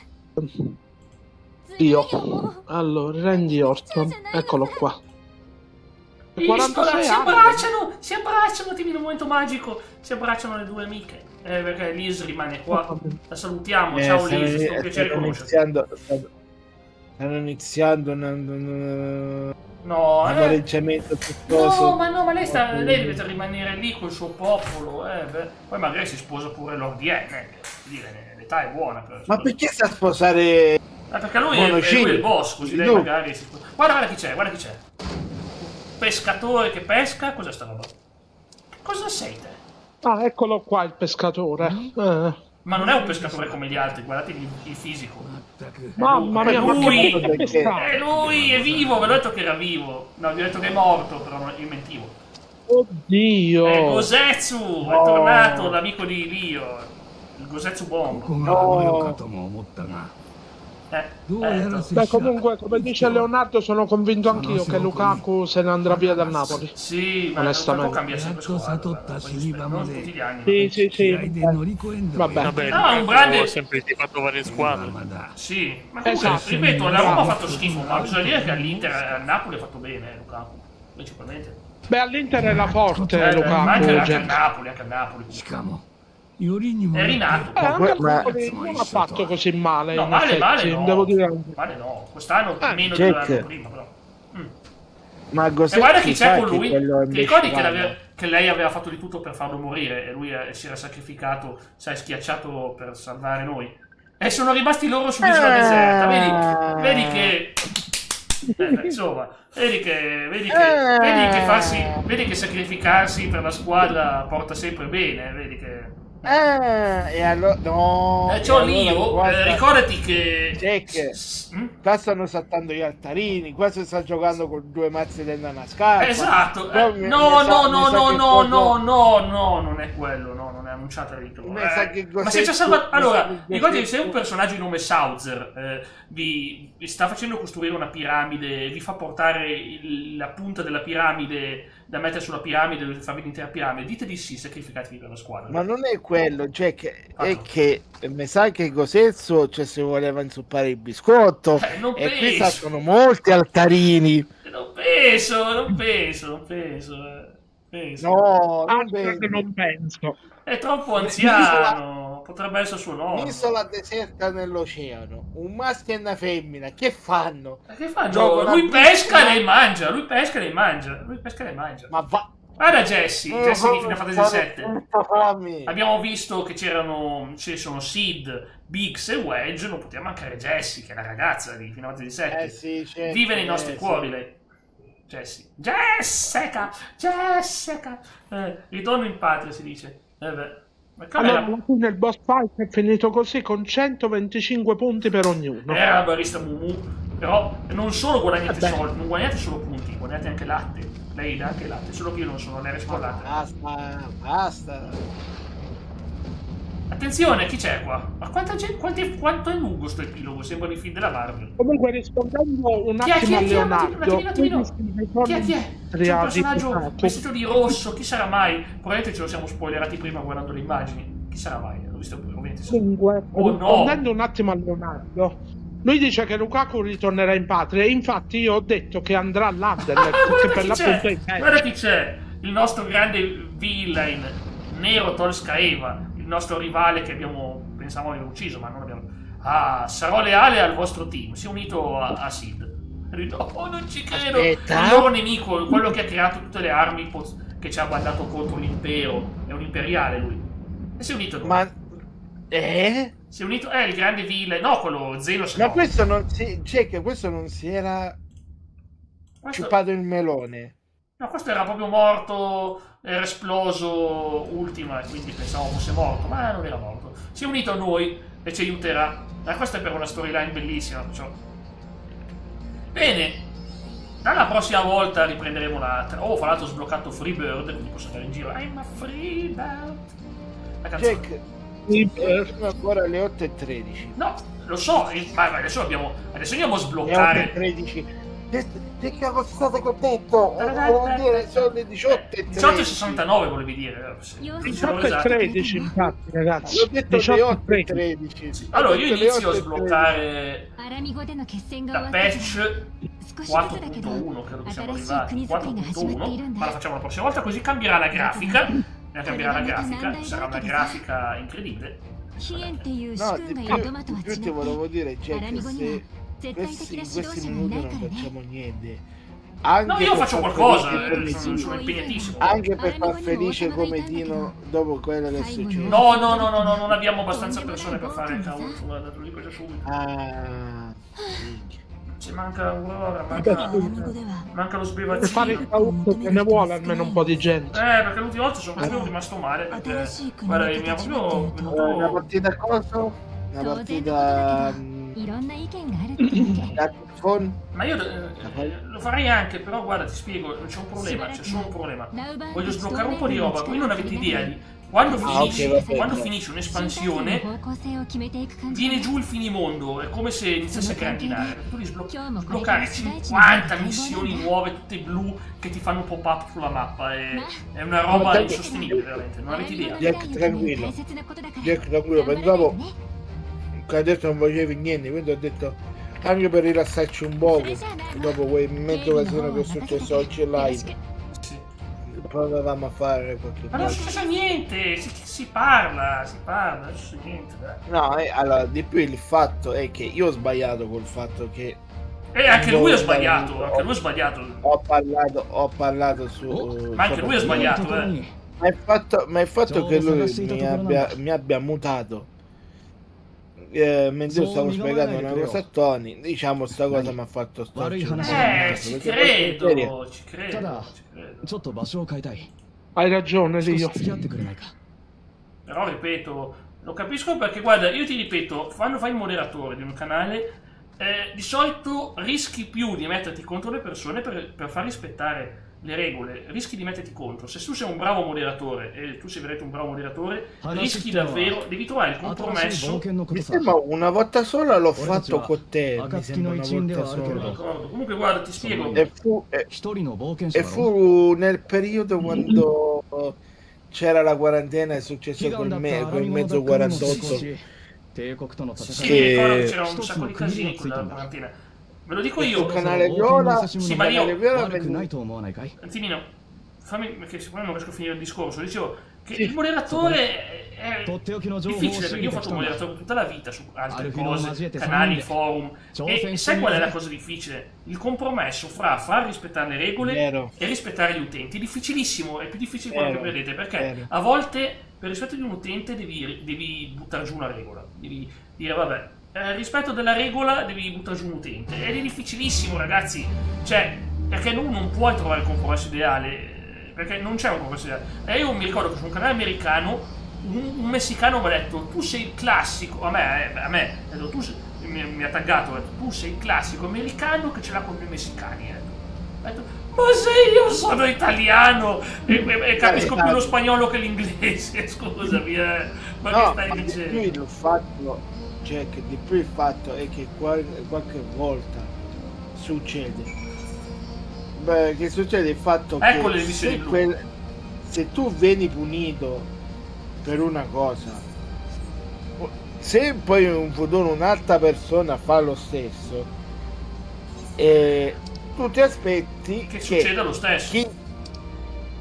Io. Allora, Randy Orton, eccolo qua. 46 si abbracciano, ti viene un momento magico, si abbracciano le due amiche, perché Liz rimane qua, la salutiamo, ciao Liz, è un piacere conoscerti. Stanno iniziando un amareggiamento piuttosto. ma lei deve rimanere lì col suo popolo, poi magari si sposa pure Lord l'età è buona. Ma perché sta a sposare? Perché lui è il boss, così lei magari si sposa. Guarda chi c'è. Pescatore che pesca, cos'è sta roba? Cosa sei te? Eccolo qua il pescatore. Ma non è un pescatore come gli altri, guardate il fisico. Mamma mia, lui è vivo, ve l'ho detto che era vivo. No, vi ho detto che è morto, però io mentivo. Oddio! È Gosetsu, è tornato l'amico di Lio. Il Gosetsu Bomb. Beh, comunque, come dice Leonardo, sono convinto anch'io che Lukaku se ne andrà via dal Napoli. Sì, ma onestamente cambia sempre squadra. Non tutti gli anni. Sì. Vabbè. Un grande... ho sempre fatto varie squadre. Sì, ma comunque, ripeto, la Roma ha fatto schifo, ma bisogna dire che all'Inter e al Napoli ha fatto bene Lukaku, principalmente. Beh, all'Inter era forte Lukaku. Ma anche al Napoli. È rinato. Non ha fatto così male. No, male no. Devo dire. Male no. Quest'anno meno di l'anno prima, però. Ma E guarda chi c'è con che lui. quello Ti ricordi invece che lei aveva fatto di tutto per farlo morire e lui si era sacrificato, sai, schiacciato per salvare noi. E sono rimasti loro sull'isola deserta. Vedi che... insomma, vedi che sacrificarsi per la squadra porta sempre bene, vedi che... e allora no. c'ho e lì io, allora, ricordati che... Jack, qua stanno saltando gli altarini, qua si sta giocando con 2 mazzi dentro una scarpa. Esatto, Però no, mi non è quello, no, non è annunciata lì. Mi sa che Ma se c'è salvato... Allora, ricordi che se un personaggio di nome Sauzer vi sta facendo costruire una piramide, vi fa portare la punta della piramide da mettere sulla piramide, dovete farvi l'intera piramide, dite di sì, sacrificatevi per la squadra. Ma non è quello, Jack, è che mi sa che Cosezzo, cioè, si voleva inzuppare il biscotto, non e qui penso. sono molti altarini. Non penso. No, non penso. È troppo anziano, potrebbe essere suo nonno. Un'isola deserta nell'oceano, un maschio e una femmina, che fanno? Che fanno? Giocano Lui a pesca e briscola. lei mangia. Ma va... Guarda Jessie di Final Fantasy VII. VII. Abbiamo visto che ci sono Sid, Biggs e Wedge, non poteva mancare Jessie, che è la ragazza di Final Fantasy VII. Sì, certo, Vive nei nostri cuori lei. Jessie. Jessica! Ritorno in patria, si dice. Ma Allora, alla fine il boss fight è finito così, con 125 punti per ognuno. Era la barista Mumu, però non solo guadagnate soldi, non guadagnate solo punti, guadagnate anche latte. Lei dà anche latte, solo che io non sono l'era scollata. Basta. Attenzione, chi c'è qua? Ma quanto è lungo sto epilogo? Sembra i film della Marvel. Comunque, rispondendo un Chi attimo è? a Leonardo, Chi è? C'è un personaggio vestito di rosso, chi sarà mai? Probabilmente ce lo siamo spoilerati prima guardando le immagini. Chi sarà mai? L'ho visto ovviamente. Comunque, Oh, rispondendo un attimo a Leonardo, lui dice che Lukaku ritornerà in patria, e infatti io ho detto che andrà all'Anderlecht, che per l'appunto è in Guarda chi c'è, il nostro grande villain, Nero Tolskaeva, il nostro rivale che pensavamo aver ucciso, ma non abbiamo... sarò leale al vostro team, si è unito a Sid. No, non ci credo. Aspetta. Il loro nemico, quello che ha creato tutte le armi che ci ha guardato contro l'impero, è un imperiale lui. E si è unito a noi. Ma... Si è unito... il grande villain... No, quello Zenos. Ma no. questo non si... Cioè, che questo non si era ciupato il melone. No, questo era proprio morto, era esploso ultima, e quindi pensavo fosse morto, ma non era morto. Si è unito a noi e ci aiuterà. Ma questa è per una storyline bellissima, perciò... Bene, dalla prossima volta riprenderemo l'altra. Fra l'altro ho sbloccato Freebird, quindi posso andare in giro. I'm a Freebird. La canzone. Jack, sono ancora le 8:13. No, lo so, ma adesso dobbiamo sbloccare. Le 8:13. Che cosa che ho detto? Vuol dire sono le 18:13. 18:69 volevi dire. 18:13 infatti, ragazzi. Ho detto le 8:13. Allora io inizio a sbloccare la patch 4.1, credo che siamo arrivati 4.1, ma la facciamo la prossima volta, così cambierà la grafica. Sarà una grafica incredibile. No, di più ti volevo dire, Jack, se in questi minuti non facciamo niente. Anche no, io faccio qualcosa, sono impegnatissimo. Anche per far felice come Dino dopo quello che è successo. No, non abbiamo abbastanza persone per fare il count, guarda, te lo dico già subito. Ci manca Aurora, manca lo sbevazzino. Per fare il count che ne vuole almeno un po' di gente. Perché l'ultima volta sono proprio rimasto male. Guarda, mi ha proprio venuto... Una partita cosa? Una partita... Ma io lo farei anche, però guarda, ti spiego, c'è un problema, c'è solo un problema. Voglio sbloccare un po' di roba, voi non avete idea di... Quando finisce un'espansione, viene giù il finimondo, è come se iniziasse a grandinare. Tu devi sbloccare 50 missioni nuove, tutte blu, che ti fanno pop-up sulla mappa. È una roba insostenibile, veramente, non avete idea. Jack, tranquillo, pensavo che adesso non facevi niente, quindi ho detto anche per rilassarci un po', dopo quei mezzo occasione che è successo oggi live. Provavamo a fare qualche cosa. Ma non è successo niente, si parla, non è successo niente. No, allora, di più il fatto è che io ho sbagliato col fatto che E anche lui ha sbagliato, anche lui ha sbagliato. Ho parlato su... Ma anche lui ha sbagliato, Ma il fatto che lui mi abbia mutato mentre io stavo spiegando una cosa a Tony, diciamo sta cosa mi ha fatto storcere. Ci credo. Hai ragione, Dio. Però ripeto, lo capisco perché guarda, io ti ripeto, quando fai il moderatore di un canale, di solito rischi più di metterti contro le persone per far rispettare le regole, rischi di metterti contro. Se tu sei un bravo moderatore e tu sei veramente un bravo moderatore, rischi davvero, devi trovare il compromesso. Mi sembra una volta sola l'ho fatto con te, mi sembra una volta sola. Comunque guarda, ti spiego. E fu nel periodo quando c'era la quarantena, è successo quel mezzo 48. Sì, mi ricordo che c'era un sacco di casini con la quarantena. Ve lo dico io. Il canale Viola. Sì, ma io. Antimino, fammi, perché secondo me non riesco a finire il discorso. Dicevo che il moderatore è difficile, perché io ho fatto un moderatore tutta la vita su altre cose, canali, forum. E sai qual è la cosa difficile? Il compromesso fra far rispettare le regole e rispettare gli utenti. È difficilissimo, è più difficile quello che vedete, perché a volte per rispetto di un utente devi buttare giù una regola. Devi dire vabbè. Rispetto della regola devi buttare giù un utente ed è difficilissimo, ragazzi, cioè perché non puoi trovare il compromesso ideale, perché non c'è un compromesso ideale. E io mi ricordo che su un canale americano un messicano mi ha detto tu sei il classico, a me ha detto, mi ha taggato, ha detto, tu sei il classico americano che ce l'ha con i messicani, ha detto ma se io sono italiano e capisco più lo spagnolo che l'inglese, scusami, ma che stai dicendo? Io l'ho fatto. Jack, di più il fatto è che qualche volta succede che succede il fatto che se tu vieni punito per una cosa, se poi in un futuro un'altra persona fa lo stesso, tu ti aspetti che succeda lo stesso.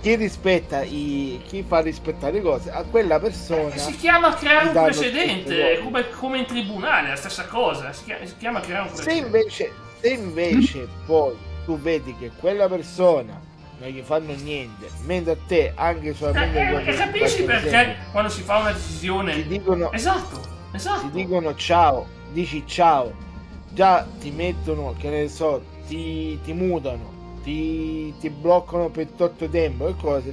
Chi fa rispettare le cose a quella persona si chiama creare un precedente, come in tribunale, la stessa cosa, si chiama creare un precedente. Se invece poi tu vedi che quella persona non gli fanno niente, mentre a te anche solamente e capisci perché quando si fa una decisione ti dicono esatto ti dicono ciao, dici ciao, già ti mettono, che ne so, ti mutano, ti bloccano per tutto tempo e cose,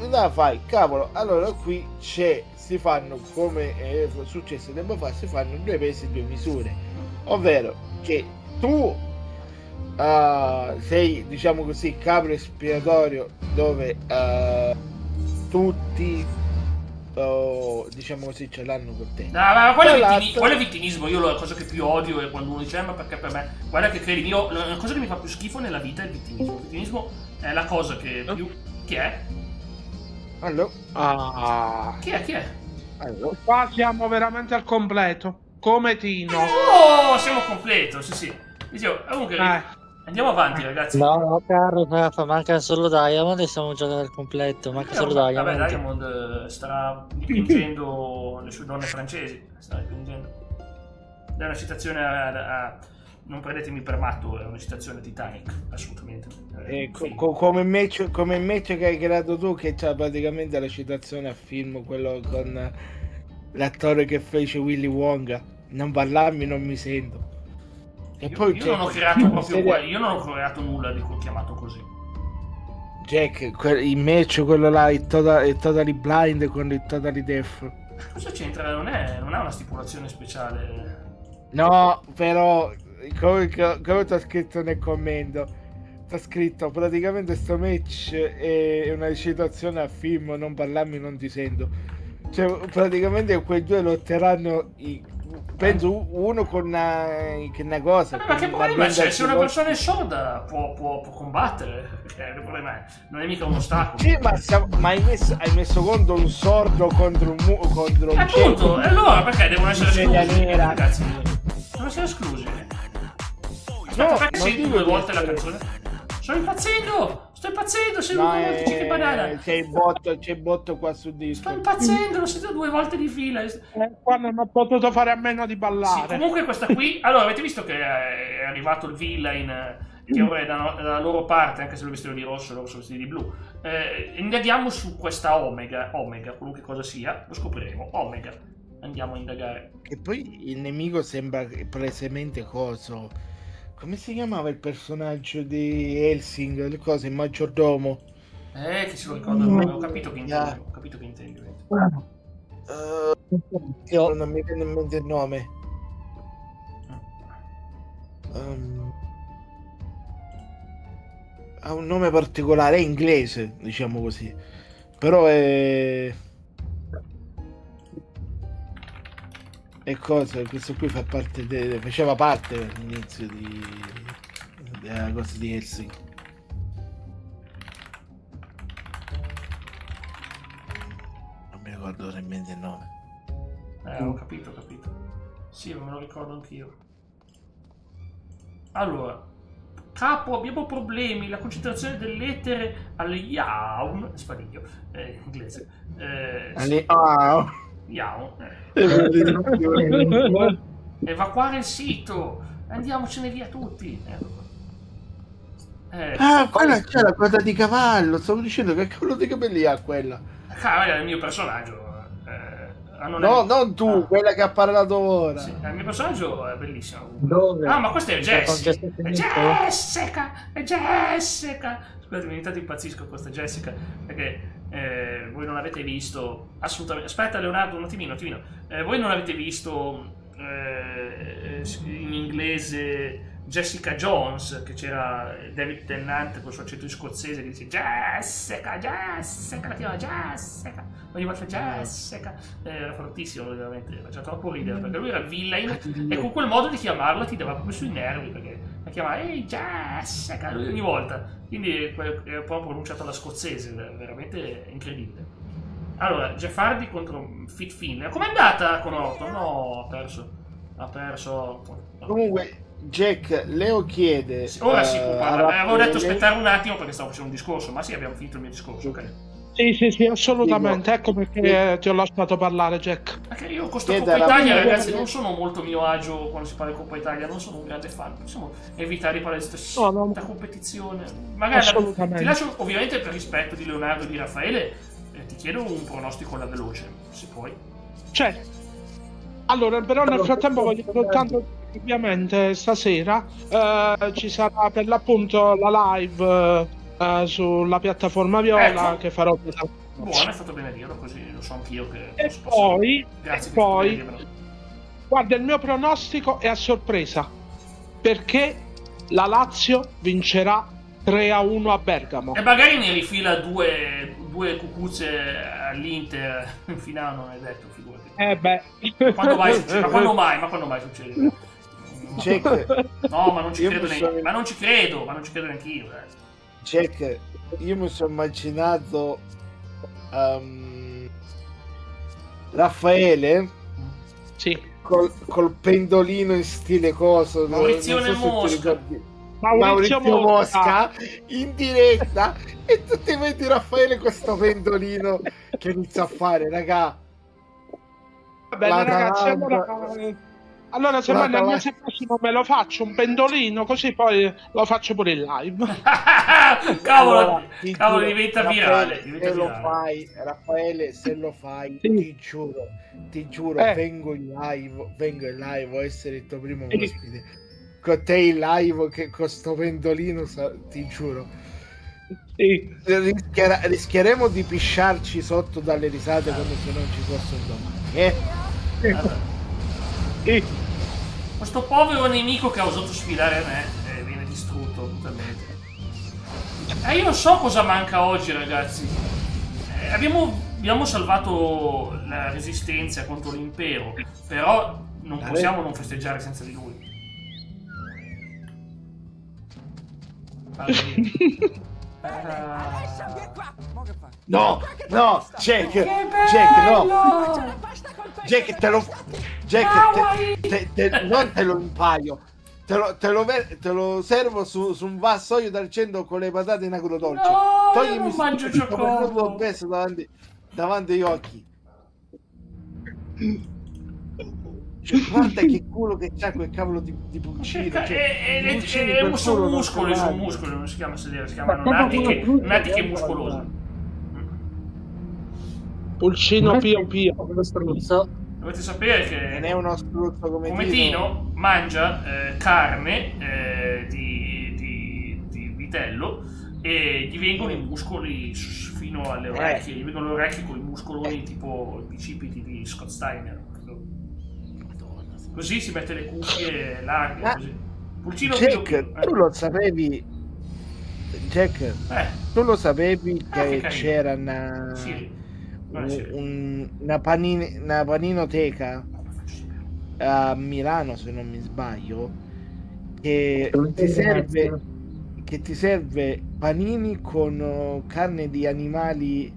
la fai, cavolo, allora qui si fanno come è successo tempo fa, si fanno 2 pesi e 2 misure, ovvero che tu sei, diciamo così, capro espiatorio dove tutti diciamo così ce l'hanno con te. No, ma quello è vittimismo. Io la cosa che più odio è quando uno dice ma perché per me, guarda che credimi, la cosa che mi fa più schifo nella vita è il vittimismo. Il vittimismo è la cosa che più... Chi è? Allora. Chi è? Allora. Qua siamo veramente al completo, come Tino. Oh, siamo completo, sì. Dicevo, comunque andiamo avanti, ragazzi. No, caro, manca solo Diamond e siamo già al completo. Manca solo Diamond. Vabbè, Diamond starà dipingendo le sue donne francesi. È una citazione a non prendetemi per matto, è una citazione Titanic, assolutamente. Come match che hai creato tu, che c'ha praticamente la citazione a film, quello con l'attore che fece Willy Wonka. Non parlarmi, non mi sento. E poi io non ho creato proprio io non ho creato nulla di cui chiamato così. Jack, il match quello là, il Totally Blind con il Totally Deaf. Cosa c'entra? Non è una stipulazione speciale. No, però come ti ho scritto nel commento, ti ho scritto praticamente sto match è una citazione a film, non parlarmi, non ti sento. Cioè praticamente quei due lotteranno penso uno con una cosa. Ma che problema c'è? Se una persona è sorda può combattere, il problema non è mica un ostacolo. Sì, ma hai messo contro un sordo contro un appunto, e allora perché devono essere esclusi? Ragazzi, devono essere esclusi. Aspetta, perché senti 2 volte la canzone? Sto impazzendo! Sto impazzendo, sei No, un che banana. c'è il botto qua su Sto Discord. impazzendo, l'ho sentito 2 volte di fila. Qua non ho potuto fare a meno di ballare. Sì, comunque questa qui... Allora, avete visto che è arrivato il villain, che ora è dalla loro parte, anche se lui vestito di rosso, loro sono vestiti di blu. Indaghiamo su questa Omega, qualunque cosa sia, lo scopriremo. Omega. Andiamo a indagare. E poi il nemico sembra palesemente coso. Come si chiamava il personaggio di Helsing? Le cose, il maggiordomo? Che se lo ricordo, ho capito che intendi. Ho capito che intendi. Non mi viene in mente il nome. Ha un nome particolare, è inglese, diciamo così. Però è cosa, questo qui fa parte faceva parte all'inizio della cosa di Helsing. Non mi ricordo realmente il nome. Ho capito. Sì, me lo ricordo anch'io. Allora, capo, abbiamo problemi. La concentrazione dell'etere alle Yaun, spadiglio, inglese. Yaun. Evacuare il sito. Andiamocene via tutti. Quella c'è la cosa di cavallo. Stavo dicendo che cavolo di capelli ha quella. È il mio personaggio. Non tu, quella che ha parlato ora. Sì, il mio personaggio è bellissimo. Dove? Ma questa è Jessica. È Jessica. Scusate, ogni tanto impazzisco con questa Jessica perché voi non avete visto assolutamente. Aspetta, Leonardo, un attimino. Voi non avete visto in inglese Jessica Jones, che c'era David Tennant con il suo accento scozzese che dice Jessica, la chiama Jessica, ogni volta Jessica, era fortissimo, veramente, faceva troppo ridere perché lui era villain e con quel modo di chiamarla ti dava proprio sui nervi perché la chiamava ehi Jessica ogni volta, quindi è proprio pronunciato alla scozzese, veramente incredibile. Allora, Jeff Hardy contro Fit Finlay, com'è andata con Orton? No, ha perso. Comunque Jack, Leo chiede. Ora si può parlare. Avevo detto aspettare un attimo perché stavo facendo un discorso, ma sì, abbiamo finito il mio discorso, ok? Sì, assolutamente. Ecco perché ti ho lasciato parlare, Jack. Perché io con questa Coppa Italia, ragazzi, non sono molto a mio agio quando si parla di Coppa Italia, non sono un grande fan. Possiamo evitare di parlare di questa competizione. Magari ti lascio, ovviamente, per rispetto di Leonardo e di Raffaele, ti chiedo un pronostico alla veloce, se puoi. Certo. Allora, però nel frattempo voglio soltanto ovviamente stasera ci sarà per l'appunto la live sulla piattaforma Viola, che farò. Buono, è stato bene dirlo, così lo so anch'io che poi guarda, il mio pronostico è a sorpresa perché la Lazio vincerà 3-1 a Bergamo e magari ne rifila due cucuzze all'Inter in finale, non è detto, figurati. Quando mai succede? No, ma non ci credo neanche. Ma non ci credo neanche io. Jack, io mi sono immaginato Raffaele col pendolino in stile coso. Maurizio Mosca in diretta e tu ti vedi Raffaele con questo pendolino che inizia a fare, raga. Va bene, ragazzi, allora se nel mese prossimo me lo faccio un pendolino, così poi lo faccio pure in live. Cavolo, diventa virale. Lo fai, Raffaele, se lo fai, ti giuro, vengo in live, vuoi essere il tuo primo ospite. Con te in live che con sto pendolino, ti giuro. Rischieremo di pisciarci sotto dalle risate come se non ci fossero domani. Questo povero nemico che ha osato sfidare me viene distrutto totalmente. Io non so cosa manca oggi, ragazzi. Abbiamo salvato la resistenza contro l'impero, però non possiamo non festeggiare senza di lui. No, Jack, no. Jack, non te lo impaio. te lo servo su un vassoio d'argento con le patate in agrodolce. No, io non mangio Chocobo. Davanti agli occhi. Cioè, guarda che culo che c'ha quel cavolo di pulcino. Sono muscoli, non si chiama sedere, si chiamano natiche muscolose. Pulcino pio. Dovete sapere che non è uno struzzo come Tino mangia carne di vitello e gli vengono i muscoli fino alle orecchie, gli vengono le orecchie con i muscoloni tipo i bicipiti di Scott Steiner. Così si mette le cuffie larghe, così. Pulcino Jack, tu lo sapevi? Jack, tu lo sapevi che c'era una paninoteca a Milano, se non mi sbaglio, che ti serve panini con carne di animali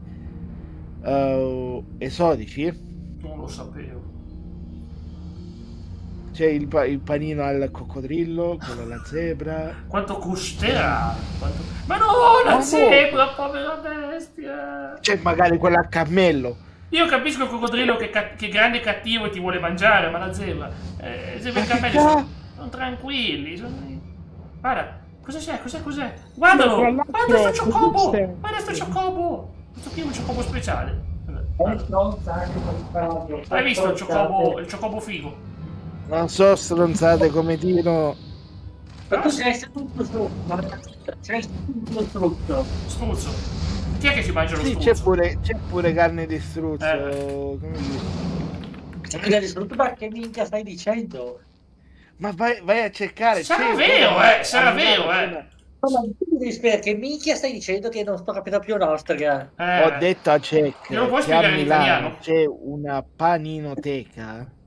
esotici? Non lo sapevo. C'è il panino al coccodrillo, quello alla zebra. Quanto costerà? Ma no, la zebra, povera bestia! C'è magari quella a cammello. Io capisco il coccodrillo che è grande e cattivo e ti vuole mangiare, ma la zebra... zebra e cammelli sono tranquilli. Guarda, cos'è? Guardalo! Guarda sto Chocobo! Questo qui è un Chocobo speciale. Hai visto il Chocobo figo? Non so stronzate come Tino. Ma tu sei tutto struzzo. Struzzo. Chi è che si mangia lo sì, struzzo? C'è pure carne di struzzo. Come dire? Carne di struzzo, ma che minchia stai dicendo? Ma vai a cercare. Sarà vero. Ma tu mi devi spiegare che minchia stai dicendo che non sto capendo più nostra. Ho detto a Jack che a Milano c'è una paninoteca.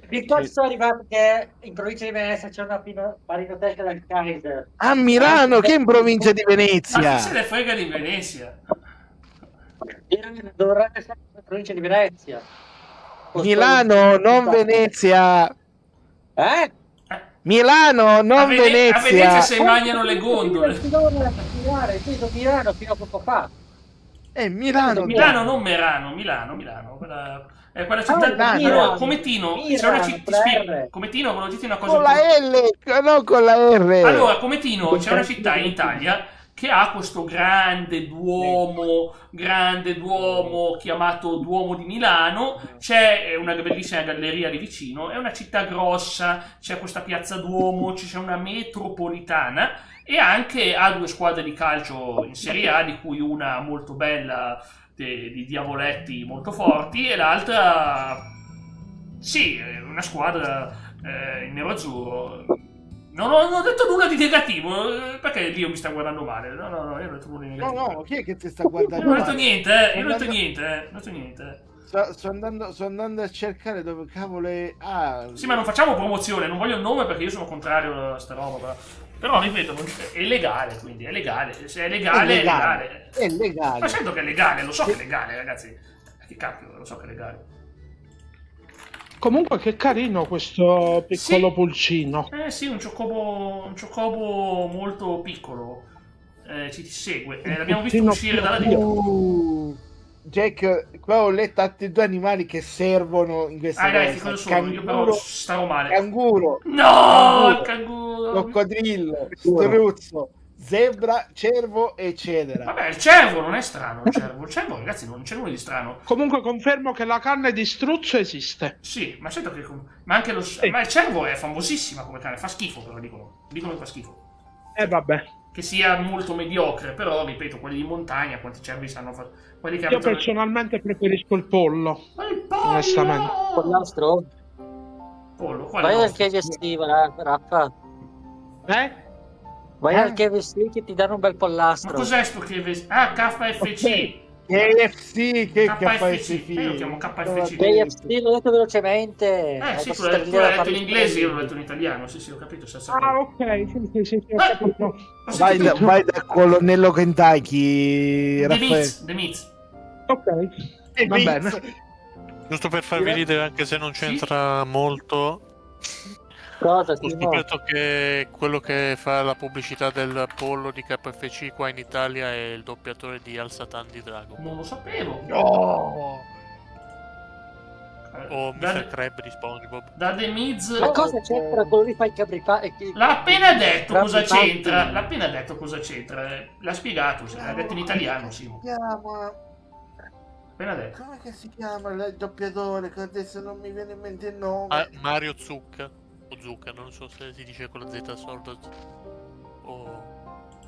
Di qua sono arrivato che in provincia di Venezia c'è una paninoteca del Kaiser. A Milano, che in provincia di Venezia? Ma chi se ne frega di Venezia? Dovrebbe essere in provincia di Venezia. Milano, non Venezia. Milano, non Venezia. A Venezia si mangiano le gondole. Milano fino a poco fa. Milano, non Merano, Milano. È quella città come Tino, c'è una città, come Tino, volevo dirti una cosa con la L, no con la R. Allora, come Tino, c'è una città in Italia che ha questo grande duomo chiamato Duomo di Milano, c'è una bellissima galleria lì vicino, è una città grossa, c'è questa piazza Duomo, c'è una metropolitana e anche ha 2 squadre di calcio in Serie A, di cui una molto bella di diavoletti molto forti e l'altra una squadra in nero-azzurro. Non ho detto nulla di negativo, perché Dio mi sta guardando male. No, io non ho detto nulla di negativo. No, chi è che ti sta guardando male? Non ho detto niente. Sto andando a cercare dove cavolo è. Sì, ma non facciamo promozione, non voglio il nome perché io sono contrario a sta roba. Però ripeto, è legale, quindi è legale. Se è legale, è legale. Ma certo che è legale, lo so che è legale, ragazzi. Che cacchio, lo so che è legale. Comunque che carino questo piccolo pulcino. Sì, un Chocobo molto piccolo. Ci segue. L'abbiamo visto uscire dalla diga. Jack, qua ho letto altri 2 animali che servono in questa ragazzi, cosa sono? Io però stavo male. Canguro. No, il canguro. Coccodrillo, struzzo, zebra, cervo, eccetera. Vabbè, il cervo non è strano, il cervo, ragazzi, non c'è nulla di strano. Comunque confermo che la carne di struzzo esiste. Sì, ma certo che ma anche ma il cervo è famosissima come carne, fa schifo però dicono che fa schifo. Vabbè. Che sia molto mediocre, però ripeto, quelli di montagna, quanti cervi sanno fare? Io personalmente preferisco il pollo. Onestamente. Pollastro? Pollo, vai al KFC, Raffa. Vai al KFC che ti danno un bel pollastro. Ma cos'è sto KFC? KFC. KFC, che KFC? Io lo chiamo KFC. KFC, l'ho detto velocemente. Sì, tu l'hai detto in inglese, io l'ho detto in italiano. Sì, ho capito. Ok, sì, ho capito. Vai da colonnello Kentucky, Raffaele. The Meats. Ok, va bene. Giusto per farvi ridere, anche se non c'entra molto, Cosa? Ho scoperto che quello che fa la pubblicità del pollo di KFC qua in Italia è il doppiatore di Al Satan di Dragon. Non lo sapevo. No! O Mr. Crab di SpongeBob. Da The Miz. Ma cosa c'entra quello lì fa il L'ha appena detto cosa Crabby c'entra. Patty. L'ha appena detto cosa c'entra. L'ha spiegato, l'ha detto in italiano, Simo. Appena detto. Come che si chiama il doppiatore? Che adesso non mi viene in mente il nome. Mario Zucca. O Zucca, non so se si dice con la Z sorda.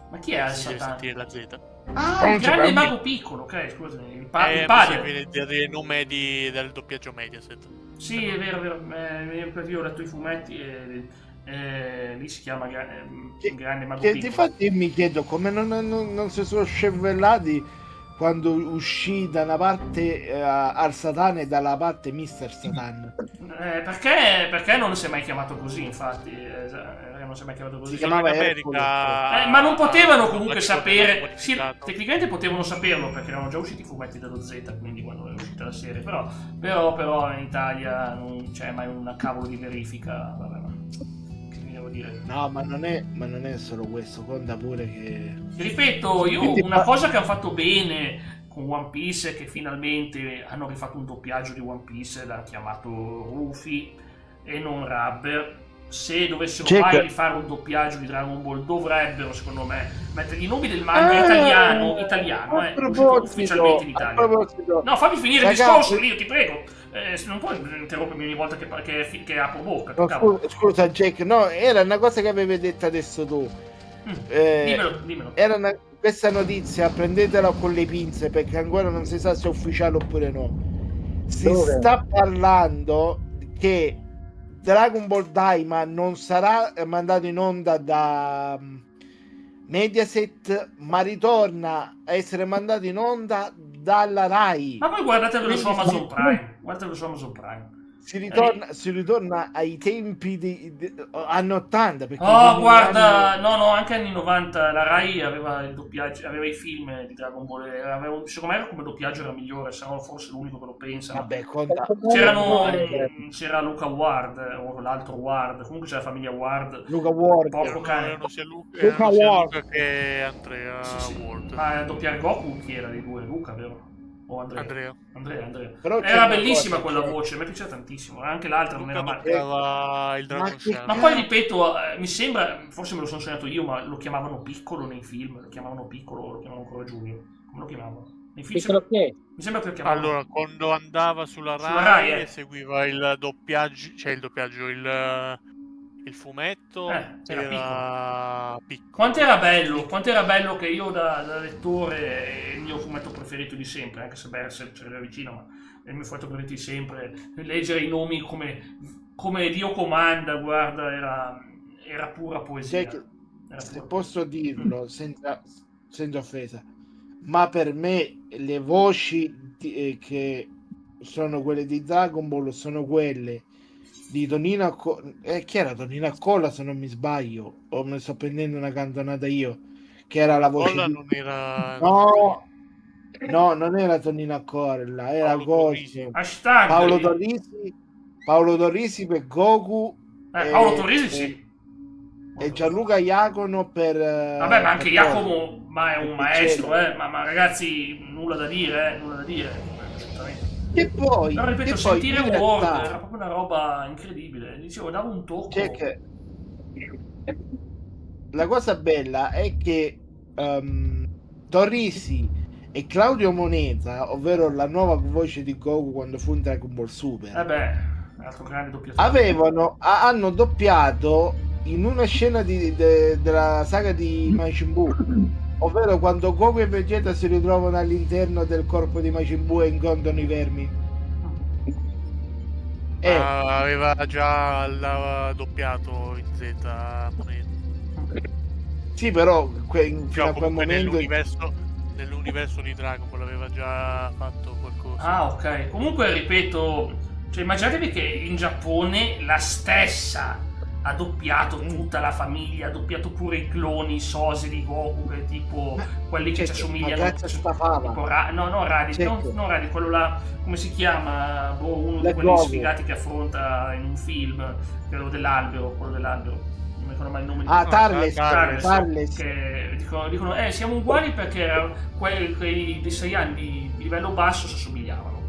Ma chi è Al si deve Satan? sentire la Z. Ah, il grande mago piccolo, ok, scusami. Il padre. Viene del nome del doppiaggio Mediaset. Sì, è vero, io ho letto i fumetti e lì si chiama grande mago Che piccolo. difatti io mi chiedo come non si sono scervellati quando uscì da una parte Al Satan e dalla parte Mr. Satan. Perché non si è mai chiamato così, infatti. Non si è mai chiamato così. Si chiamava in America. Ma non potevano comunque sapere. Sì, tecnicamente potevano saperlo perché erano già usciti i fumetti dello Z, quindi quando è uscita la serie. Però in Italia non c'è mai una cavolo di verifica. Vabbè, ma che devo dire? No, ma non è solo questo, conta pure che. Ripeto, io una cosa che hanno fatto bene con One Piece è che finalmente hanno rifatto un doppiaggio di One Piece, l'hanno chiamato Rufy e non Rubber. Se dovessero mai rifare un doppiaggio di Dragon Ball dovrebbero, secondo me, mettere i nomi del manga italiano ufficialmente in Italia. No, fammi finire il discorso, io ti prego. Non puoi interrompermi ogni volta che apro bocca. No, scusa Jack, no, era una cosa che avevi detto adesso tu. Dimmelo. Era questa notizia, prendetela con le pinze perché ancora non si sa se è ufficiale oppure no. Sta parlando che Dragon Ball Daima non sarà mandato in onda da Mediaset, ma ritorna a essere mandato in onda dalla Rai. Ma poi guardatelo su Amazon Prime. Si ritorna ai tempi anni 80. Guarda, no, anche anni 90 la Rai aveva il doppiaggio, aveva i film di Dragon Ball, secondo me come doppiaggio era migliore, se no forse l'unico che lo pensa. Vabbè, conta. C'era Luca Ward, o l'altro Ward, comunque c'era la famiglia Ward. Luca Ward. Porco cane. Erano sia Luca che Andrea Ward. Ma a doppiare Goku chi era dei due? Luca, vero? O Andrea. Però era bellissima quella voce, mi piaceva tantissimo. Anche l'altra non era male. Il Dragon ma poi ripeto, mi sembra, forse me lo sono sognato io, ma lo chiamavano piccolo nei film, lo chiamavano ancora Junior. Come lo chiamavano? Nei film mi sembra che lo chiamavano. Allora, quando andava sulla Rai seguiva il doppiaggio, il fumetto era piccolo. Quanto era bello che io da lettore, il mio fumetto preferito di sempre, anche se Berserk c'era vicino, ma è il mio fumetto preferito di sempre, leggere i nomi come Dio comanda, guarda, era pura poesia. Se posso dirlo senza offesa, ma per me le voci che sono quelle di Dragon Ball sono quelle di Tonino Accolla. Chi era Tonino Accolla, se non mi sbaglio, o mi sto prendendo una cantonata io, che era la voce non era... no, non era Tonino Accolla, era Paolo Torrisi per Goku, Paolo Torrisi sì, e Gianluca Iacono per vabbè, ma anche Iacono ma è un maestro, ma ragazzi, nulla da dire assolutamente. E poi, però ripeto, sentire Ward era proprio una roba incredibile. Dicevo, dava un tocco. La cosa bella è che Torrisi e Claudio Moneta, ovvero la nuova voce di Goku quando fu in Dragon Ball Super, altro grande doppiatore, hanno doppiato in una scena della saga di Majin Buu, ovvero quando Goku e Vegeta si ritrovano all'interno del corpo di Majin Buu e incontrano i vermi. Aveva già doppiato in Z Moneta. Sì, però fino a quel momento nell'universo di Dragon Ball aveva già fatto qualcosa. Ah, ok. Comunque ripeto, cioè immaginatevi che in Giappone la stessa ha doppiato tutta la famiglia, ha doppiato pure i cloni, i sosi di Goku, che tipo quelli che ci assomigliano. Tipo non Raditz, quello là, come si chiama? Uno di quelli sfigati che affronta in un film, quello dell'albero. Non mi ricordo mai il nome di Tarles. Che dicono siamo uguali perché quelli dei Saiyan di livello basso si assomigliavano.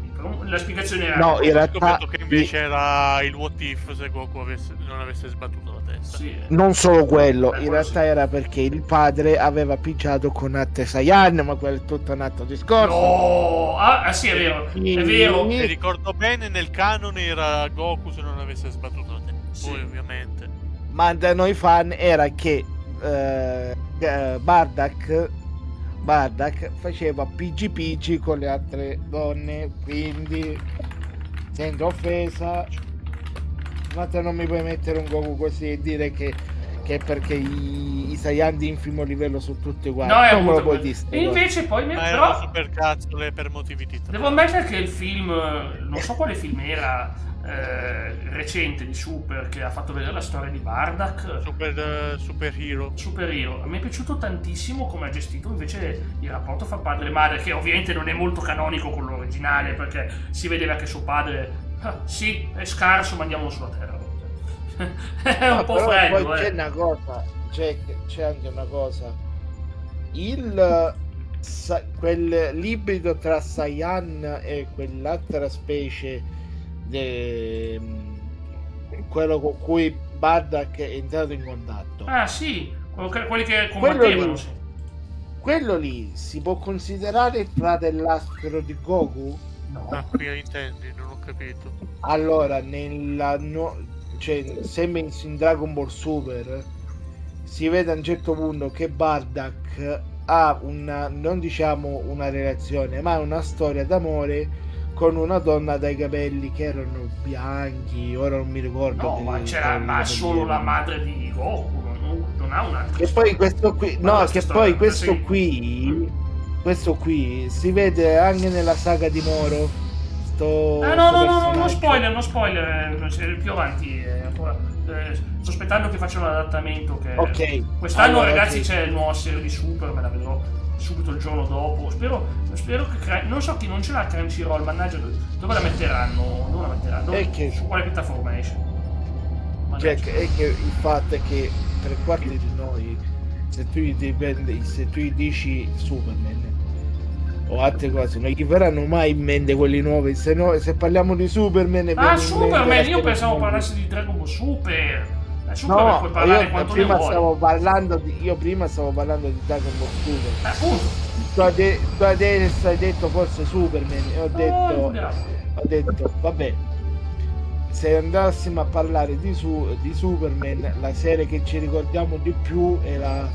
La spiegazione era no, in realtà che invece era il what if se Goku non avesse sbattuto la testa. Sì. Non solo quello, in realtà era perché il padre aveva pigiato con Atte Saiyan, ma quello è tutto un altro discorso. No, sì, è vero. Se ricordo bene, nel canone era Goku se non avesse sbattuto la testa. Sì. Poi ovviamente. Ma da noi fan era che Bardock faceva PG con le altre donne, quindi senza offesa, ma te non mi puoi mettere un Goku così e dire che è perché i Saiyan di infimo livello sono tutti uguali. No, non me lo puoi dire. E invece poi erano super cazzole per motivi di devo ammettere che il film, non so quale film era, recente di Super, che ha fatto vedere la storia di Bardock, Super Hero. A me è piaciuto tantissimo come ha gestito invece il rapporto fra padre e madre, che ovviamente non è molto canonico con l'originale, perché si vedeva che suo padre sì, è scarso, ma andiamo sulla terra. È un po' freddo. Poi c'è una cosa, c'è anche una cosa, quel librido tra Saiyan e quell'altra specie, quello con cui Bardock è entrato in contatto. Ah sì, quelli che combattevano. Quello lì si può considerare il fratellastro di Goku? No. Ah, qui intendi, non ho capito. Allora, sembra in Dragon Ball Super si vede a un certo punto che Bardock ha non diciamo una relazione, ma una storia d'amore con una donna dai capelli che erano bianchi, ora non mi ricordo. No, ma c'era solo la madre di Goku, non ha un'altra. E poi questo qui, questo qui si vede anche nella saga di Moro. No, spoiler, più avanti ancora. Sto aspettando che facciano l'adattamento. Quest'anno, allora, ragazzi, c'è il nuovo serie di Super, me la vedrò subito il giorno dopo. Spero che non so chi non ce l'ha Crunchyroll, mannaggia, dove la metteranno? Su quale piattaforma esce? È che il fatto è che tre quarti di noi, se tu gli dici Superman o altre cose, non gli verranno mai in mente quelli nuovi. Se parliamo di Superman, io pensavo parlassi di Dragon Ball Super. No, puoi parlare quanto ne vuoi. Io prima stavo parlando di Dragon Ball Super. Appunto. Tu adesso hai detto forse Superman e ho detto vabbè, se andassimo a parlare di Superman, la serie che ci ricordiamo di più è la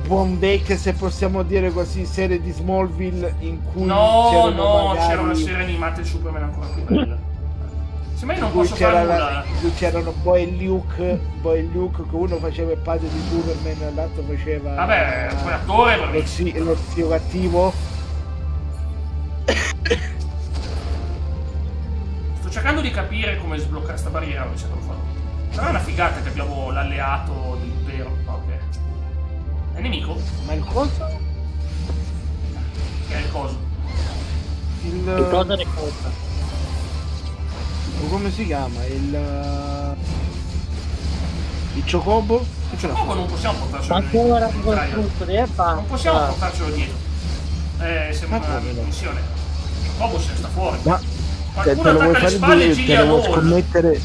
buon vecchia, se possiamo dire così, serie di Smallville, in cui c'era una serie animata di Superman ancora più bella. Se mai non posso fare nulla. C'erano Boy e Luke, che uno faceva il padre di Superman e l'altro faceva quell'attore lo zio cattivo. Sto cercando di capire come sbloccare sta barriera, non c'è troppo. Però è una figata che abbiamo l'alleato dell'impero. Ok. È nemico? Ma il coso? Che è il coso? Il coso ne conta. Come si chiama? Il Chocobo? Il Chocobo non possiamo portarcelo dietro. Non possiamo portarcelo dietro. Sembra una missione. Il Chocobo se ne sta fuori. Ma te lo vuoi fare dire? Te lo vuoi scommettere?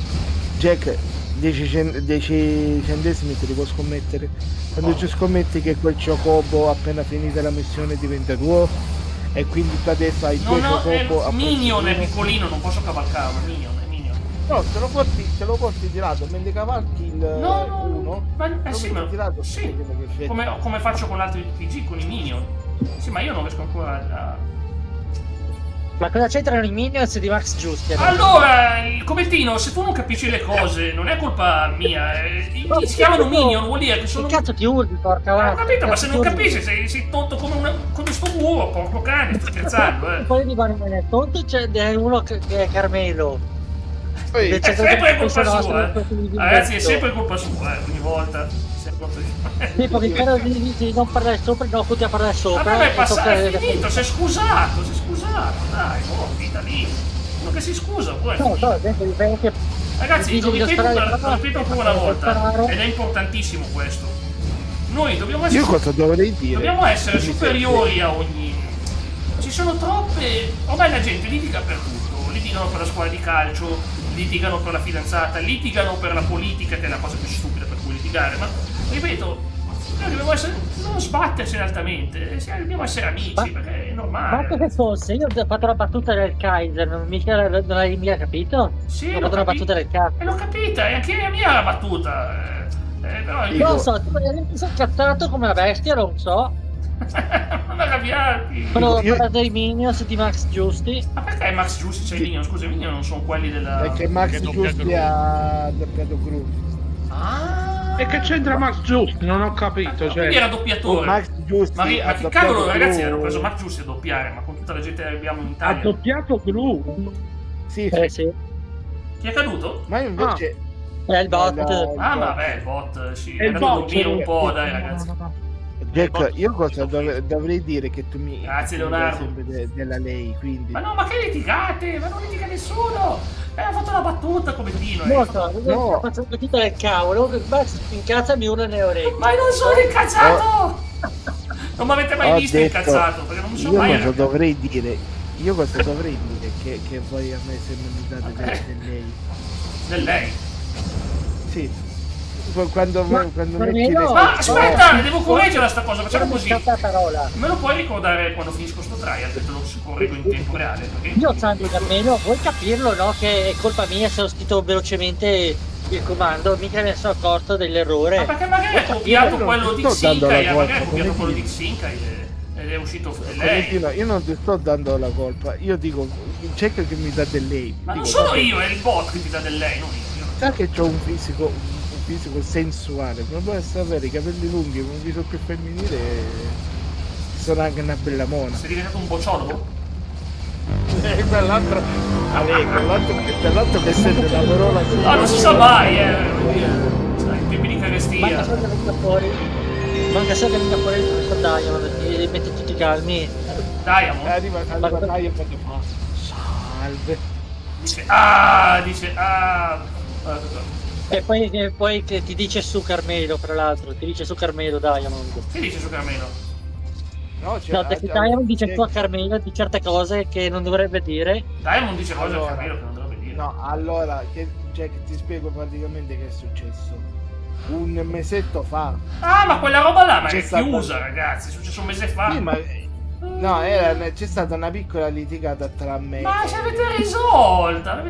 Jack, 10 centesimi te li può scommettere? Quando ci scommetti che quel Chocobo appena finita la missione diventa tuo? E quindi tu adesso hai due Chocobo. Minion è piccolino, non posso cavalcarlo. Minion. No, te lo porti di lato mentre cavalchi uno. Sì. Come faccio con altri PG, con i Minion. Sì, ma io non riesco ancora a... Ma cosa c'entrano i Minions di Max Giusti? Allora, il commentino, se tu non capisci le cose, non è colpa mia. Si chiamano Minion, vuol dire che sono... Che cazzo ti urli, porca vacca? Ho capito, ma se non capisci, sei tonto come sto muro, porco cane, sto scherzando, Poi dicono, tonto c'è uno che è Carmelo. È sempre colpa sua, ragazzi, è sempre colpa sua, ogni volta. Tipo che credo di non parlare sopra, no, continua a parlare sopra. Vabbè, è finito, si è scusato, dai, vita lì. Uno che si scusa, poi. Ragazzi, lo ripeto ancora una volta, ed è importantissimo questo. Noi dobbiamo essere. Io cosa dovrei dire? Dobbiamo essere superiori a ogni. Ci sono troppe. Ormai la gente litiga per tutto, litigano per la squadra di calcio, litigano per la fidanzata, litigano per la politica, che è la cosa più stupida per cui litigare, ma ripeto, noi dobbiamo essere. Non sbatterci altamente, dobbiamo essere amici, perché è normale. Ma che fosse, io ho fatto la battuta del Kaiser, non l'hai mica capito? Sì, ho fatto la battuta del Kaiser. L'ho capita, e anche la mia la battuta. Però io non so, tu mi sono cattato come una bestia, non so. Non arrabbiarti. Quando ho parlato dei Minions di Max Giusti. Ma perché Max Giusti c'è i Minions? Scusa, i Minions non sono quelli della. Perché Max Giusti ha doppiato Gru. E che c'entra Max Giusti? Non ho capito. Quindi era doppiatore. Max Giusti ma che cavolo, ragazzi, hanno preso Max Giusti a doppiare, ma con tutta la gente che abbiamo in Italia. Ha doppiato Gru. Sì. Sì. Chi è caduto? Ma invece. È il bot. Vabbè, il bot, sì. È il andato a bot, dormire un po', dai, ragazzi. Jack, io cosa dovrei dire che tu mi. Grazie, Leonardo. Della lei, quindi. Ma no, ma che litigate? Ma non litiga nessuno! Ha fatto la battuta come Dino. No, ho fatto la battuta del cavolo. Incazzami uno nelle orecchie. Ma non sono incazzato! Non mi avete mai visto incazzato, perché non mi sono mai. Io cosa dovrei dire? Che voi a me se non mi date del lei. Del lei? Sì. Quando ma aspetta, devo correggere sta cosa, facciamo così. Parola. Me lo puoi ricordare quando finisco sto trial, che te lo correggo in tempo reale? Perché. Io Sandro Carmelo, vuoi capirlo, no? Che è colpa mia se ho scritto velocemente il comando, mica mi sono accorto dell'errore. Ma perché magari ha copiato quello di Xinkai, magari ha copiato quello di Xinkai ed è uscito lei. Io non ti sto dando la colpa, io dico cerca che mi dà del lei. Ma non sono io, è il bot che ti dà del lei, non io. Sa che c'ho un fisico sensuale, come può essere avere i capelli lunghi con un viso più femminile e sono anche una bella mona. Sei diventato un bocciologo? Quell'altro che sente la parola no, non si sa mai, i tempi di carestia. Manca solo che venga fuori il professor Diamond e mette tutti calmi. Diamond? Arriva Diamond e fa salve. Dice e poi che ti dice su Carmelo, fra l'altro, ti dice su Carmelo Diamond. Che dice su Carmelo? No, perché Diamond dice su a Carmelo di certe cose che non dovrebbe dire. Diamond dice cose a Carmelo che non dovrebbe dire. No, allora, ti spiego praticamente che è successo. Un mesetto fa. Ah, ma quella roba là, ma è chiusa, ragazzi, è successo un mese fa. Sì, ma. No, c'è stata una piccola litigata tra me. Ma ce l'avete risolta,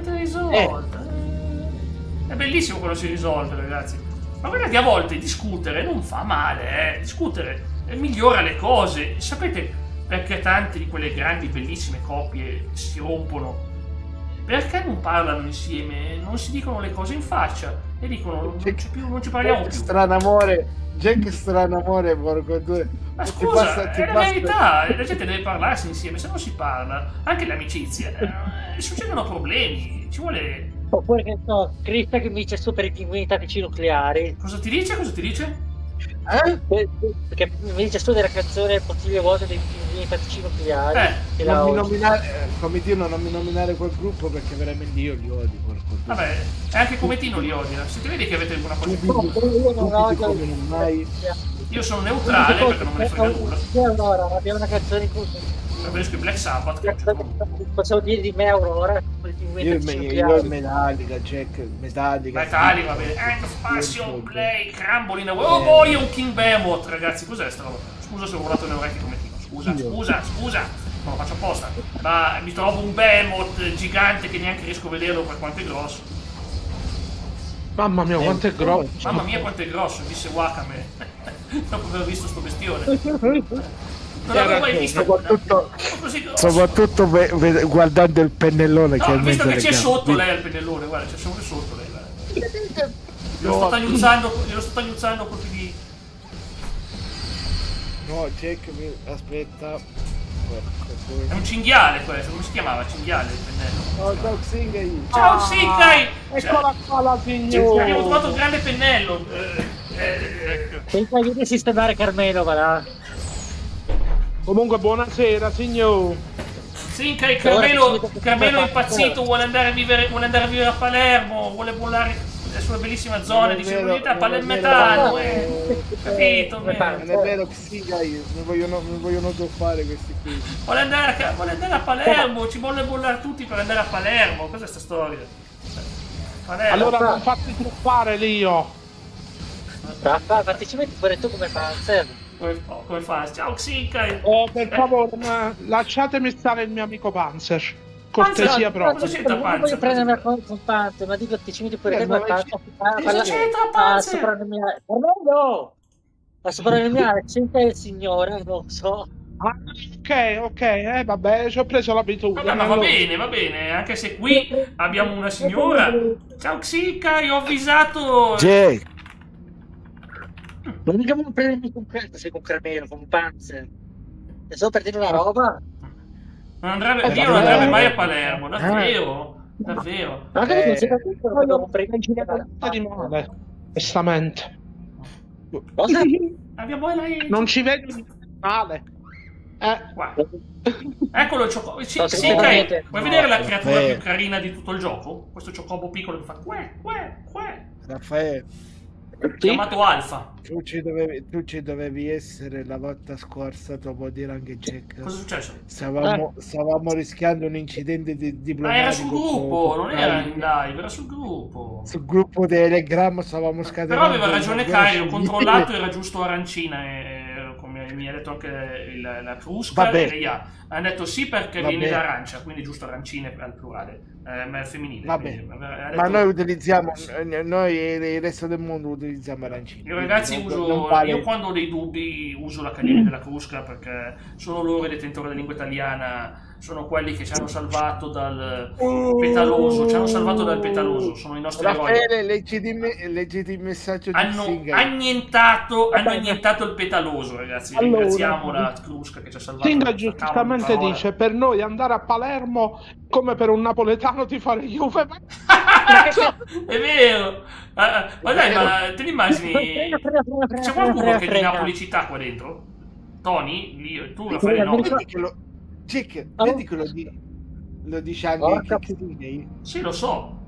È bellissimo quando si risolve, ragazzi. Ma guardate, a volte discutere non fa male, discutere migliora le cose. Sapete perché tante di quelle grandi, bellissime coppie si rompono? Perché non parlano insieme, non si dicono le cose in faccia e dicono non ci parliamo più. Strano amore, Jack strano amore, porco due. Ma scusa, è la verità, la gente deve parlarsi insieme, se non si parla, anche l'amicizia, succedono problemi, ci vuole. Oppure che so, Cristo che mi dice su per i pinguini tattici nucleari. Cosa ti dice? Perché mi dice su della canzone possibile volte dei pinguini tattici nucleari. Come Dio non mi nominare quel gruppo perché veramente io li odio, porco due. Vabbè, è anche come Tino li odia, se ti vedi che avete una cosa io sono neutrale perché non me ne frega nulla. Allora, abbiamo una canzone con preferisco i Black Sabbath. Possiamo dire di me Aurora. Io Metallica, Jack, Metallica, va bene. And Passion Play, Crumbling Away. Oh boy, è un King Behemoth, ragazzi, cos'è sta roba? Scusa se ho volato le orecchie come Tino, scusa. Non lo faccio apposta. Ma mi trovo un Behemoth gigante che neanche riesco a vederlo per quanto è grosso. Mamma mia, quanto è grosso. Mamma mia, quanto è grosso, disse Wakame. Dopo aver visto sto bestione. Non l'avevo mai visto. Soprattutto guardando il pennellone che è in mezzo visto che c'è gambe. sotto lei al pennellone, guarda, c'è sempre sotto lei. Glielo sto tagliuzzando colpi di. No, Jack, aspetta. È un cinghiale questo, come si chiamava? Cinghiale il pennello. Oh, ciao Xingai. Ciao Xingai! Eccola qua la signora. Abbiamo trovato un grande pennello. Senza di sistemare Carmelo, va là. Comunque buonasera signor. Xingai, Carmelo è impazzito, vuole andare a vivere a Palermo, vuole bollare le sue bellissime zone di sicurezà palermitano, capito? Non è vero Xingai, mi vogliono truffare questi qui. Vuole andare a Palermo, ci vuole bollare tutti per andare a Palermo, cos'è sta storia? Palermo. Allora non fatti truffare Lio. Fatti ci metti pure tu come Panzer. Come fa? Ciao Xingai! Oh, per favore, lasciatemi stare il mio amico Panzer. Cortesia proprio. Non voglio prendermi con Panzer, ma dico ti ci metti pure te come Panzer. A sopravvivenire c'è il signore, non so. Ok, vabbè, ci ho preso l'abitudine. Vabbè, ma va bene, anche se qui abbiamo una signora. Ciao Xingai, ho avvisato... Jay! Non mica vuoi prendermi con Carmelo, con Panzer. E solo per dire una roba. Non andrebbe mai a Palermo, davvero? Davvero? Ma che non si capisce non di male, onestamente. Cosa? Non ci vedo male. Eccolo il Chocobo. Xingai, vuoi vedere la creatura più carina di tutto il gioco? Questo Chocobo piccolo che fa Raffaele, chiamato Alfa. tu ci dovevi essere la volta scorsa, te lo può dire anche Jack. Cosa è successo? Stavamo rischiando un incidente diplomatico. Era sul gruppo, non era in live, era sul gruppo. Sul gruppo Telegram stavamo scatenando. Però aveva ragione Caio, ho controllato, era giusto arancina, come mi ha detto anche la Crusca, e lei ha detto sì perché viene da arancia, quindi giusto arancine al plurale, ma è femminile. Vabbè. Detto, ma noi utilizziamo, noi il resto del mondo utilizziamo arancine. Io ragazzi io quando ho dei dubbi uso l'Accademia della Crusca perché sono loro i detentori della lingua italiana, sono quelli che ci hanno salvato dal petaloso, sono i nostri Raffaele, eroi. leggiti il messaggio di Hanno Xingai. annientato il petaloso, ragazzi. Ringraziamo la Crusca che ci ha salvato. Xingai giustamente dice: per noi andare a Palermo come per un napoletano ti fare Juve. È vero. Ma dai, ma te ne immagini? C'è qualcuno che di Napoli città qua dentro? Tony? Tu la fai no? Cic, vedi che lo dice anche Xingai? Sì, lo so.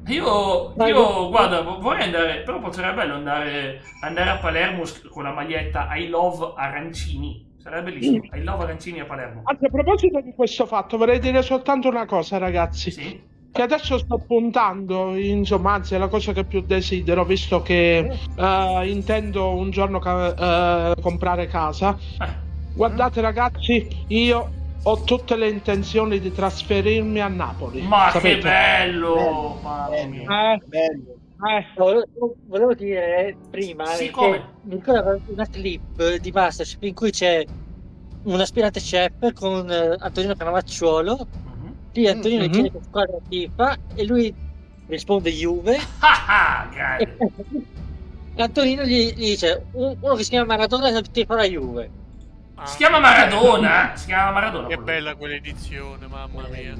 Io guarda, vorrei andare, però potrebbe bello andare a Palermo con la maglietta I love arancini. Sarebbe bellissimo. I love arancini a Palermo. Anzi, a proposito di questo fatto, vorrei dire soltanto una cosa, ragazzi. Sì? Che adesso sto puntando, insomma, anzi è la cosa che più desidero, visto che intendo un giorno comprare casa. Guardate ragazzi, io ho tutte le intenzioni di trasferirmi a Napoli. Ma sapete? che bello! Mamma mia. Bello. Volevo dire prima Sì, che mi ricordo una clip di Masterchef in cui c'è un aspirante chef con Antonino Canavacciuolo. Lì Antonino gli chiede che squadra tifa e lui risponde Juve. Grande. E Antonino gli dice uno che si chiama Maradona tifa la Juve. Si chiama Maradona? Che bella quell'edizione, mamma mia.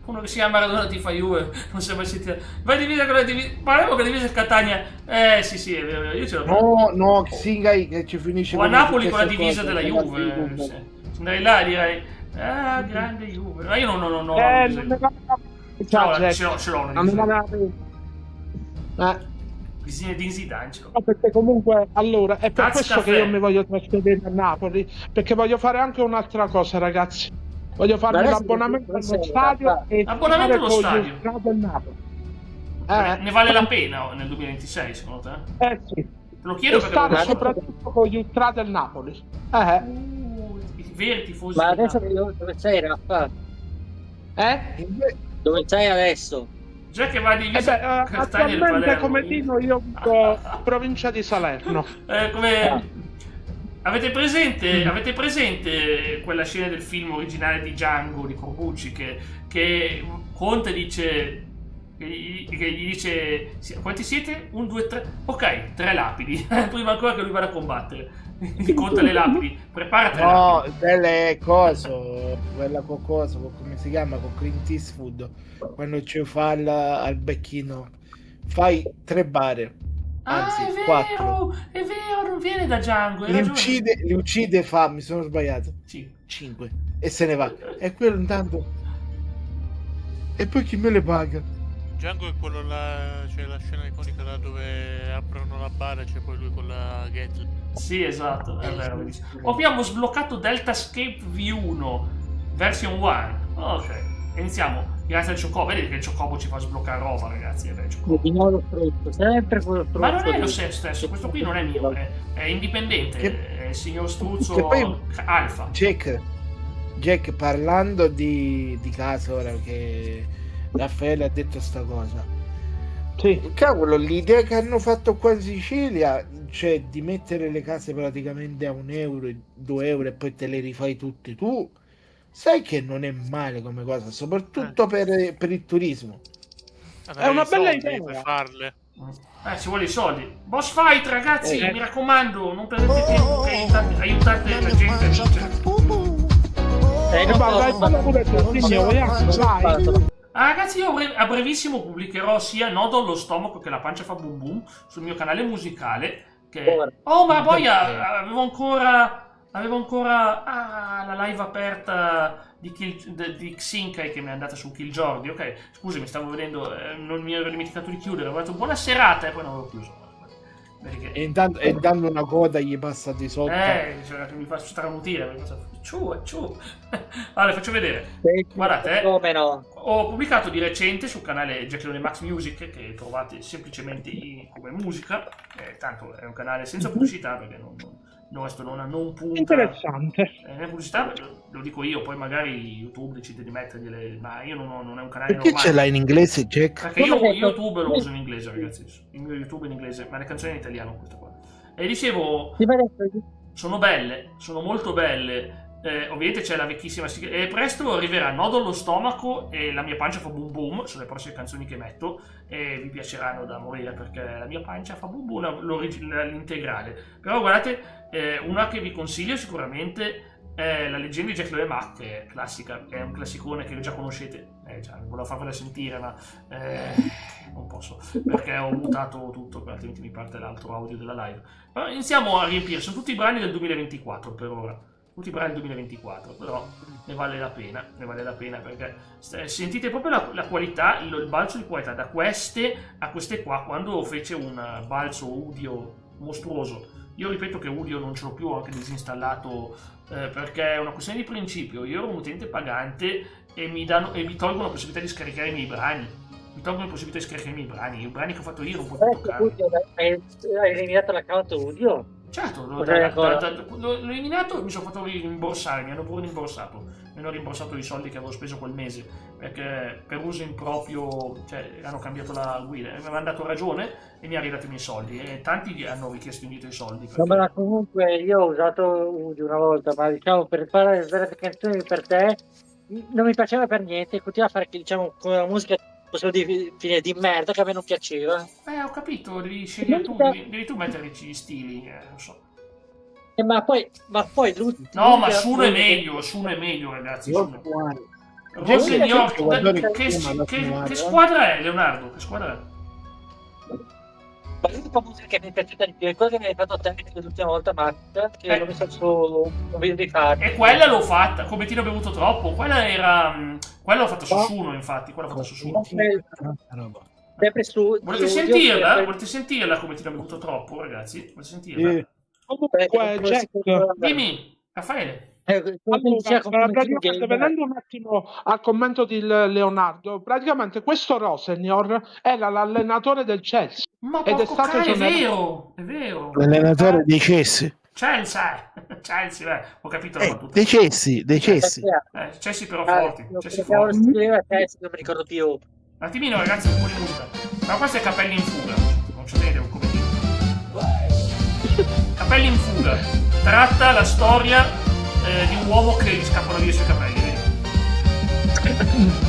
Uno che si chiama Maradona ti fa Juve, non si è mai sentito. Vai divisa con la divisa. Parliamo che divisa Catania. Sì, è vero, io ce l'ho. No, Xingai che ci finisce. O a Napoli con la divisa della Juve. Se andrai là direi grande Juve. Ma io non ho. Ce l'ho una divisa. Di Zidane ce l'ho. No, perché comunque allora è per questo caffè. che io mi voglio trasferire a Napoli, perché voglio fare anche un'altra cosa, ragazzi. Voglio farmi l'abbonamento allo stadio e abbonamento allo stadio del Napoli. Ne vale la pena nel 2026 secondo te? Sì. Te lo chiedo perché stare soprattutto con gli ultra del Napoli. I veri tifosi. Ma adesso dove sei, Raffa? Dove sei adesso? Già che va di Catania del attualmente Palermo. come Tino io vivo provincia di Salerno. Avete presente quella scena del film originale di Django di Corbucci che Conte dice che gli dice quanti siete? 1, 2, 3. Ok, 3 lapidi prima ancora che lui vada a combattere. Ti conta le lapidi. Preparati. No, delle coso, quella con coso, come si chiama, con Clint Eastwood, quando ci fa al becchino, fai 3 bare, anzi è 4. vero, non viene da Django. Li uccide, fa, mi sono sbagliato, 5 e se ne va. E quello intanto, e poi chi me le paga? Django è quello là, c'è la scena iconica là dove aprono la bara e c'è poi lui con la gadget. Sì, esatto, è vero, benissimo. Abbiamo sbloccato Delta Escape V1 version 1. Ok, iniziamo. Grazie al Chocobo, vedete che il Chocobo ci fa sbloccare roba, ragazzi. Di nuovo frutto, sempre quello frutto. Ma non è lo stesso, questo qui non è mio, è indipendente, è il signor Struzzo poi, Alfa. Jack, parlando di casa, ora che Raffaele ha detto sta cosa, cavolo, l'idea che hanno fatto qua in Sicilia, cioè di mettere le case praticamente a €1, €2 e poi te le rifai tutte tu, sai che non è male come cosa, soprattutto per il turismo. È una bella idea per farle. Ci vuole i soldi. Boss fight, ragazzi, mi raccomando, non perdete tempo, aiutate la gente a vincere. Ragazzi, io a brevissimo pubblicherò sia Nodo allo stomaco che La pancia fa boom boom sul mio canale musicale. Oh, ma poi avevo ancora la live aperta di Xinkai che mi è andata su Killjordi. Ok, scusi, mi stavo vedendo, non mi ero dimenticato di chiudere. Avevo detto buona serata e poi non avevo chiuso. E intanto una coda gli passa di sotto. Mi fa stramutire. Ciù. Allora, faccio vedere. Guardate, come no? ho pubblicato di recente sul canale Jack Leone Max Music, che trovate semplicemente come musica. Tanto è un canale senza pubblicità perché non punta. Interessante. Pubblicità lo dico io, poi magari YouTube decide di mettergliele, ma io non è un canale Perché normale. ce l'hai in inglese, Jack? Perché io YouTube lo uso in inglese, ragazzi. Il mio YouTube è in inglese, ma le canzoni in italiano questa qua. E dicevo, sono belle, sono molto belle. Ovviamente c'è la vecchissima sigla. E presto arriverà Nodo allo stomaco e La mia pancia fa boom boom. Sono le prossime canzoni che metto e vi piaceranno da morire perché La mia pancia fa boom boom, l'integrale. Però guardate, una che vi consiglio sicuramente è La leggenda di Jack LeMac, che è classica, è un classicone che già conoscete. Volevo farvela sentire, ma non posso perché ho mutato tutto, altrimenti mi parte l'altro audio della live. Però iniziamo a riempire, sono tutti i brani del 2024 per ora. Tutti i brani del 2024, però ne vale la pena perché sentite proprio la qualità, il balzo di qualità da queste a queste qua, quando fece un balzo Udio mostruoso. Io ripeto che Udio non ce l'ho più, ho anche disinstallato perché è una questione di principio. Io ero un utente pagante e mi tolgono la possibilità di scaricare i miei brani. I brani che ho fatto io non puoi toccare. Hai eliminato l'account Udio? Certo, l'ho eliminato e mi sono fatto rimborsare, mi hanno pure rimborsato. Mi hanno rimborsato i soldi che avevo speso quel mese, perché per uso improprio, hanno cambiato la guida, mi hanno dato ragione e mi hanno ridato i miei soldi. E tanti hanno richiesto indietro i soldi. Perché... No, ma comunque io ho usato Udio una volta, ma diciamo per fare le canzoni per te non mi piaceva per niente, continuava a fare diciamo con la musica possiamo finire di merda che a me non piaceva. Ho capito, devi scegliere tu, devi tu metterci gli stili, lo so. Ma poi no, ma Suno è meglio, ragazzi. Che squadra è, Leonardo? Che squadra è? Ma l'unica musica che mi è piaciuta di più è quella che mi hai fatto te l'ultima volta, Matt, che l'ho messo su un video di farlo. E quella l'ho fatta, come ti ho bevuto troppo, quella l'ho fatta su Suno, infatti, quella l'ho fatta su Suno. Sempre su... Volete sentirla? Volete sentirla come ti ho bevuto troppo, ragazzi? Volete sentirla? Dimmi, Raffaele. Praticamente, venendo un attimo al commento di Leonardo, praticamente questo Rosenior era l'allenatore del Chelsea. Ma ed è stato è vero. L'allenatore dei Chelsea. Chelsea, ho capito la battuta. Dei Chelsea. Chelsea però forti. Non mi ricordo più. Un attimino, ragazzi, un po' di musica. Ma questo è Capelli in fuga. Non c'è niente come dire. Capelli in fuga. Tratta la storia di un uomo che gli scappano via i suoi capelli.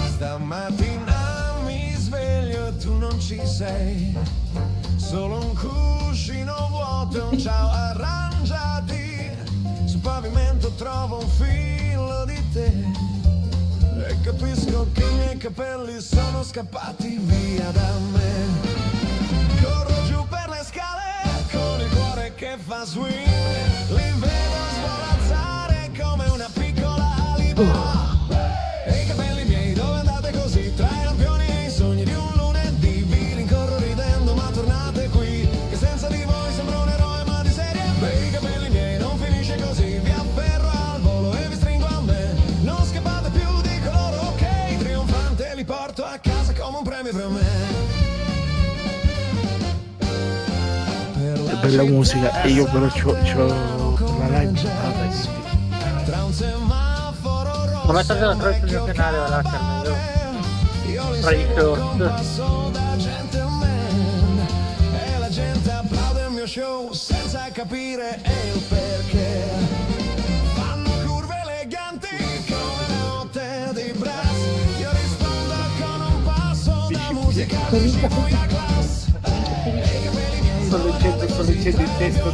Stamattina mi sveglio, tu non ci sei, solo un cuscino vuoto e un ciao arrangiati. Sul pavimento trovo un filo di te e capisco che i miei capelli sono scappati via da me. Corro giù per le scale con il cuore che fa swing, li vedo svolazzare come una piccola aliba. E i capelli miei dove andate così, tra i lampioni e i sogni di un lunedì. Vi rincorro ridendo ma tornate qui, che senza di voi sembro un eroe ma di serie B. I capelli miei non finisce così, vi afferro al volo e vi stringo a me. Non scappate più, dico loro ok, trionfante li porto a casa come un premio per me. Bella musica, e io però c'ho la live Tra un semaforo rosso Come state la troia sul mio canale, va io tra i passo da gentleman e la gente applaude il mio show senza capire il perché. Fanno curve eleganti come le note di brass. Io rispondo con un passo da musica di Shibuya Class. sto leggendo il testo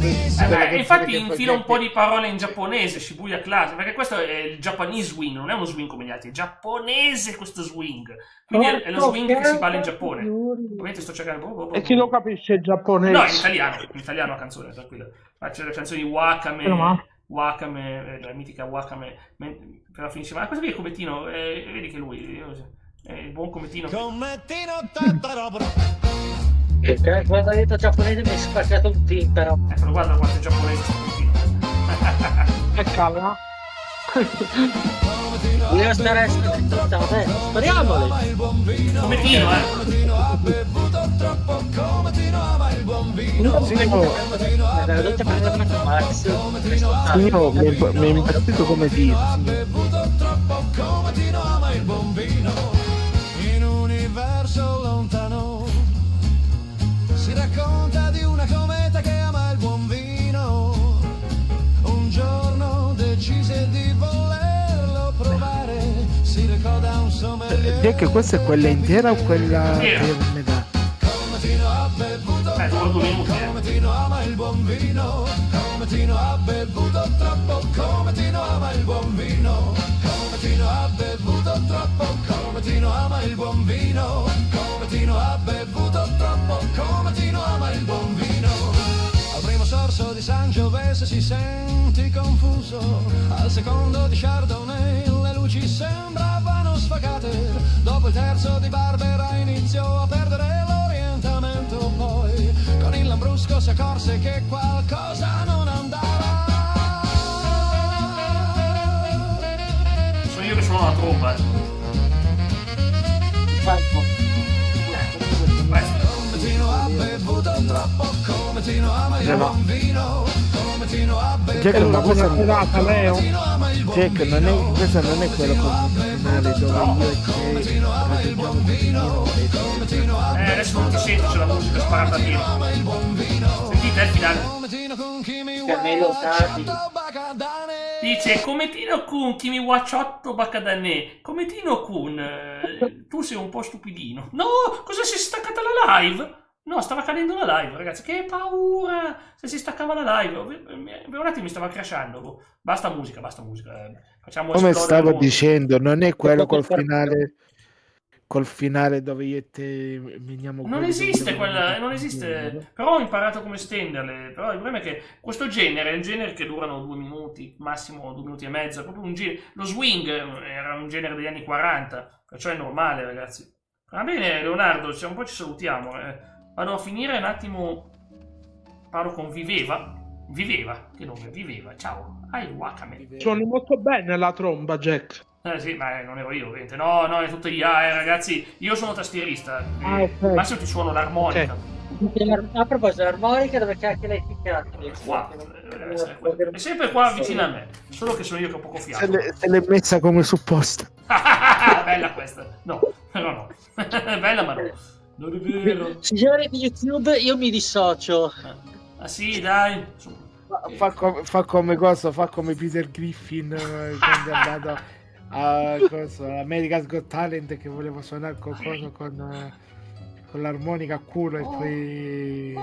infatti infila un po' di parole in giapponese, Shibuya Class, perché questo è il Japanese swing, non è uno swing come gli altri, è giapponese questo swing, quindi è lo swing che si balla in Giappone. Ovviamente sto cercando e chi lo capisce il giapponese? No, in italiano la canzone, tranquillo. C'è le canzoni Wakame, la mitica Wakame, però finisce ma questo qui è Comettino, vedi che lui è il buon Comettino. Quando ho detto giapponese mi è spaccato un timpero. Eccolo, guarda quanto è giapponese sto Comettino. E calma. Volevo stare a speriamole. Comettino, Io mi è impazzito come Dio. In un universo lontano si racconta di una cometa che ama il buon vino. Un giorno decise di volerlo provare. Si recò da un sommelier. E che questa è quella intera o quella per metà? Cometino ha bevuto troppo, Cometino ama il buon vino. Cometino ha bevuto troppo, Cometino ama il buon vino. Cometino ha bevuto troppo, Cometino ama il buon vino. Cometino ha bevuto troppo, Cometino ama il buon vino. Al primo sorso di Sangiovese si senti confuso, al secondo di Chardonnay le luci sembravano sfocate, dopo il terzo di Barbera iniziò a perdere l'orientamento, poi con il lambrusco si accorse che qualcosa non andava. Sono io che suono la tromba. Cometino ha bevuto troppo, Cometino ama il buon vino. Cometino ha Jack, ma bevuto questa serata, Leo. Jack, questa non è quella finale dove io e te praticamente un vino. Adesso non ti sento, c'è la musica sparata a tiro. Sentite il finale. Dice Cometino Kun Kimi Wachotto Bakadane. Cometino Kun, tu sei un po' stupidino. No, cosa si è staccata la live? No, stava cadendo la live, ragazzi. Che paura! Se si staccava la live, per un attimo mi stava crashando. Basta musica. Facciamo come stavo il mondo. dicendo, non è quello col finale dove io e te veniamo. Non esiste quella, non esiste. Però ho imparato come stenderle. Però il problema è che questo genere è un genere che durano 2 minuti, massimo 2 minuti e mezzo. È proprio un genere. Lo swing era un genere degli anni 40, perciò è normale, ragazzi. Va bene, Leonardo, un po' ci salutiamo. Vado a finire un attimo. Parlo con Viveva. Che nome? Viveva, ciao. Wakame. Suoni molto bene la tromba, Jack. Sì, ma non ero io, ovviamente. No, è tutto IA, ragazzi. Io sono tastierista. Okay. Massimo ti suono l'armonica. Okay. A proposito, l'armonica dove cacchio l'hai picchiato? Qua. È sempre qua vicino a me. Solo che sono io che ho poco fiato. Se l'è messa come supposta. Bella questa. No, però no. Bella ma no. Non è vero. Signori di YouTube, io mi dissocio. Ah sì, dai. Fa come Peter Griffin quando è andato a America's Got Talent, che voleva suonare qualcosa con con l'armonica a culo e poi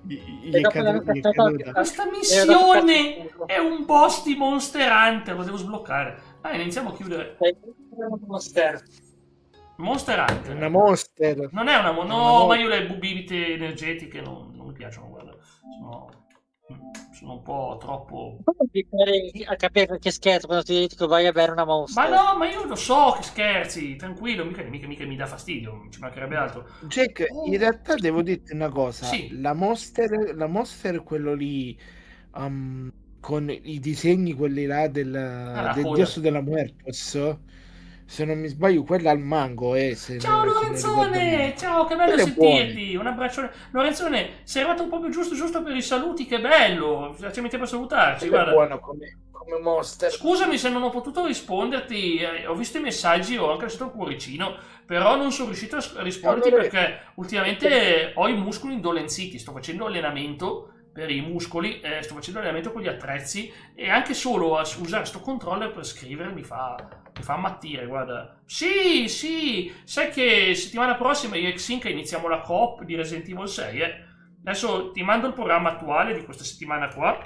gli E è dopo l'hanno caduta. cacciato Questa missione è un boss di Monster Hunter, lo devo sbloccare. Iniziamo a chiudere. Monster. Monster Hunter. Una monster. Non è una no, ma io le bibite energetiche non mi piacciono, guarda. Sono un po' troppo... A capire che scherzo quando ti dico vai a bere una Monster. Ma no, ma io lo so che scherzi, tranquillo, mica mi dà fastidio, ci mancherebbe altro. Jack, in realtà devo dirti una cosa. Sì. La Monster, quello lì, con i disegni, quelli là del coda. Dios della Muertos, se non mi sbaglio, quella al mango, Ciao Lorenzone, ciao, che bello sentirti, un abbraccio. Lorenzone, sei arrivato proprio giusto per i saluti, che bello, ci mettiamo a salutarci, guarda. È buono come Monster. Scusami se non ho potuto risponderti, ho visto i messaggi, ho anche lasciato un cuoricino, però non sono riuscito a risponderti perché ultimamente ho i muscoli indolenziti, sto facendo allenamento per i muscoli, sto facendo allenamento con gli attrezzi e anche solo a usare sto controller per scrivere mi fa ammattire, guarda. Sì, sai che settimana prossima io e Xinca iniziamo la coop di Resident Evil 6, Adesso ti mando il programma attuale di questa settimana qua,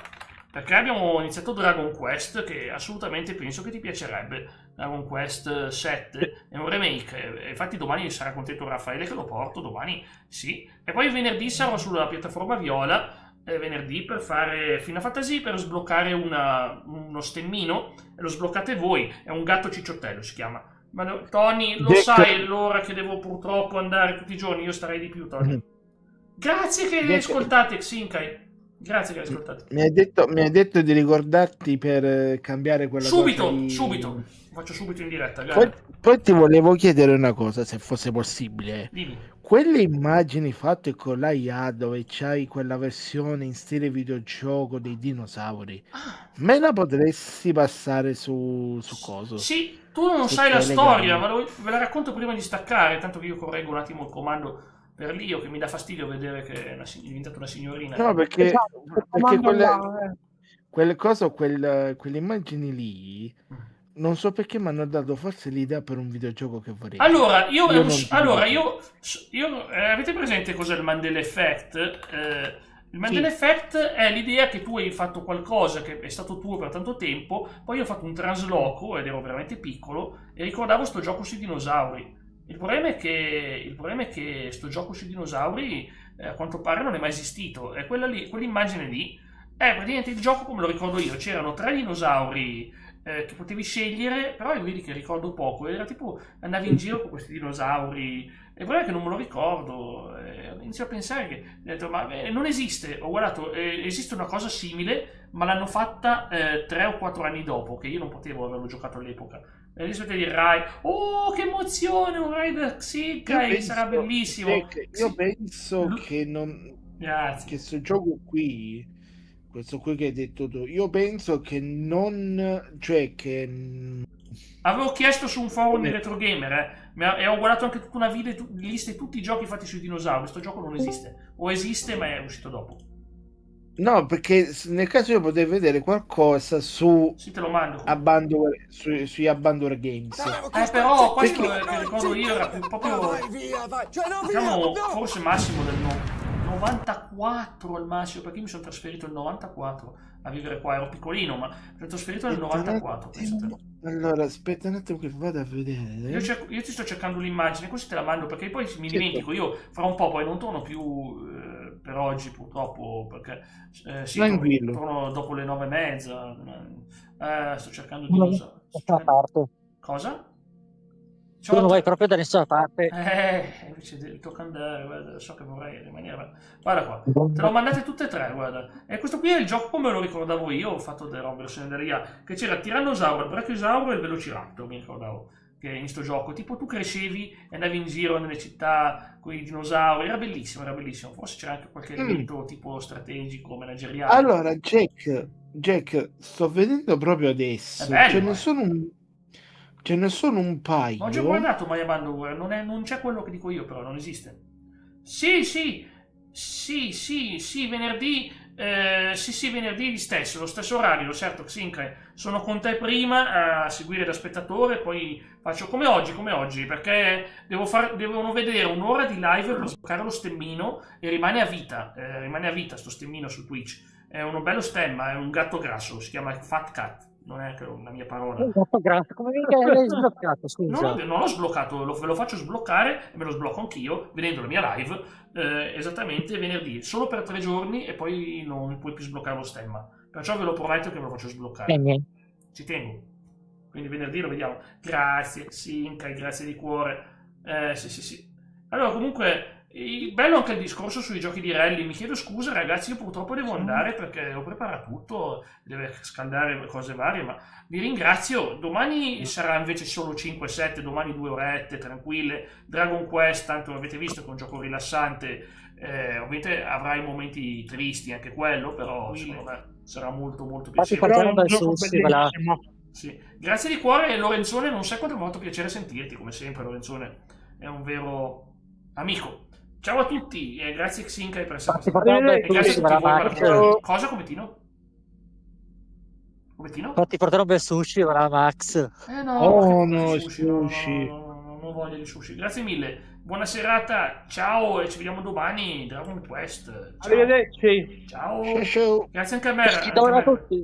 perché abbiamo iniziato Dragon Quest, che assolutamente penso che ti piacerebbe. Dragon Quest 7 è un remake, infatti domani sarà contento Raffaele che lo porto, domani sì. E poi venerdì sarò sulla piattaforma Viola, venerdì per fare Final Fantasy, per sbloccare uno stemmino, e lo sbloccate voi, è un gatto cicciottello si chiama. Ma Tony, lo sai l'ora che devo purtroppo andare tutti i giorni, io starei di più, Tony. Grazie che li ascoltate, Xinkai. Grazie che hai ascoltato. Mi hai detto di ricordarti per cambiare quella subito, cosa subito. Faccio subito in diretta. Poi ti volevo chiedere una cosa, se fosse possibile. Dimmi. Quelle immagini fatte con la IA dove c'hai quella versione in stile videogioco dei dinosauri, me la potresti passare su coso? Sì, tu non sai la storia, ma ve la racconto prima di staccare, tanto che io correggo un attimo il comando per l'io, che mi dà fastidio vedere che è diventata una signorina. No, perché quelle immagini lì, non so perché mi hanno dato forse l'idea per un videogioco che vorrei. Allora, avete presente cos'è il Mandela Effect? Il Mandela Effect è l'idea che tu hai fatto qualcosa che è stato tuo per tanto tempo, poi io ho fatto un trasloco ed ero veramente piccolo e ricordavo sto gioco sui dinosauri. Il problema è che sto gioco sui dinosauri a quanto pare non è mai esistito, e quell'immagine lì è praticamente il gioco come lo ricordo io. C'erano 3 dinosauri che potevi scegliere, però vedi che ricordo poco, era tipo andavi in giro con questi dinosauri, e il problema è che non me lo ricordo, inizio a pensare che ho detto, ma non esiste, ho guardato, esiste una cosa simile, ma l'hanno fatta 3 o 4 anni dopo, che io non potevo averlo giocato all'epoca. E rispetto a dire Rai, oh che emozione, un Rai da Xinkai, sarà bellissimo. Io penso che Grazie. che questo gioco qui, questo qui che hai detto tu, io penso che non, cioè che avevo chiesto su un forum di Retro Gamer e ho guardato anche tutta una lista di tutti i giochi fatti sui dinosauri. Questo gioco non esiste, o esiste ma è uscito dopo. No, perché nel caso io potrei vedere qualcosa su Sì, te lo mando. sui Abandoned Games. Però questo che ricordo io era più proprio, diciamo, forse massimo del 94 al massimo, perché io mi sono trasferito nel 94 a vivere qua, ero piccolino, ma mi sono trasferito nel 94. Allora, aspetta un attimo che vado a vedere. Io ti sto cercando l'immagine, così te la mando, perché poi mi dimentico, io fra un po' poi non torno più per oggi purtroppo, perché sì, torno dopo le 9:30, sto cercando di cosa? Tu non vai proprio da nessuna parte. Invece tocca andare, guarda, so che vorrei rimanere. Guarda qua, te l'ho mandate tutte e 3, guarda. E questo qui è il gioco come lo ricordavo io, ho fatto della versione dell'IA, che c'era il tirannosauro, il brachiosauro e il velociraptor, mi ricordavo, che in sto gioco, tipo tu crescevi e andavi in giro nelle città con i dinosauri, era bellissimo, forse c'era anche qualche elemento tipo strategico, manageriale. Allora, Jack, sto vedendo proprio adesso, ce ne sono un paio. Ho già guardato Maya Bandover, non c'è quello che dico io, però non esiste. Sì, venerdì Sì, venerdì stesso, lo stesso orario, certo, Xinkai. Sono con te prima a seguire da spettatore, poi faccio come oggi, perché devono vedere un'ora di live per sbloccare lo stemmino e rimane a vita sto stemmino su Twitch. È uno bello stemma, è un gatto grasso, si chiama Fat Cat, non è che una mia parola. Come l'hai sbloccato, scusa? Non l'ho sbloccato, ve lo faccio sbloccare e me lo sblocco anch'io, vedendo la mia live, esattamente venerdì, solo per 3 giorni e poi non puoi più sbloccare lo stemma. Perciò ve lo prometto che ve lo faccio sbloccare. Ci tengo. Quindi venerdì lo vediamo. Grazie, Xinkai, grazie di cuore. Sì. Allora, comunque, bello anche il discorso sui giochi di rally. Mi chiedo scusa, ragazzi, io purtroppo devo andare perché ho preparato tutto, deve scaldare cose varie, ma vi ringrazio. Domani sarà invece solo 5-7, domani 2 orette, tranquille. Dragon Quest, tanto avete visto che è un gioco rilassante. Ovviamente avrà i momenti tristi anche quello, però secondo me sarà molto molto piacevole. Sì. Grazie di cuore Lorenzone, non sai quanto mi ha fatto piacere sentirti, come sempre Lorenzone è un vero amico. Ciao a tutti e grazie Xinkai per essere stato. E grazie a tutti voi. Cosa, Cometino? Ti porterebbe sushi ora Max. Sushi. Non voglio di sushi. Grazie mille. Buona serata, ciao e ci vediamo domani. Dragon Quest. Ciao. Arrivederci. Ciao. Grazie anche a me. Sogni a tutti.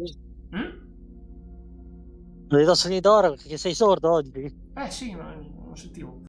Lo do sogni d'oro perché sei sordo oggi. Sì, non sentivo.